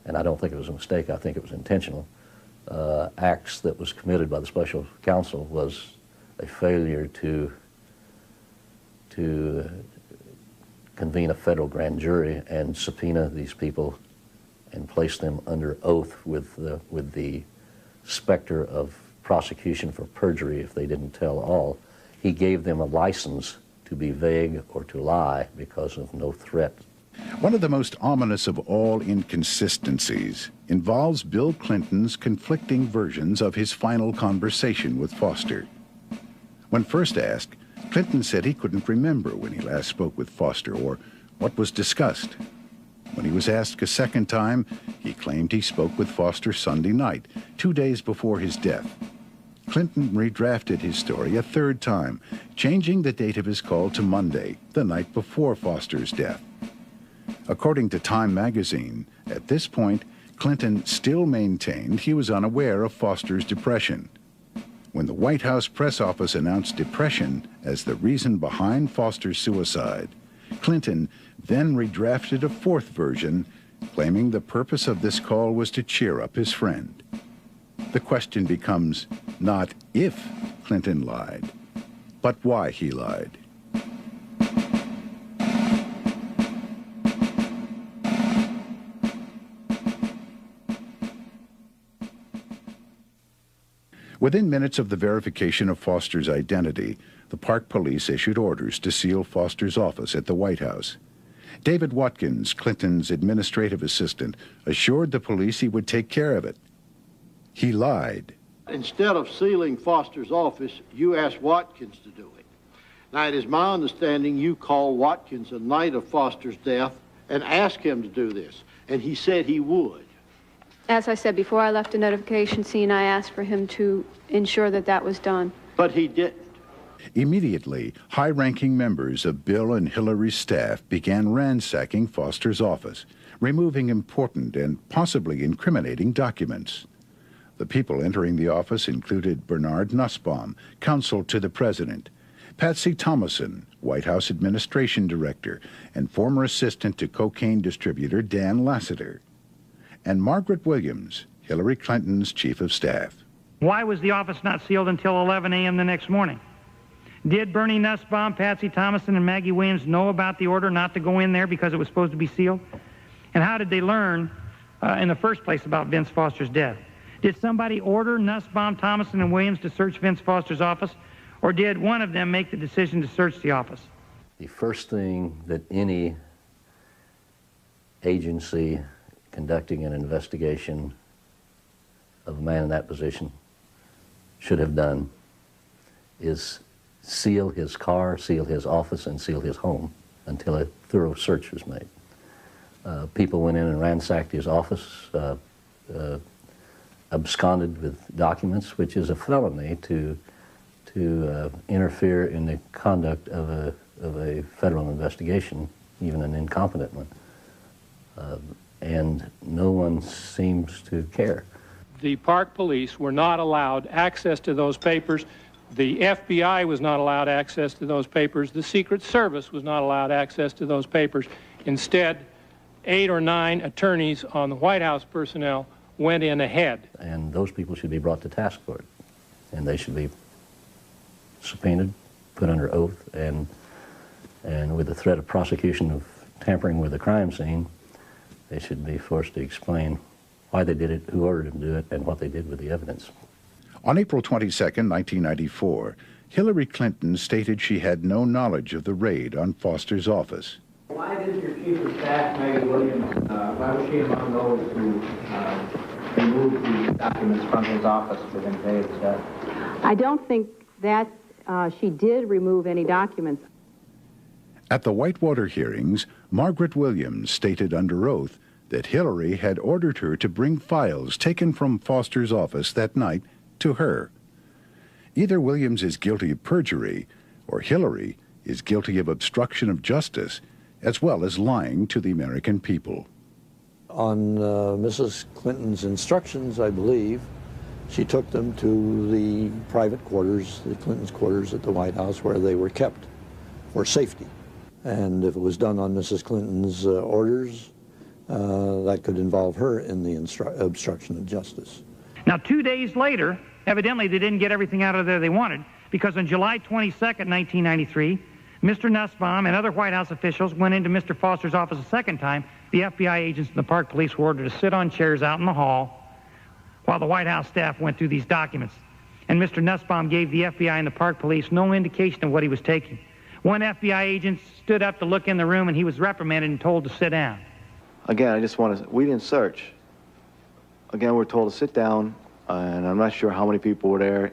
and I don't think it was a mistake, I think it was intentional, acts that was committed by the special counsel was a failure to convene a federal grand jury and subpoena these people and place them under oath with the specter of prosecution for perjury if they didn't tell all. He gave them a license to be vague or to lie because of no threat. One of the most ominous of all inconsistencies involves Bill Clinton's conflicting versions of his final conversation with Foster. When first asked, Clinton said he couldn't remember when he last spoke with Foster or what was discussed. When he was asked a second time, he claimed he spoke with Foster Sunday night, 2 days before his death. Clinton redrafted his story a third time, changing the date of his call to Monday, the night before Foster's death. According to Time magazine, at this point, Clinton still maintained he was unaware of Foster's depression. When the White House press office announced depression as the reason behind Foster's suicide, Clinton then redrafted a fourth version, claiming the purpose of this call was to cheer up his friend. The question becomes not if Clinton lied, but why he lied. Within minutes of the verification of Foster's identity, the Park Police issued orders to seal Foster's office at the White House. David Watkins, Clinton's administrative assistant, assured the police he would take care of it. He lied. Instead of sealing Foster's office, you asked Watkins to do it. Now, it is my understanding you called Watkins the night of Foster's death and asked him to do this, and he said he would. As I said, before I left the notification scene, I asked for him to ensure that that was done. But he didn't. Immediately, high-ranking members of Bill and Hillary's staff began ransacking Foster's office, removing important and possibly incriminating documents. The people entering the office included Bernard Nussbaum, counsel to the president, Patsy Thomason, White House administration director, and former assistant to cocaine distributor Dan Lassiter, and Margaret Williams, Hillary Clinton's chief of staff. Why was the office not sealed until 11 a.m. the next morning? Did Bernie Nussbaum, Patsy Thomason, and Maggie Williams know about the order not to go in there because it was supposed to be sealed? And how did they learn in the first place about Vince Foster's death? Did somebody order Nussbaum, Thomason, and Williams to search Vince Foster's office, or did one of them make the decision to search the office? The first thing that any agency conducting an investigation of a man in that position should have done is seal his car, seal his office, and seal his home until a thorough search was made. People went in and ransacked his office, absconded with documents, which is a felony to interfere in the conduct of a federal investigation, even an incompetent one. And no one seems to care. The Park Police were not allowed access to those papers. The FBI was not allowed access to those papers. The Secret Service was not allowed access to those papers. Instead, 8 or 9 attorneys on the White House personnel went in ahead. And those people should be brought to task for it. And they should be subpoenaed, put under oath, and with the threat of prosecution of tampering with a crime scene, they should be forced to explain why they did it, who ordered them to do it, and what they did with the evidence. On April 22, 1994, Hillary Clinton stated she had no knowledge of the raid on Foster's office. Why did your chief of staff, Maggie Williams, why was she among those who removed the documents from his office within days of death? I don't think that she did remove any documents. At the Whitewater hearings, Margaret Williams stated under oath that Hillary had ordered her to bring files taken from Foster's office that night to her. Either Williams is guilty of perjury, or Hillary is guilty of obstruction of justice, as well as lying to the American people. On Mrs. Clinton's instructions, I believe, she took them to the private quarters, the Clinton's quarters at the White House, where they were kept for safety. And if it was done on Mrs. Clinton's orders, that could involve her in the obstruction of justice. Now, 2 days later, evidently they didn't get everything out of there they wanted, because on July 22nd, 1993, Mr. Nussbaum and other White House officials went into Mr. Foster's office a second time. The FBI agents and the Park Police were ordered to sit on chairs out in the hall while the White House staff went through these documents. And Mr. Nussbaum gave the FBI and the Park Police no indication of what he was taking. One FBI agent stood up to look in the room, and he was reprimanded and told to sit down. Again, I just want to, we didn't search. Again, we're told to sit down, and I'm not sure how many people were there,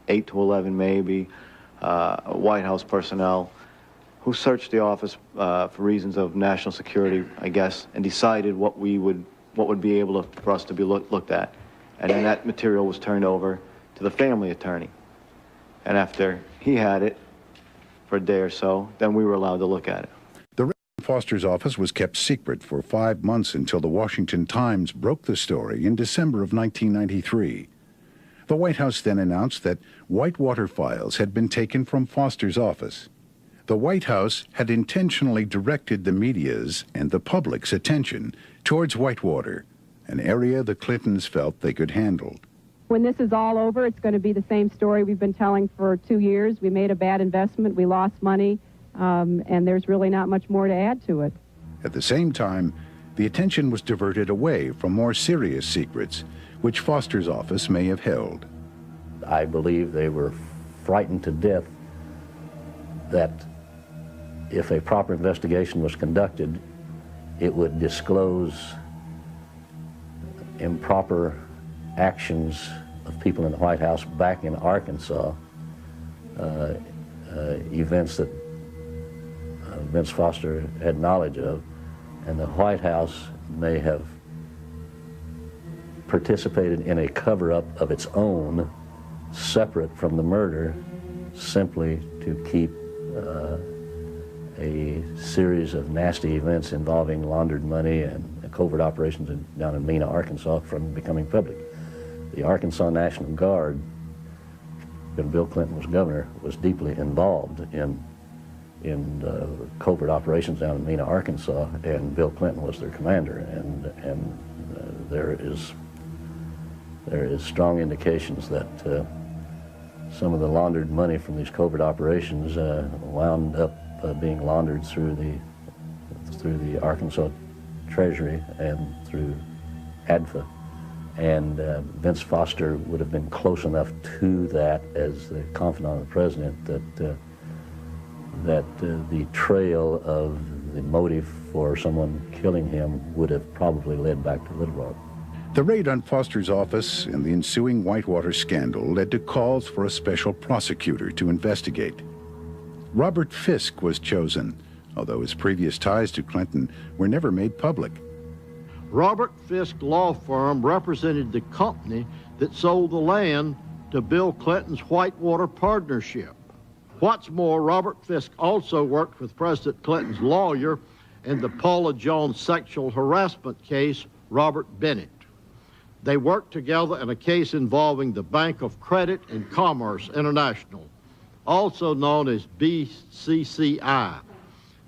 8 to 11 maybe, White House personnel, who searched the office for reasons of national security, I guess, and decided what would be able for us to be looked at. And then that material was turned over to the family attorney. And after he had it for a day or so, then we were allowed to look at it. The raid on Foster's office was kept secret for 5 months until the Washington Times broke the story in December of 1993. The White House then announced that Whitewater files had been taken from Foster's office. The White House had intentionally directed the media's and the public's attention towards Whitewater, an area the Clintons felt they could handle. When this is all over, it's going to be the same story we've been telling for 2 years. We made a bad investment, we lost money, and there's really not much more to add to it. At the same time, the attention was diverted away from more serious secrets, which Foster's office may have held. I believe they were frightened to death that if a proper investigation was conducted, it would disclose improper actions of people in the White House back in Arkansas, events that Vince Foster had knowledge of, and the White House may have participated in a cover-up of its own, separate from the murder, simply to keep a series of nasty events involving laundered money and covert operations down in Mena, Arkansas, from becoming public. The Arkansas National Guard, when Bill Clinton was governor, was deeply involved in covert operations down in Mena, Arkansas, and Bill Clinton was their commander. And there is strong indications that some of the laundered money from these covert operations wound up being laundered through the Arkansas Treasury and through ADFA. And Vince Foster would have been close enough to that as the confidant of the president that the trail of the motive for someone killing him would have probably led back to Little Rock. The raid on Foster's office and the ensuing Whitewater scandal led to calls for a special prosecutor to investigate. Robert Fisk was chosen, although his previous ties to Clinton were never made public. Robert Fisk Law Firm represented the company that sold the land to Bill Clinton's Whitewater Partnership. What's more, Robert Fisk also worked with President Clinton's lawyer in the Paula Jones sexual harassment case, Robert Bennett. They worked together in a case involving the Bank of Credit and Commerce International, also known as BCCI.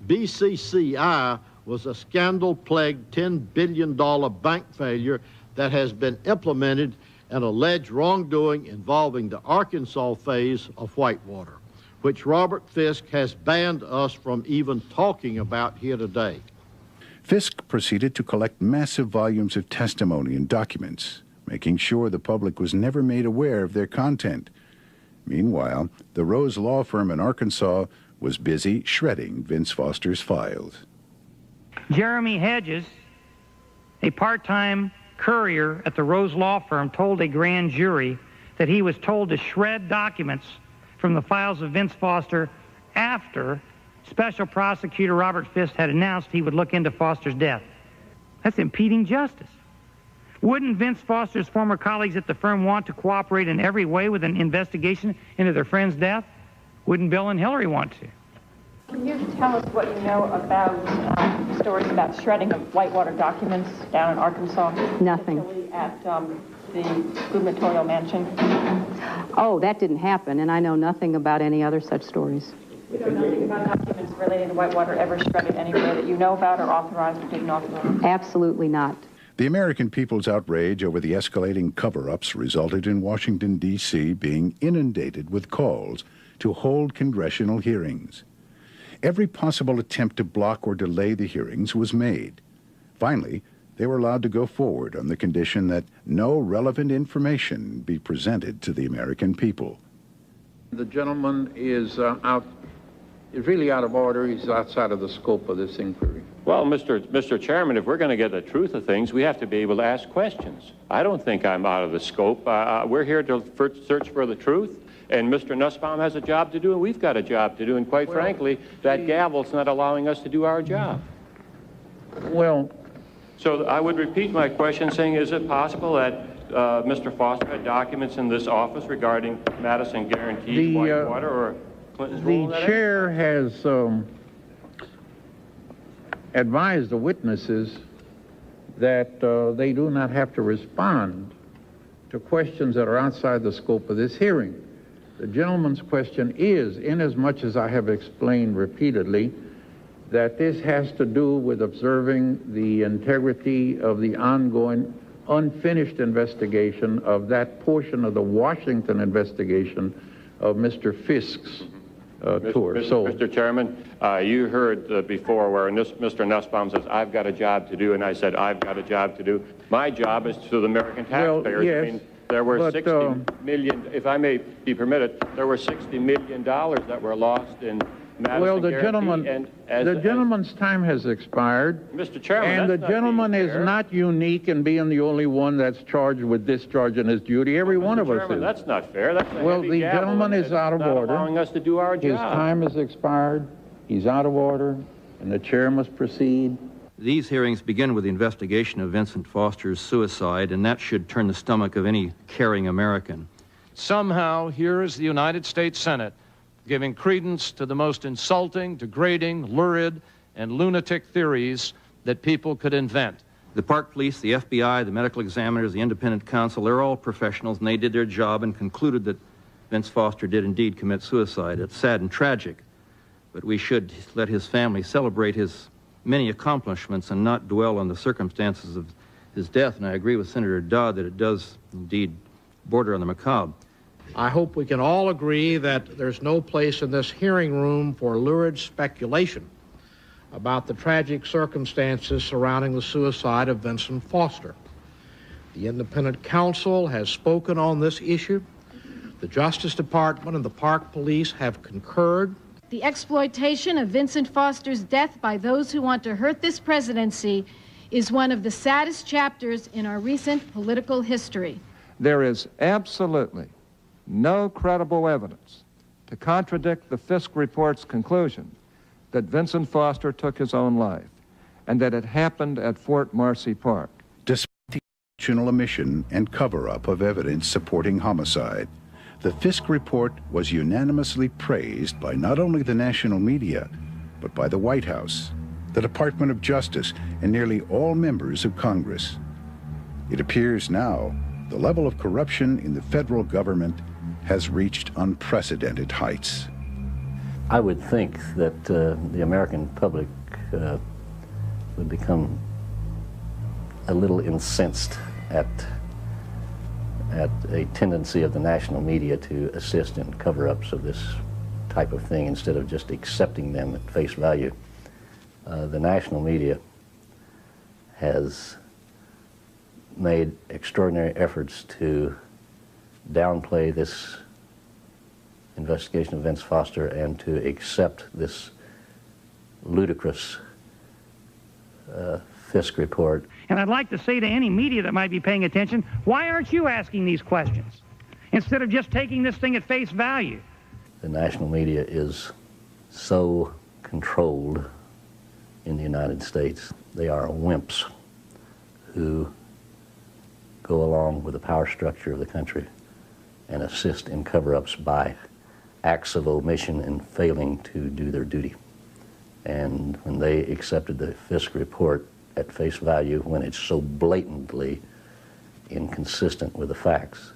BCCI was a scandal-plagued $10 billion bank failure that has been implemented in alleged wrongdoing involving the Arkansas phase of Whitewater, which Robert Fisk has banned us from even talking about here today. Fisk proceeded to collect massive volumes of testimony and documents, making sure the public was never made aware of their content. Meanwhile, the Rose Law Firm in Arkansas was busy shredding Vince Foster's files. Jeremy Hedges, a part-time courier at the Rose Law Firm, told a grand jury that he was told to shred documents from the files of Vince Foster after Special Prosecutor Robert Fisk had announced he would look into Foster's death. That's impeding justice. Wouldn't Vince Foster's former colleagues at the firm want to cooperate in every way with an investigation into their friend's death? Wouldn't Bill and Hillary want to? Can you tell us what you know about stories about shredding of Whitewater documents down in Arkansas? Nothing. At the gubernatorial mansion? Oh, that didn't happen, and I know nothing about any other such stories. You know nothing about documents relating to Whitewater ever shredded anywhere that you know about or authorized or didn't authorize? Absolutely not. The American people's outrage over the escalating cover-ups resulted in Washington, D.C. being inundated with calls to hold congressional hearings. Every possible attempt to block or delay the hearings was made. Finally, they were allowed to go forward on the condition that no relevant information be presented to the American people. The gentleman is really out of order. He's outside of the scope of this inquiry. Well, Mr. Chairman, if we're going to get the truth of things, we have to be able to ask questions. I don't think I'm out of the scope. We're here to search for the truth, and Mr. Nussbaum has a job to do, and we've got a job to do, and quite frankly, that gavel's not allowing us to do our job. Well... So I would repeat my question, saying, is it possible that Mr. Foster had documents in this office regarding Madison Guaranteed Whitewater or Clinton's role in that? The chair has advised the witnesses that they do not have to respond to questions that are outside the scope of this hearing. The gentleman's question is, inasmuch as I have explained repeatedly, that this has to do with observing the integrity of the ongoing unfinished investigation of that portion of the Washington investigation of Mr. Fisk's tour. Mr. Chairman, you heard before where Mr. Nussbaum says, I've got a job to do, and I said, I've got a job to do. My job is to the American taxpayers. Well, yes. I mean, There were But, 60 million, if I may be permitted, there were $60 million that were lost in Madison Well, the Guarantee, gentleman's time has expired. Mr. Chairman, and the that's not gentleman being is fair. not unique in being the only one that's charged with discharging his duty. Every one of us Chairman, is. that's not fair. That's a Well, heavy the gavel, gentleman and is out of it's not order. allowing us to do our His job. time has expired. He's out of order, and the chair must proceed. These hearings begin with the investigation of Vincent Foster's suicide, and that should turn the stomach of any caring American. Somehow, here is the United States Senate giving credence to the most insulting, degrading, lurid, and lunatic theories that people could invent. The Park Police, the FBI, the medical examiners, the independent counsel, they're all professionals, and they did their job and concluded that Vince Foster did indeed commit suicide. It's sad and tragic, but we should let his family celebrate his many accomplishments and not dwell on the circumstances of his death. And I agree with Senator Dodd that it does indeed border on the macabre. I hope we can all agree that there's no place in this hearing room for lurid speculation about the tragic circumstances surrounding the suicide of Vincent Foster. The independent counsel has spoken on this issue. The Justice Department and the Park Police have concurred. The exploitation of Vincent Foster's death by those who want to hurt this presidency is one of the saddest chapters in our recent political history. There is absolutely no credible evidence to contradict the Fisk report's conclusion that Vincent Foster took his own life and that it happened at Fort Marcy Park. Despite the intentional omission and cover-up of evidence supporting homicide, the Fisk report was unanimously praised by not only the national media, but by the White House, the Department of Justice, and nearly all members of Congress. It appears now the level of corruption in the federal government has reached unprecedented heights. I would think that the American public would become a little incensed at a tendency of the national media to assist in cover-ups of this type of thing instead of just accepting them at face value. The national media has made extraordinary efforts to downplay this investigation of Vince Foster and to accept this ludicrous Fisk report. And I'd like to say to any media that might be paying attention, why aren't you asking these questions instead of just taking this thing at face value? The national media is so controlled in the United States. They are wimps who go along with the power structure of the country and assist in cover-ups by acts of omission and failing to do their duty. And when they accepted the Fisk report at face value, when it's so blatantly inconsistent with the facts.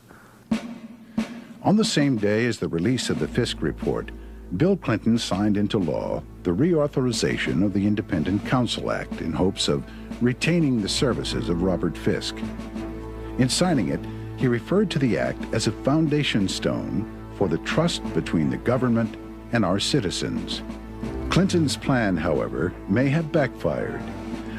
On the same day as the release of the Fisk report, Bill Clinton signed into law the reauthorization of the Independent Counsel Act in hopes of retaining the services of Robert Fisk. In signing it, he referred to the act as a foundation stone for the trust between the government and our citizens. Clinton's plan, however, may have backfired.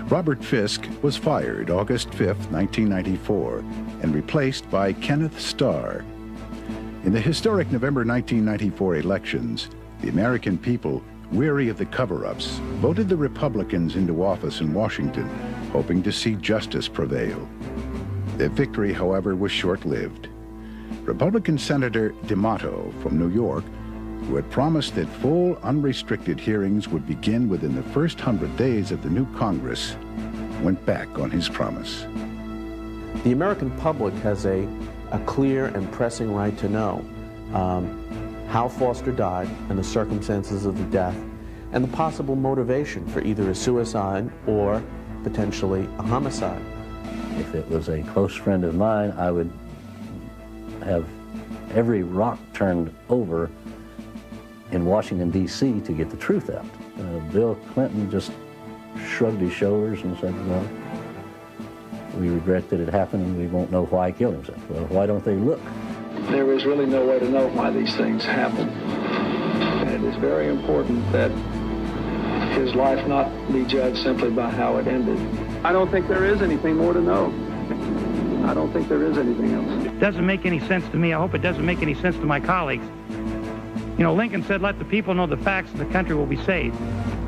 Robert Fisk was fired August 5, 1994, and replaced by Kenneth Starr. In the historic November 1994 elections, the American people, weary of the cover-ups, voted the Republicans into office in Washington, hoping to see justice prevail. Their victory, however, was short-lived. Republican Senator D'Amato from New York, who had promised that full, unrestricted hearings would begin within the first 100 days of the new Congress, went back on his promise. The American public has a clear and pressing right to know how Foster died and the circumstances of the death and the possible motivation for either a suicide or potentially a homicide. If it was a close friend of mine, I would have every rock turned over in Washington, D.C. to get the truth out. Bill Clinton just shrugged his shoulders and said, well, we regret that it happened and we won't know why he killed himself. Well, why don't they look? There is really no way to know why these things happen. And it is very important that his life not be judged simply by how it ended. I don't think there is anything more to know. I don't think there is anything else. It doesn't make any sense to me. I hope it doesn't make any sense to my colleagues. You know, Lincoln said, let the people know the facts and the country will be saved.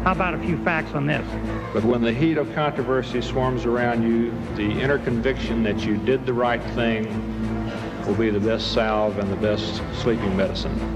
How about a few facts on this? But when the heat of controversy swarms around you, the inner conviction that you did the right thing will be the best salve and the best sleeping medicine.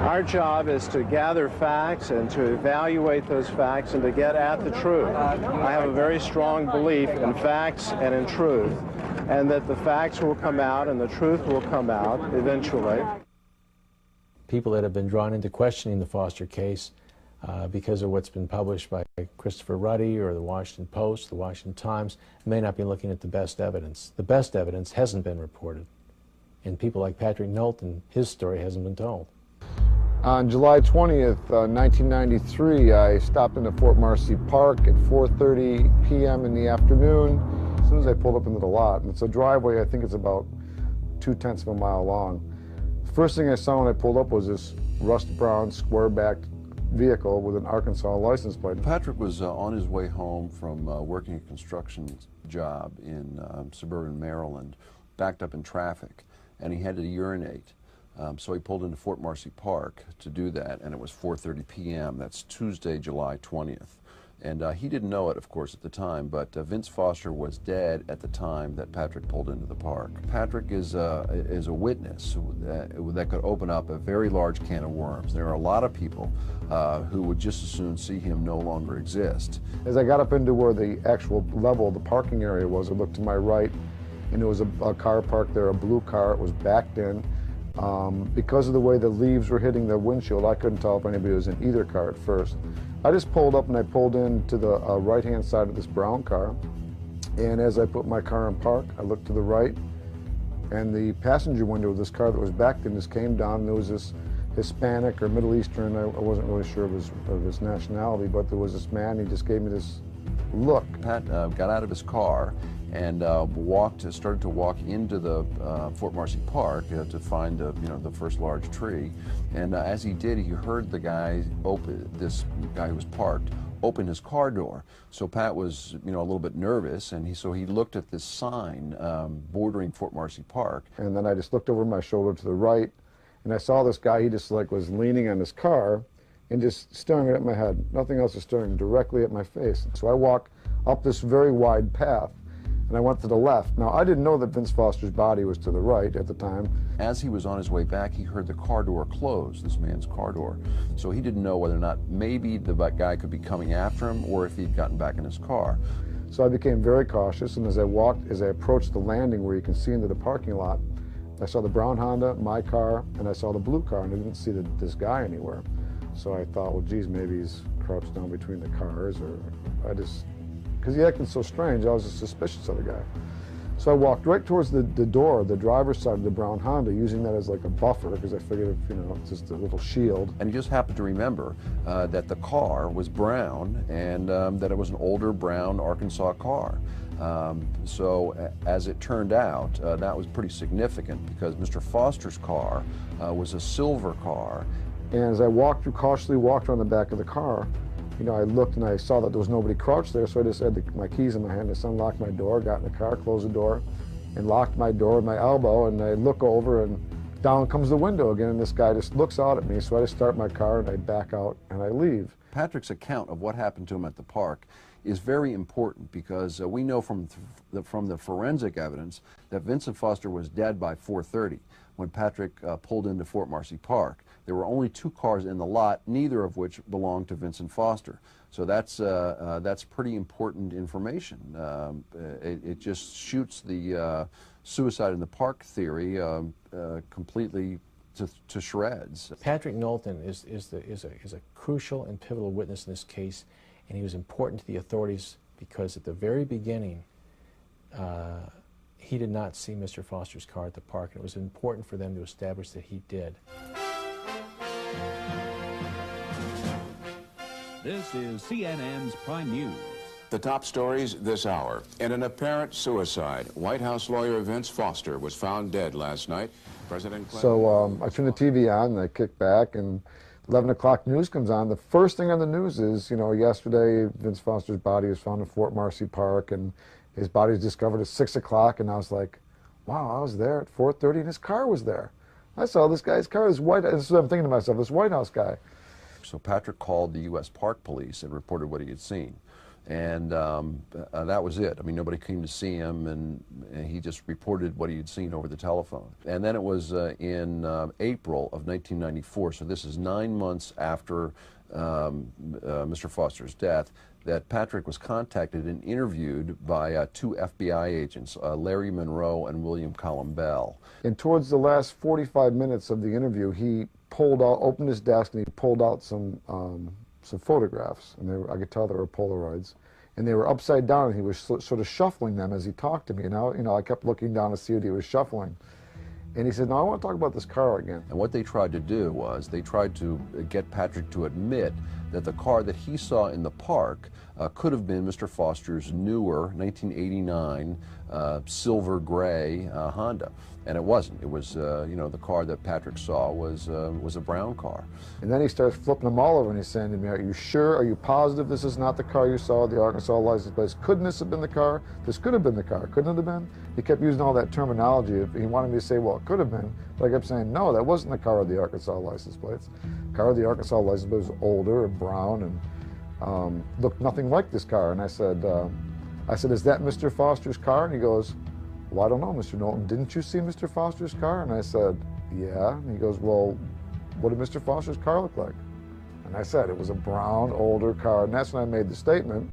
Our job is to gather facts and to evaluate those facts and to get at the truth. I have a very strong belief in facts and in truth, and that the facts will come out and the truth will come out eventually. People that have been drawn into questioning the Foster case because of what's been published by Christopher Ruddy or the Washington Post, the Washington Times, may not be looking at the best evidence. The best evidence hasn't been reported. And people like Patrick Knowlton, his story hasn't been told. On July 20th, 1993, I stopped into Fort Marcy Park at 4:30 p.m. in the afternoon. As soon as I pulled up into the lot, and it's a driveway, I think it's about 0.2 of a mile long. The first thing I saw when I pulled up was this rust brown, square-backed vehicle with an Arkansas license plate. Patrick was on his way home from working a construction job in suburban Maryland, backed up in traffic, and he had to urinate. So he pulled into Fort Marcy Park to do that, and it was 4:30 p.m. That's Tuesday, July 20th. And he didn't know it, of course, at the time, but Vince Foster was dead at the time that Patrick pulled into the park. Patrick is a witness that could open up a very large can of worms. There are a lot of people who would just as soon see him no longer exist. As I got up into where the actual level of the parking area was, I looked to my right, and there was a car parked there, a blue car. It was backed in. Because of the way the leaves were hitting the windshield, I couldn't tell if anybody was in either car at first. I just pulled up and I pulled in to the right-hand side of this brown car. And as I put my car in park, I looked to the right, and the passenger window of this car that was backed in just came down, and there was this Hispanic or Middle Eastern, I wasn't really sure of his nationality, but there was this man, he just gave me this look. Pat got out of his car and started to walk into the Fort Marcy Park to find the first large tree. And as he did, he heard the guy this guy who was parked open his car door. So Pat was a little bit nervous, and so he looked at this sign bordering Fort Marcy Park. And then I just looked over my shoulder to the right, and I saw this guy. He just was leaning on his car and just staring at my head. Nothing else, is staring directly at my face. So I walked up this very wide path, and I went to the left. Now, I didn't know that Vince Foster's body was to the right at the time. As he was on his way back, he heard the car door close, this man's car door. So he didn't know whether or not maybe the guy could be coming after him or if he'd gotten back in his car. So I became very cautious, and as I approached the landing where you can see into the parking lot, I saw the brown Honda, my car, and I saw the blue car, and I didn't see this guy anywhere. So I thought, well, geez, maybe he's crouched down between the cars, or because he acted so strange, I was just suspicious of the guy. So I walked right towards the door, the driver's side of the brown Honda, using that as like a buffer, because I figured, it's just a little shield. And he just happened to remember that the car was brown, and that it was an older brown Arkansas car. So as it turned out, that was pretty significant, because Mr. Foster's car was a silver car. And as I cautiously walked around the back of the car, I looked and I saw that there was nobody crouched there, so I just had my keys in my hand. I just unlocked my door, got in the car, closed the door, and locked my door with my elbow, and I look over, and down comes the window again, and this guy just looks out at me, so I just start my car, and I back out, and I leave. Patrick's account of what happened to him at the park is very important, because we know from the forensic evidence that Vincent Foster was dead by 4:30 when Patrick pulled into Fort Marcy Park. There were only 2 cars in the lot, neither of which belonged to Vincent Foster. So that's pretty important information. It just shoots the suicide in the park theory completely to shreds. Patrick Knowlton is a crucial and pivotal witness in this case, and he was important to the authorities because at the very beginning, he did not see Mr. Foster's car at the park, and it was important for them to establish that he did. This is CNN's Prime News. The top stories this hour. In an apparent suicide, White House lawyer Vince Foster was found dead last night. President Clinton... So I turn the TV on and I kick back, and 11 o'clock news comes on. The first thing on the news is, you know, yesterday Vince Foster's body was found in Fort Marcy Park, and his body was discovered at 6 o'clock, and I was like, wow, I was there at 4:30 and his car was there. I saw this guy's car, this White, this is what I'm thinking to myself, this White House guy. So Patrick called the U.S. Park Police and reported what he had seen. And that was it. I mean, nobody came to see him, and he just reported what he had seen over the telephone. And then it was in April of 1994, so this is 9 months after Mr. Foster's death, that Patrick was contacted and interviewed by 2 FBI agents, Larry Monroe and William Columbell. And towards the last 45 minutes of the interview, he pulled out, opened his desk, and he pulled out some photographs, and I could tell they were Polaroids, and they were upside down, and he was sort of shuffling them as he talked to me. And I kept looking down to see what he was shuffling. And he said, no, I want to talk about this car again. And what they tried to do was they tried to get Patrick to admit that the car that he saw in the park could have been Mr. Foster's newer 1989 silver gray Honda. And it wasn't. It was, you know, the car that Patrick saw was a brown car. And then he starts flipping them all over, and he's saying to me, are you sure? Are you positive this is not the car you saw, the Arkansas license plate? Couldn't this have been the car? This could have been the car. Couldn't it have been? He kept using all that terminology. He wanted me to say, well, it could have been. But I kept saying, no, that wasn't the car with the Arkansas license plates. The car with the Arkansas license plate was older and brown and looked nothing like this car. And I said, is that Mr. Foster's car? And he goes, well, I don't know, Mr. Knowlton. Didn't you see Mr. Foster's car? And I said, yeah. And he goes, well, what did Mr. Foster's car look like? And I said, it was a brown, older car. And that's when I made the statement.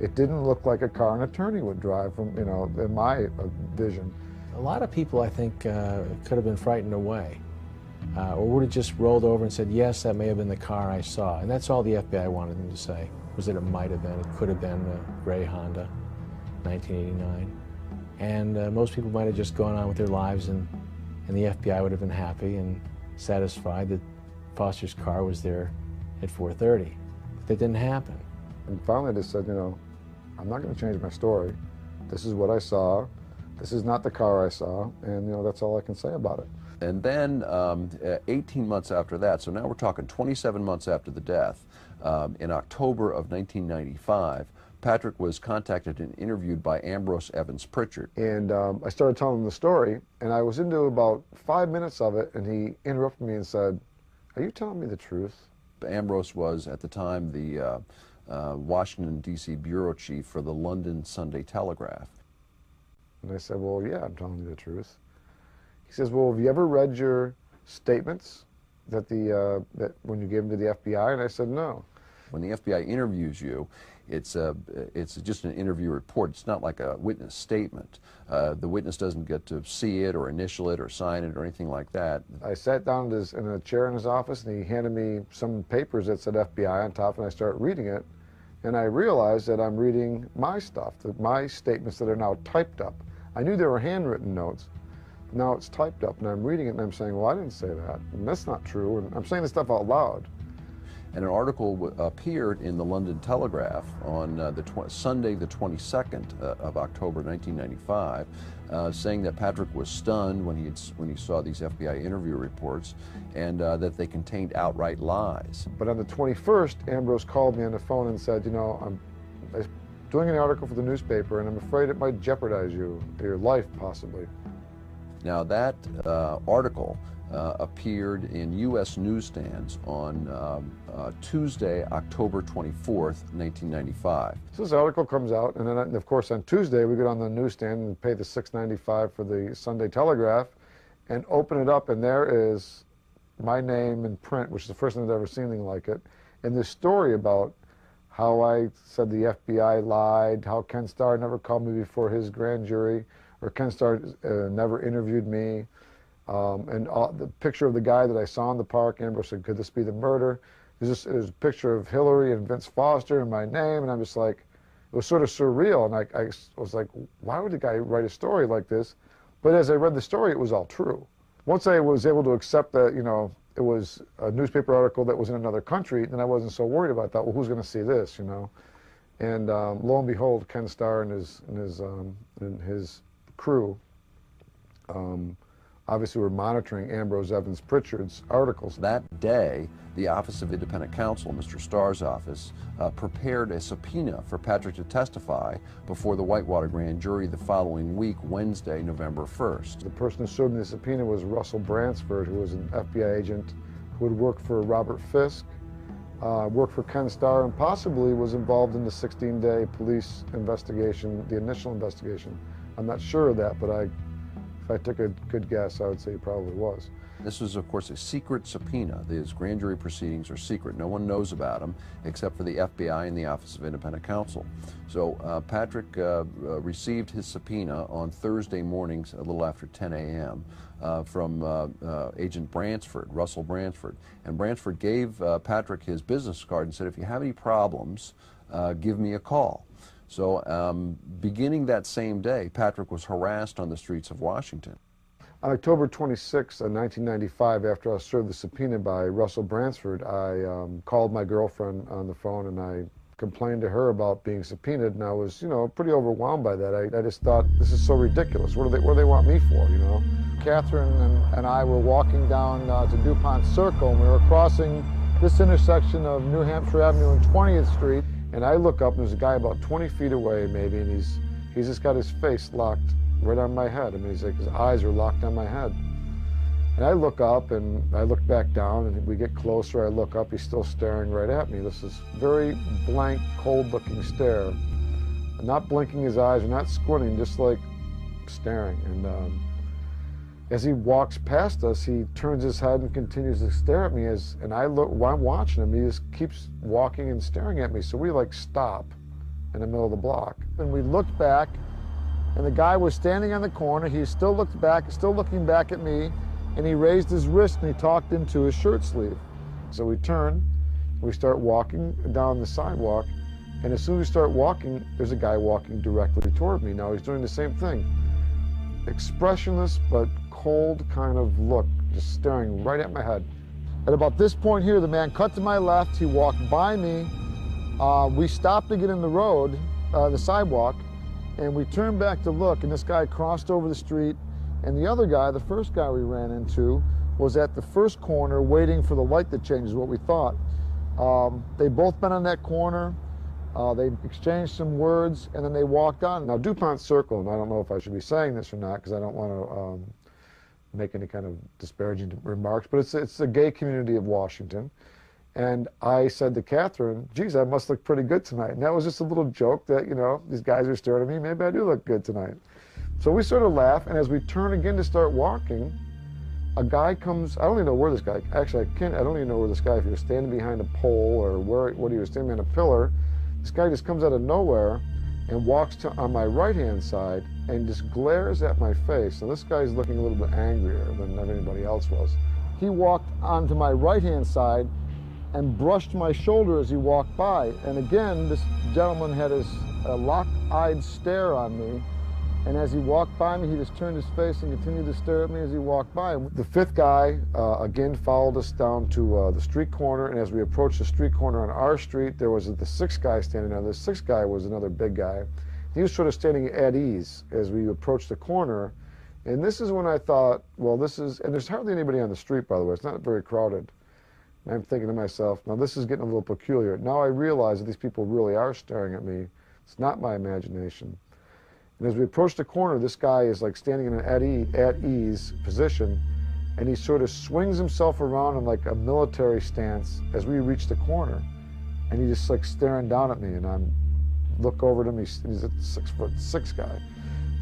It didn't look like a car an attorney would drive from, you know, in my vision. A lot of people, I think, could have been frightened away, or would have just rolled over and said, yes, that may have been the car I saw. And that's all the FBI wanted them to say, was that it might have been, it could have been a gray Honda, 1989. And most people might have just gone on with their lives, and the FBI would have been happy and satisfied that Foster's car was there at 4:30. But that didn't happen. And finally I just said, you know, I'm not going to change my story. This is what I saw. This is not the car I saw, and, you know, that's all I can say about it. And then 18 months after that, so now we're talking 27 months after the death, in October of 1995, Patrick was contacted and interviewed by Ambrose Evans Pritchard. And I started telling him the story, and I was into about 5 minutes of it, and he interrupted me and said, are you telling me the truth? Ambrose was, at the time, the Washington, D.C. bureau chief for the London Sunday Telegraph. And I said, well, yeah, I'm telling you the truth. He says, well, have you ever read your statements that when you gave them to the FBI? And I said, no. When the FBI interviews you, it's just an interview report. It's not like a witness statement. The witness doesn't get to see it or initial it or sign it or anything like that. I sat down in a chair in his office, and he handed me some papers that said FBI on top, and I started reading it. And I realized that I'm reading my stuff, my statements that are now typed up. I knew they were handwritten notes. Now it's typed up, and I'm reading it, and I'm saying, well, I didn't say that, and that's not true, and I'm saying this stuff out loud. And an article appeared in the London Telegraph on Sunday the 22nd of October 1995, saying that Patrick was stunned when he saw these FBI interview reports, and that they contained outright lies. But on the 21st, Ambrose called me on the phone and said, you know, I'm doing an article for the newspaper, and I'm afraid it might jeopardize your life, possibly. Now that article appeared in U.S. newsstands on Tuesday, October 24th, 1995. So this article comes out, and then, of course, on Tuesday, we get on the newsstand and pay the $6.95 for the Sunday Telegraph and open it up, and there is my name in print, which is the first time I've ever seen anything like it, and this story about how I said the FBI lied, how Ken Starr never called me before his grand jury, or Ken Starr never interviewed me, and the picture of the guy that I saw in the park. Ambrose said, could this be the murder? There's a picture of Hillary and Vince Foster and my name, and I'm just like, it was sort of surreal, and I was like, why would the guy write a story like this? But as I read the story, it was all true. Once I was able to accept that, you know, it was a newspaper article that was in another country, then I wasn't so worried about that. Well, who's going to see this, you know? And lo and behold, Ken Starr and his crew obviously were monitoring Ambrose Evans Pritchard's articles. That day, the Office of Independent Counsel, Mr. Starr's office, prepared a subpoena for Patrick to testify before the Whitewater grand jury the following week, Wednesday, November 1st. The person who served me the subpoena was Russell Bransford, who was an FBI agent who had worked for Robert Fisk, worked for Ken Starr, and possibly was involved in the 16-day police investigation, the initial investigation. I'm not sure of that, but if I took a good guess, I would say he probably was. This was, of course, a secret subpoena. These grand jury proceedings are secret. No one knows about them except for the FBI and the Office of Independent Counsel. So Patrick received his subpoena on Thursday mornings, a little after 10 a.m., from Agent Bransford, Russell Bransford. And Bransford gave Patrick his business card and said, if you have any problems, give me a call. So beginning that same day, Patrick was harassed on the streets of Washington. On October 26, 1995, after I was served the subpoena by Russell Bransford, I called my girlfriend on the phone and I complained to her about being subpoenaed, and I was, you know, pretty overwhelmed by that. I just thought, this is so ridiculous. What do they want me for, you know? Catherine and I were walking down to DuPont Circle, and we were crossing this intersection of New Hampshire Avenue and 20th Street, and I look up and there's a guy about 20 feet away maybe, and he's just got his face locked right on my head. I mean, he's like, his eyes are locked on my head. And I look up and I look back down, and we get closer. I look up, he's still staring right at me. This is very blank, cold-looking stare. Not blinking his eyes or not squinting, just like staring. And as he walks past us, he turns his head and continues to stare at me. And I look, while I'm watching him, he just keeps walking and staring at me. So we like stop in the middle of the block. And we looked back, and the guy was standing on the corner. He still looked back, still looking back at me, and he raised his wrist and he talked into his shirt sleeve. So we turn, we start walking down the sidewalk, and as soon as we start walking, there's a guy walking directly toward me. Now he's doing the same thing. Expressionless but cold kind of look, just staring right at my head. At about this point here, the man cut to my left, he walked by me. We stopped to get in the road, the sidewalk, and we turned back to look, and this guy crossed over the street, and the other guy, the first guy we ran into, was at the first corner waiting for the light to change, is what we thought. They both been on that corner. They exchanged some words, and then they walked on. Now, DuPont Circle, and I don't know if I should be saying this or not, because I don't want to make any kind of disparaging remarks, but it's a gay community of Washington. And I said to Catherine, geez, I must look pretty good tonight. And that was just a little joke that, you know, these guys are staring at me. Maybe I do look good tonight. So we sort of laugh, and as we turn again to start walking, a guy comes. I don't even know where this guy, actually, I don't even know where this guy, if he was standing behind a pole or what he was standing behind a pillar. This guy just comes out of nowhere and walks on my right-hand side and just glares at my face. And this guy's looking a little bit angrier than anybody else was. He walked onto my right-hand side and brushed my shoulder as he walked by. And again, this gentleman had his lock-eyed stare on me. And as he walked by me, he just turned his face and continued to stare at me as he walked by. The fifth guy, again, followed us down to the street corner. And as we approached the street corner on our street, there was the sixth guy standing there. The sixth guy was another big guy. He was sort of standing at ease as we approached the corner. And this is when I thought, well, and there's hardly anybody on the street, by the way. It's not very crowded. And I'm thinking to myself, now this is getting a little peculiar. Now I realize that these people really are staring at me. It's not my imagination. And as we approach the corner, this guy is like standing in an at ease position, and he sort of swings himself around in like a military stance as we reach the corner. And he's just like staring down at me, and I look over at him, he's a 6'6" guy.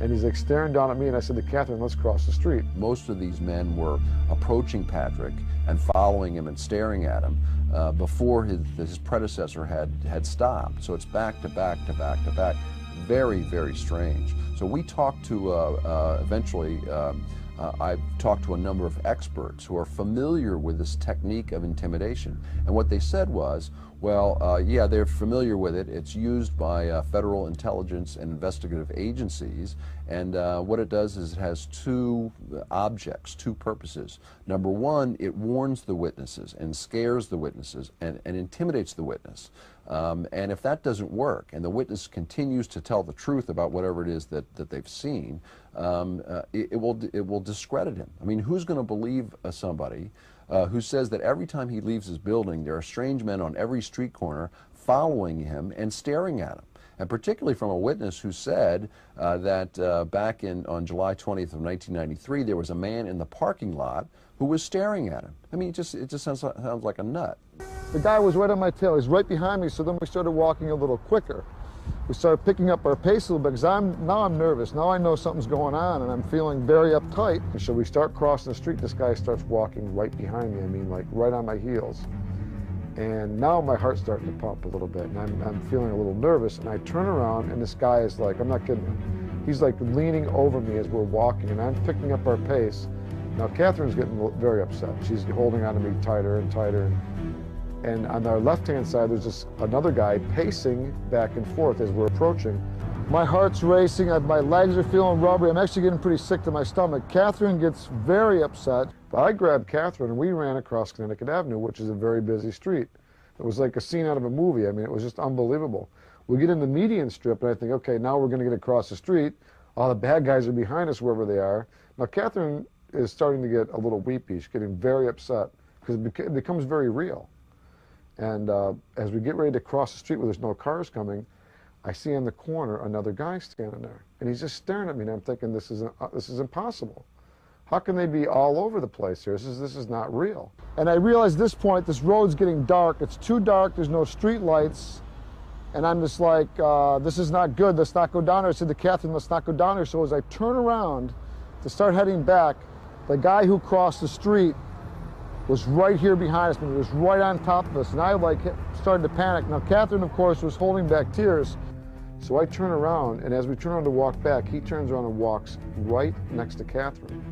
And he's like staring down at me, and I said to Catherine, let's cross the street. Most of these men were approaching Patrick and following him and staring at him before his predecessor had stopped. So it's back to back to back to back. Very, very strange. So we talked to, eventually, I've talked to a number of experts who are familiar with this technique of intimidation. And what they said was, well, yeah, they're familiar with it. It's used by federal intelligence and investigative agencies. And what it does is it has two objects, two purposes. Number one, it warns the witnesses and scares the witnesses and intimidates the witness. And if that doesn't work and the witness continues to tell the truth about whatever it is that they've seen, it will discredit him. I mean, who's going to believe somebody who says that every time he leaves his building, there are strange men on every street corner following him and staring at him? And particularly from a witness who said that back on July 20th of 1993, there was a man in the parking lot who was staring at him. I mean, it just sounds like a nut. The guy was right on my tail. He's right behind me, so then we started walking a little quicker. We started picking up our pace a little bit, because now I'm nervous. Now I know something's going on, and I'm feeling very uptight. And so we start crossing the street. This guy starts walking right behind me. I mean, like right on my heels. And now my heart's starting to pump a little bit, and I'm feeling a little nervous. And I turn around, and this guy is like, I'm not kidding you, he's like leaning over me as we're walking, and I'm picking up our pace. Now Catherine's getting very upset. She's holding on to me tighter and tighter. And on our left-hand side, there's just another guy pacing back and forth as we're approaching. My heart's racing, my legs are feeling rubbery. I'm actually getting pretty sick to my stomach. Catherine gets very upset. But I grabbed Catherine and we ran across Connecticut Avenue, which is a very busy street. It was like a scene out of a movie. I mean, it was just unbelievable. We get in the median strip and I think, okay, now we're going to get across the street. All the bad guys are behind us wherever they are. Now Catherine is starting to get a little weepy. She's getting very upset because it becomes very real. And as we get ready to cross the street where there's no cars coming, I see in the corner another guy standing there. And he's just staring at me, and I'm thinking, this is impossible. How can they be all over the place here? This is not real. And I realize at this point, this road's getting dark. It's too dark. There's no street lights. And I'm just like, this is not good. Let's not go down there. I said to Catherine, let's not go down there. So as I turn around to start heading back, the guy who crossed the street was right here behind us, and he was right on top of us, and I started to panic. Now Catherine, of course, was holding back tears, so I turn around, and as we turn around to walk back, he turns around and walks right next to Catherine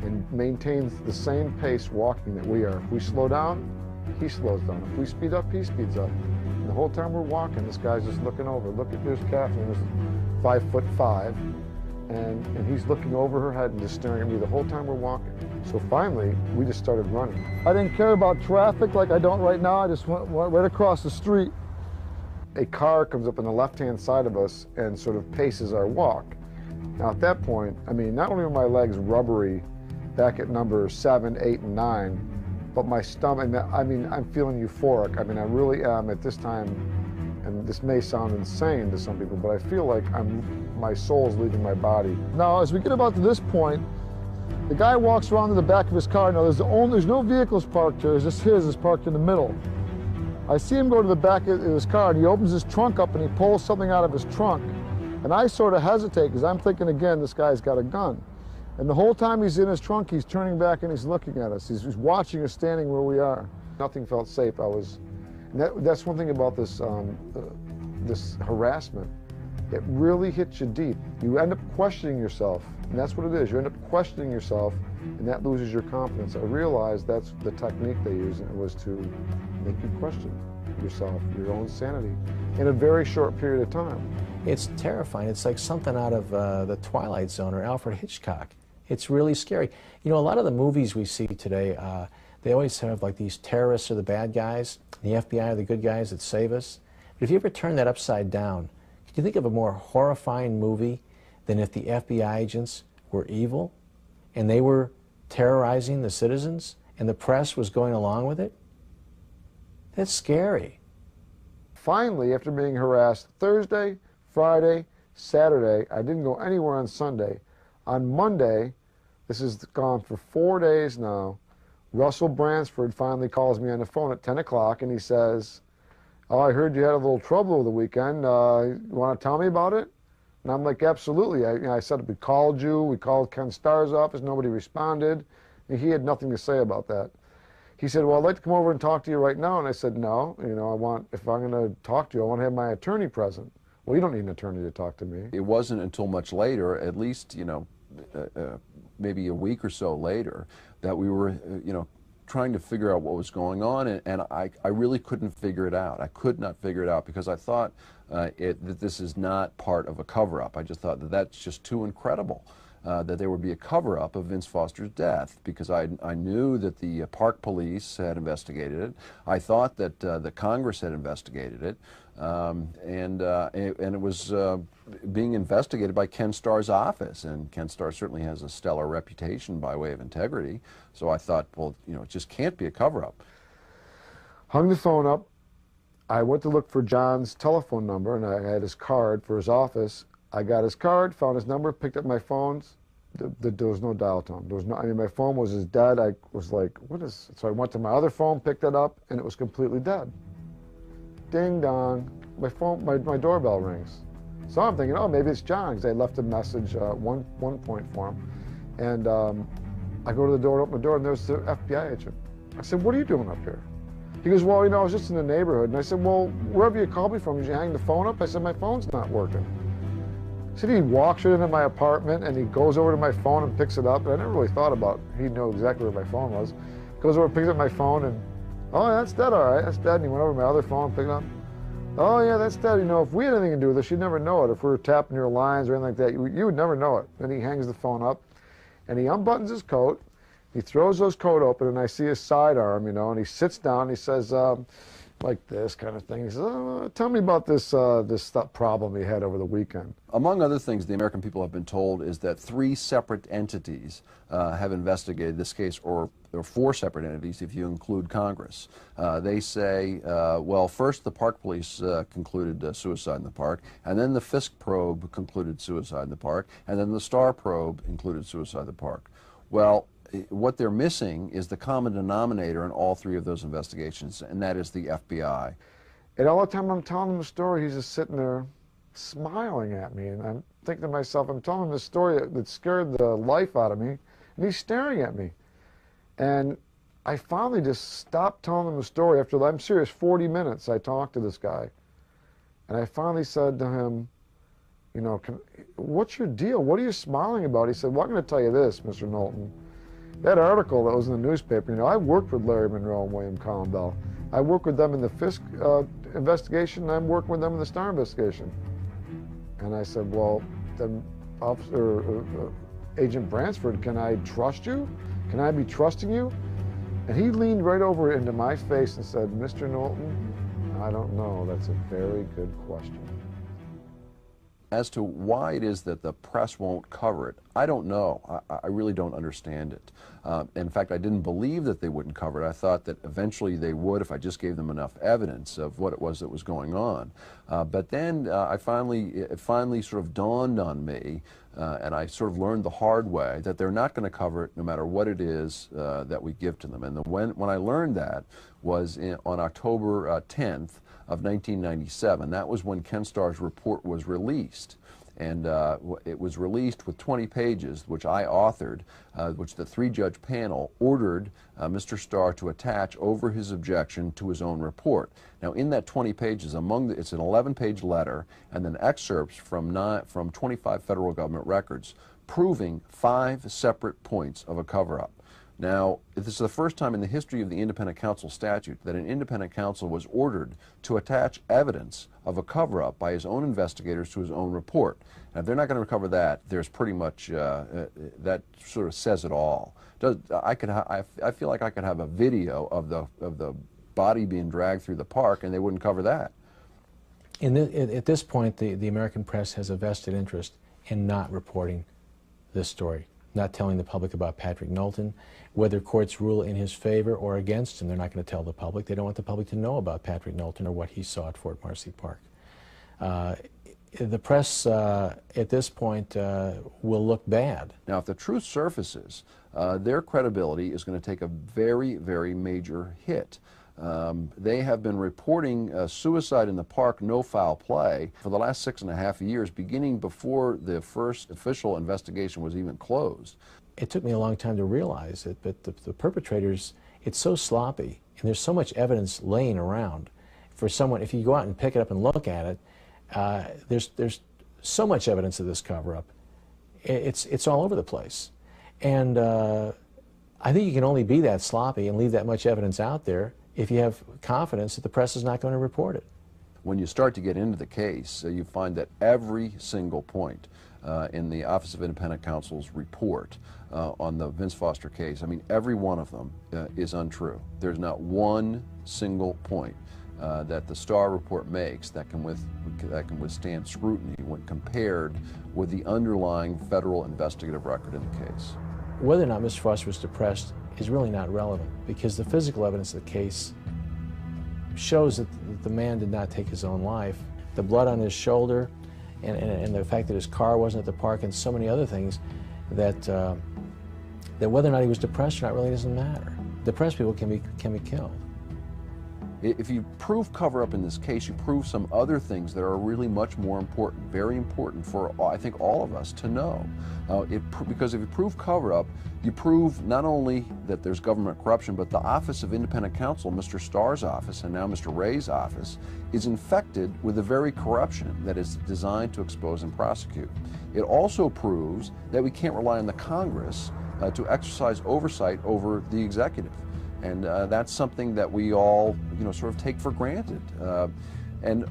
and maintains the same pace walking that we are. If we slow down, he slows down. If we speed up, he speeds up. And the whole time we're walking, this guy's just looking over. Look, there's Catherine, who's 5'5", and he's looking over her head and just staring at me the whole time we're walking. So finally, we just started running. I didn't care about traffic like I don't right now. I just went right across the street. A car comes up on the left-hand side of us and sort of paces our walk. Now at that point, I mean, not only were my legs rubbery back at number 7, 8, and 9, but my stomach, I mean, I'm feeling euphoric. I mean, I really am at this time, and this may sound insane to some people, but I feel like my soul's leaving my body. Now, as we get about to this point, the guy walks around to the back of his car. Now, there's no vehicles parked here. It's just his is parked in the middle. I see him go to the back of his car, and he opens his trunk up, and he pulls something out of his trunk. And I sort of hesitate, because I'm thinking, again, this guy's got a gun. And the whole time he's in his trunk, he's turning back, and he's looking at us. He's watching us standing where we are. Nothing felt safe. That's one thing about this, this harassment. It really hits you deep. You end up questioning yourself, and that's what it is. You end up questioning yourself, and that loses your confidence. I realized that's the technique they used, and it was to make you question yourself, your own sanity, in a very short period of time. It's terrifying. It's like something out of the Twilight Zone or Alfred Hitchcock. It's really scary. You know, a lot of the movies we see today, they always have like these terrorists are the bad guys, and the FBI are the good guys that save us. But if you ever turn that upside down, can you think of a more horrifying movie than if the FBI agents were evil and they were terrorizing the citizens and the press was going along with it? That's scary. Finally, after being harassed Thursday, Friday, Saturday, I didn't go anywhere on Sunday. On Monday, this has gone for 4 days now, Russell Bransford finally calls me on the phone at 10 o'clock and he says, oh, I heard you had a little trouble over the weekend. You want to tell me about it? And I'm like, absolutely. I said, we called you, we called Ken Starr's office, nobody responded. And he had nothing to say about that. He said, well, I'd like to come over and talk to you right now. And I said, no, if I'm going to talk to you, I want to have my attorney present. Well, you don't need an attorney to talk to me. It wasn't until much later, at least, maybe a week or so later, that we were, trying to figure out what was going on, and I really couldn't figure it out. I could not figure it out because I thought that this is not part of a cover-up. I just thought that that's just too incredible. That there would be a cover-up of Vince Foster's death, because I knew that the Park Police had investigated it. I thought that the Congress had investigated it, and it was being investigated by Ken Starr's office, and Ken Starr certainly has a stellar reputation by way of integrity. So I thought, well, it just can't be a cover-up. Hung the phone up. I went to look for John's telephone number, and I had his card for his office. I got his card, found his number, picked up my phones. There was no dial tone. There was no. I mean, my phone was as dead. I was like, "What is?" So I went to my other phone, picked it up, and it was completely dead. Ding dong! My phone, my doorbell rings. So I'm thinking, oh, maybe it's John, because I left a message one point for him. And I go to the door, open the door, and there's the FBI agent. I said, "What are you doing up here?" He goes, "Well, I was just in the neighborhood." And I said, "Well, wherever you called me from, did you hang the phone up?" I said, "My phone's not working." So he walks right into my apartment, and he goes over to my phone and picks it up. And I never really thought about it. He knew exactly where my phone was. Goes over, picks up my phone, and, "Oh, that's dead, all right, that's dead." And he went over to my other phone and picked it up. "Oh, yeah, that's dead. If we had anything to do with this, you'd never know it. If we were tapping your lines or anything like that, you would never know it." Then he hangs the phone up, and he unbuttons his coat. He throws his coat open, and I see his sidearm, and he sits down, and he says, like this kind of thing. He says, "Oh, tell me about this problem he had over the weekend." Among other things, the American people have been told is that 3 separate entities have investigated this case, or 4 separate entities if you include Congress. They say, well, first the Park Police concluded suicide in the park, and then the Fisk probe concluded suicide in the park, and then the Starr probe included suicide in the park. Well, what they're missing is the common denominator in all 3 of those investigations, and that is the FBI. And all the time I'm telling him the story, he's just sitting there smiling at me, and I'm thinking to myself, I'm telling him this story that scared the life out of me, and he's staring at me. And I finally just stopped telling him the story. After, I'm serious, 40 minutes I talked to this guy, and I finally said to him, what's your deal? What are you smiling about? He said, well, I'm going to tell you this, Mr. Knowlton. That article that was in the newspaper, I worked with Larry Monroe and William Collin Bell. I worked with them in the Fisk investigation, and I'm working with them in the Starr investigation. And I said, well, then, Agent Bransford, can I trust you? Can I be trusting you? And he leaned right over into my face and said, Mr. Knowlton, I don't know. That's a very good question. As to why it is that the press won't cover it, I don't know. I really don't understand it. In fact, I didn't believe that they wouldn't cover it. I thought that eventually they would if I just gave them enough evidence of what it was that was going on. But then it finally sort of dawned on me, and I sort of learned the hard way, that they're not going to cover it no matter what it is that we give to them. And when I learned that was on October 10th, of 1997. That was when Ken Starr's report was released. And it was released with 20 pages, which I authored, which the 3-judge panel ordered Mr. Starr to attach over his objection to his own report. Now, in that 20 pages, it's an 11-page letter and then excerpts from 25 federal government records proving 5 separate points of a cover-up. Now, this is the first time in the history of the independent counsel statute that an independent counsel was ordered to attach evidence of a cover-up by his own investigators to his own report. And if they're not going to recover that, there's pretty much, that sort of says it all. I feel like I could have a video of the body being dragged through the park and they wouldn't cover that. At this point, the American press has a vested interest in not reporting this story, not telling the public about Patrick Knowlton. Whether courts rule in his favor or against him, they're not going to tell the public. They don't want the public to know about Patrick Knowlton or what he saw at Fort Marcy Park. The press, at this point, will look bad. Now, if the truth surfaces, their credibility is going to take a very, very major hit. They have been reporting suicide in the park, no foul play, for the last 6.5 years, beginning before the first official investigation was even closed. It took me a long time to realize it, but the perpetrators, it's so sloppy, and there's so much evidence laying around. For someone, if you go out and pick it up and look at it, there's so much evidence of this cover-up. It's all over the place. And I think you can only be that sloppy and leave that much evidence out there if you have confidence that the press is not going to report it. When you start to get into the case, you find that every single point in the Office of Independent Counsel's report on the Vince Foster case, I mean, every one of them is untrue. There's not one single point that the Starr report makes that can withstand scrutiny when compared with the underlying federal investigative record in the case. Whether or not Mr. Foster was depressed is really not relevant, because the physical evidence of the case shows that the man did not take his own life. The blood on his shoulder and the fact that his car wasn't at the park and so many other things that whether or not he was depressed or not really doesn't matter. Depressed people can be killed. If you prove cover-up in this case, you prove some other things that are really much more important, very important for, I think, all of us to know. Because if you prove cover-up, you prove not only that there's government corruption, but the Office of Independent Counsel, Mr. Starr's office, and now Mr. Wray's office, is infected with the very corruption that is designed to expose and prosecute. It also proves that we can't rely on the Congress to exercise oversight over the executive. And that's something that we all, sort of take for granted. And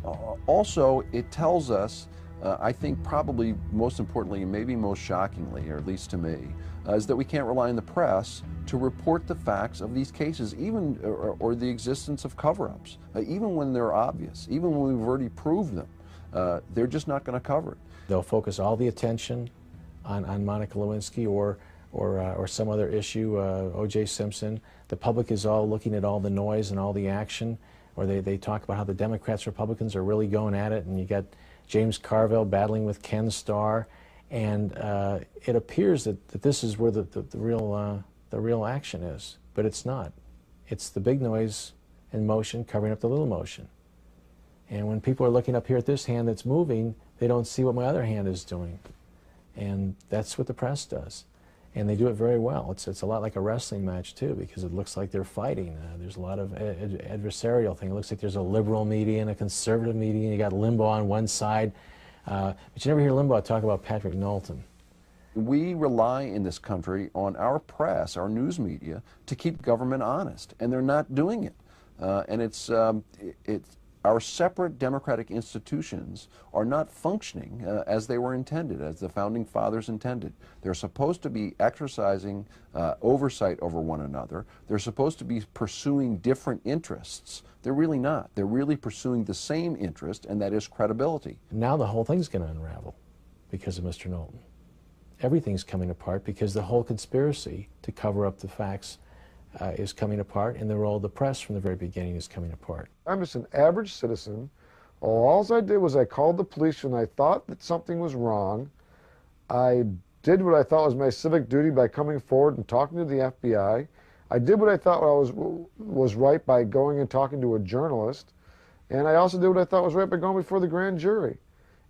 also, it tells us, I think probably most importantly, and maybe most shockingly, or at least to me, is that we can't rely on the press to report the facts of these cases, even or the existence of cover-ups, even when they're obvious, even when we've already proved them. They're just not going to cover it. They'll focus all the attention on Monica Lewinsky or some other issue, O.J. Simpson. The public is all looking at all the noise and all the action, or they talk about how the Democrats, Republicans are really going at it, and you got James Carville battling with Ken Starr, and it appears that this is where the real action is, but it's not. It's the big noise and motion covering up the little motion. And when people are looking up here at this hand that's moving, they don't see what my other hand is doing. And that's what the press does. And they do it very well. It's a lot like a wrestling match, too, because it looks like they're fighting. There's a lot of adversarial thing. It looks like there's a liberal media and a conservative media, and you got Limbaugh on one side. But you never hear Limbaugh talk about Patrick Knowlton. We rely in this country on our press, our news media, to keep government honest, and they're not doing it. And it's our separate democratic institutions are not functioning as they were intended, as the Founding Fathers intended. They're supposed to be exercising oversight over one another. They're supposed to be pursuing different interests. They're really not. They're really pursuing the same interest, and that is credibility. Now the whole thing's going to unravel because of Mr. Knowlton. Everything's coming apart because the whole conspiracy to cover up the facts is coming apart, and the role of the press from the very beginning is coming apart. I'm just an average citizen. All I did was I called the police when I thought that something was wrong. I did what I thought was my civic duty by coming forward and talking to the FBI. I did what I thought was right by going and talking to a journalist. And I also did what I thought was right by going before the grand jury.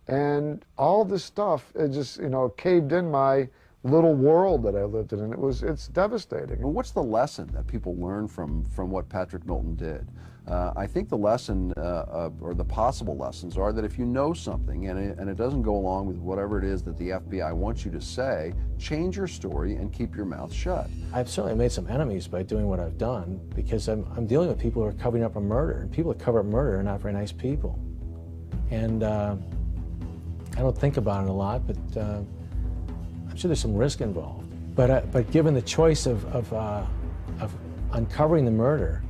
And all this stuff, it just, caved in my little world that I lived in, and it's devastating. Well, what's the lesson that people learn from what Patrick Knowlton did? I think the lesson, or the possible lessons, are that if you know something and it doesn't go along with whatever it is that the FBI wants you to say, change your story and keep your mouth shut. I've certainly made some enemies by doing what I've done, because I'm dealing with people who are covering up a murder, and people that cover up murder are not very nice people. And I don't think about it a lot, but I'm sure there's some risk involved. But given the choice of uncovering the murder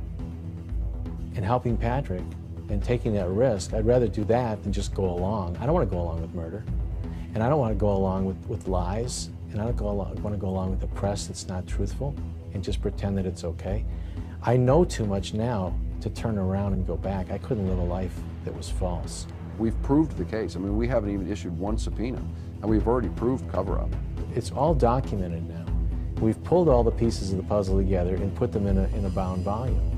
and helping Patrick and taking that risk, I'd rather do that than just go along. I don't want to go along with murder, and I don't want to go along with lies, and I don't want to go along with a press that's not truthful and just pretend that it's okay. I know too much now to turn around and go back. I couldn't live a life that was false. We've proved the case. I mean, we haven't even issued one subpoena, and we've already proved cover-up. It's all documented now. We've pulled all the pieces of the puzzle together and put them in a bound volume.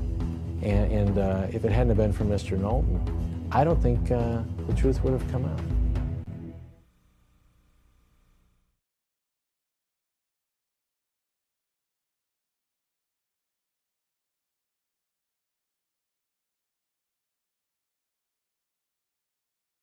And if it hadn't have been for Mr. Knowlton, I don't think the truth would have come out.